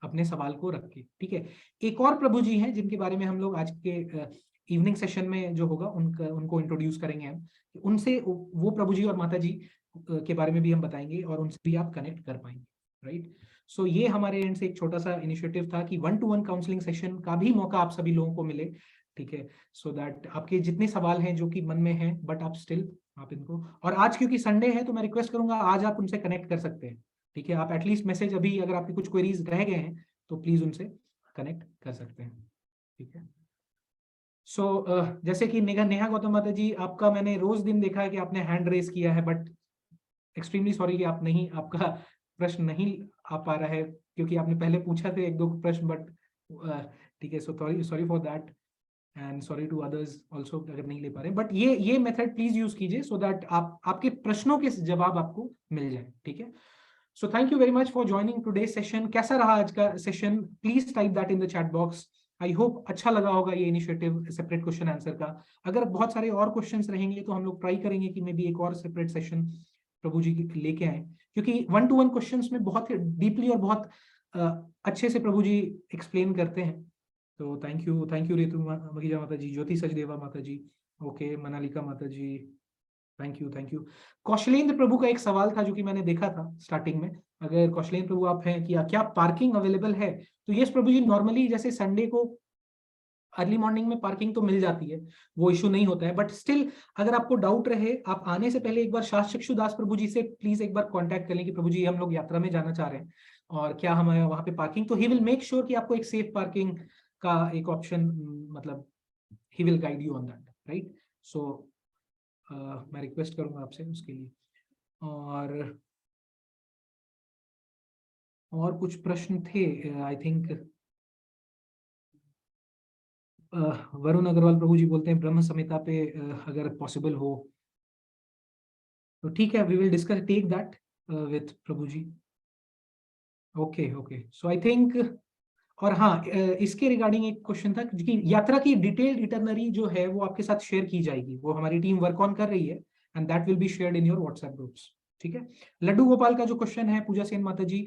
अपने सवाल को रख के, ठीक है। एक और प्रभु जी हैं जिनके बारे में हम लोग आज के इवनिंग सेशन में जो होगा उनको इंट्रोड्यूस करेंगे हम, उनसे, वो प्रभु जी और माता जी के बारे में भी हम बताएंगे, और उनसे भी आप कनेक्ट कर पाएंगे, राइट। सो ये हमारे एंड से एक छोटा सा इनिशिएटिव था कि 1-to-1 काउंसलिंग सेशन का भी मौका आप सभी लोगों को मिले, ठीक है, सो दैट आपके जितने सवाल हैं जो कि मन में हैं, बट आप स्टिल आप इनको, और आज क्योंकि संडे है तो मैं रिक्वेस्ट करूंगा आज आप उनसे कनेक्ट कर सकते हैं, ठीक है। आप एटलीस्ट मैसेज, अभी अगर आपकी कुछ क्वेरीज रह गए हैं तो प्लीज उनसे कनेक्ट कर सकते हैं, ठीक है। सो जैसे कि नेहा गौतम माता जी, आपका मैंने रोज दिन देखा है कि आपने हैंड रेस किया है, बट एक्सट्रीमली सॉरी कि आप नहीं, आपका प्रश्न नहीं आ पा रहा है, क्योंकि आपने पहले पूछा थे 1-2 प्रश्न, बट ठीक है, so sorry for that, and sorry to others also अगर नहीं ले पा रहे, बट ये मेथड प्लीज यूज कीजिए, सो दैट आपके प्रश्नों के जवाब आपको मिल जाए, ठीक है। So thank you very much for joining today's session. कैसा रहा आज का session? Please type that in the chat box. I hope अच्छा लगा होगा ये इनिशिएटिव सेपरेट क्वेश्चन आंसर का। अगर बहुत सारे और क्वेश्चंस रहेंगे तो हम लोग ट्राई करेंगे कि मे बी एक और सेपरेट सेशन प्रभु जी लेके आए, क्योंकि 1-to-1 क्वेश्चंस में बहुत डीपली और बहुत अच्छे से प्रभु जी एक्सप्लेन करते हैं। तो थैंक यू रेतु मगीजा माता जी, ज्योति सचदेवा माता जी, okay, मनालिका Mata ji, thank you. Kaushalendra प्रभु का एक सवाल था जो कि मैंने देखा था स्टार्टिंग में, अगर कौशलेंद्र प्रभु आप हैं कि क्या पार्किंग अवेलेबल है, तो यस प्रभु जी, नॉर्मली जैसे संडे को अर्ली मॉर्निंग में पार्किंग तो मिल जाती है, वो इशू नहीं होता है, बट स्टिल अगर आपको डाउट रहे, आप आने से पहले एक बार शास्त्र चक्षु दास प्रभु जी से प्लीज एक बार कांटेक्ट कर लें कि प्रभु जी हम लोग यात्रा में जाना चाह रहे हैं और क्या हमारे वहां पे पार्किंग, तो ही विल मेक श्योर कि आपको एक सेफ पार्किंग का एक ऑप्शन, मतलब he will guide you on that, right. So मैं रिक्वेस्ट करूंगा आपसे उसके लिए। और और कुछ प्रश्न थे आई थिंक। वरुण अग्रवाल प्रभु जी बोलते हैं ब्रह्म संहिता पे अगर पॉसिबल हो तो ठीक है, we will discuss, take that with Prabhu ji. Okay okay, so I think, और हाँ इसके रिगार्डिंग एक क्वेश्चन था कि यात्रा की डिटेल्ड इटरनरी जो है वो आपके साथ शेयर की जाएगी, वो हमारी टीम वर्क ऑन कर रही है and that will be shared in your WhatsApp groups, ठीक है। लड्डू गोपाल का जो क्वेश्चन है पूजा सेन माता जी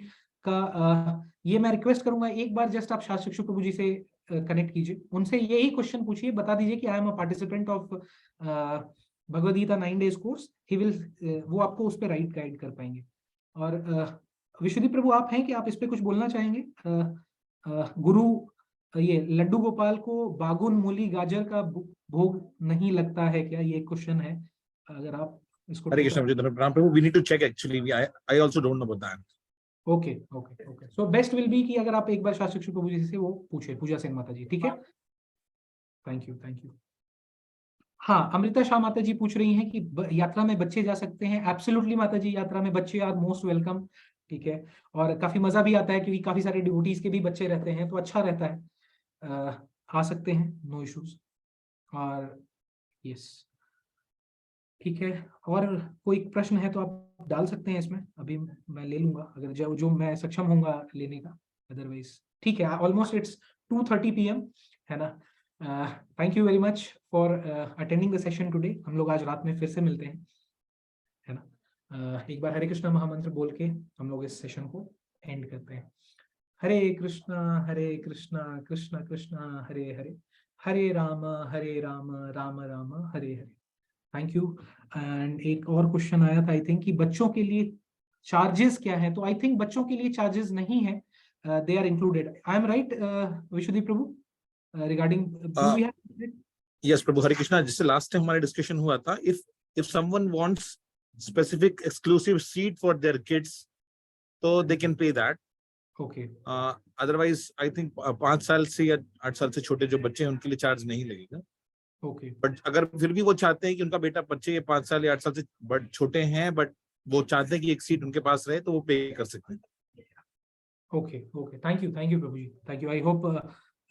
का, ये मैं रिक्वेस्ट करूंगा एक बार जस्ट आप शास्त्री शिक्षक प्रभु जी से कनेक्ट कीजिए, उनसे यही क्वेश्चन पूछिए, बता दीजिए कि I am a participant of Bhagavad Gita 9 days course, he will, वो आपको उस पर राइट गाइड कर पाएंगे। और विशुद्धि प्रभु आप हैं कि आप इस पे कुछ बोलना चाहेंगे? गुरु ये लड्डू गोपाल को बागुन मूली गाजर का भोग नहीं लगता है क्या, ये क्वेश्चन है, अगर आप इसको। हरे कृष्ण प्रभु, we need to check actually, I also don't know about that. Okay okay okay, so best will be कि अगर आप एक बार शास्त्री शिक्षक प्रभु जी से वो पूछे, पूजा सेन माता जी, ठीक है। Thank you thank you. हाँ, अमृता शाह माता जी पूछ रही हैं कि यात्रा में बच्चे जा सकते हैं? एब्सोल्युटली माता जी, यात्रा में बच्चे आर मोस्ट वेलकम, ठीक है। और काफी मजा भी आता है क्योंकि काफी सारे डिवोटीज के भी बच्चे रहते हैं, तो अच्छा रहता है, आ सकते हैं, नो इश्यूज। और यस, ठीक है, और कोई प्रश्न है तो आप डाल सकते हैं इसमें, अभी मैं ले लूंगा अगर जो मैं सक्षम होऊंगा लेने का, अदरवाइज ठीक है। ऑलमोस्ट इट्स 2:30 PM है ना। Thank you very much for attending the session today. हम लोग आज रात में फिर से मिलते हैं, है ना। एक बार हरे कृष्णा महामंत्र बोल के हम लोग इस सेशन को एंड करते हैं। Hare Krishna Krishna Krishna Hare Hare, Hare Ram Ram Ram Hare Hare. Thank you. And एक और क्वेश्चन आया था आई थिंक कि बच्चों के लिए चार्जेस क्या है, तो आई थिंक बच्चों के लिए चार्जेस नहीं है, they are included. I am right Vishuddhi Prabhu regarding? Yes Prabhu, Hare Krishna, जिससे लास्ट टाइम हमारा डिस्कशन हुआ था, if someone wants specific exclusive seat for their kids, so they can pay that. Okay. Otherwise I think 5 साल से या 8 साल से छोटे जो बच्चे हैं उनके लिए चार्ज नहीं लगेगा। ओके। बट अगर फिर भी वो चाहते हैं कि उनका बेटा बच्चे 5 साल या 8 साल से बट छोटे हैं, बट वो चाहते हैं कि एक सीट उनके पास रहे, तो वो पे कर सकते हैं। Okay okay, thank you Prabhu ji, thank you. I hope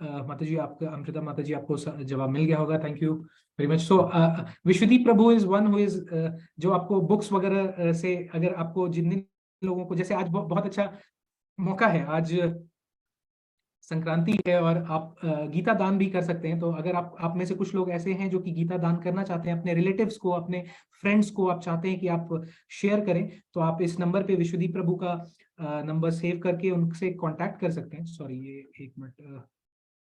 Mata ji, आपका अमृता माता जी, आपको जवाब मिल गया होगा। Thank you very much. So Vishuddhi Prabhu is one who is, जो आपको बुक्स वगैरह से, अगर आपको जिन लोगों को, जैसे आज बहुत अच्छा मौका है, आज संक्रांति है और आप गीता दान भी कर सकते हैं, तो अगर आप में से कुछ लोग ऐसे हैं जो कि गीता दान करना चाहते हैं, अपने रिलेटिव्स को, अपने फ्रेंड्स को आप चाहते हैं कि आप शेयर करें, तो आप इस नंबर पे विशुद्धि प्रभु का नंबर सेव करके उनसे कांटेक्ट कर सकते हैं। सॉरी, ये एक मिनट,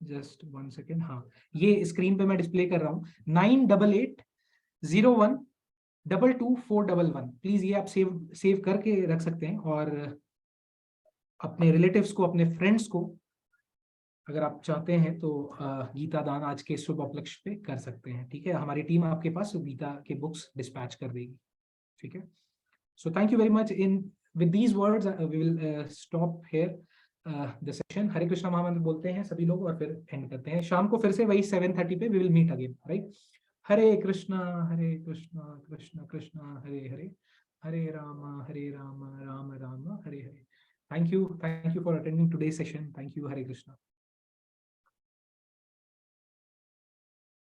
जस्ट 1 सेकेंड। हाँ, ये स्क्रीन पे मैं डिस्प्ले कर रहा हूँ, 9880122411। प्लीज ये आप सेव करके रख सकते हैं, और अपने रिलेटिव्स को, अपने फ्रेंड्स को अगर आप चाहते हैं तो गीता दान आज के शुभ उपलक्ष्य पे कर सकते हैं, ठीक है। हमारी टीम आपके पास गीता के बुक्स डिस्पैच कर देगी, ठीक है। So thank you very much. In with these words we will stop here the session. Hare Krishna महामंत्र बोलते हैं सभी लोग और फिर एंड करते हैं। शाम को फिर से वही 7:30 पे we will meet again, right. Hare Krishna Krishna Krishna Hare Hare, Hare Ram Ram Ram Hare Hare. Thank you for attending today session. Thank you. Hare Krishna.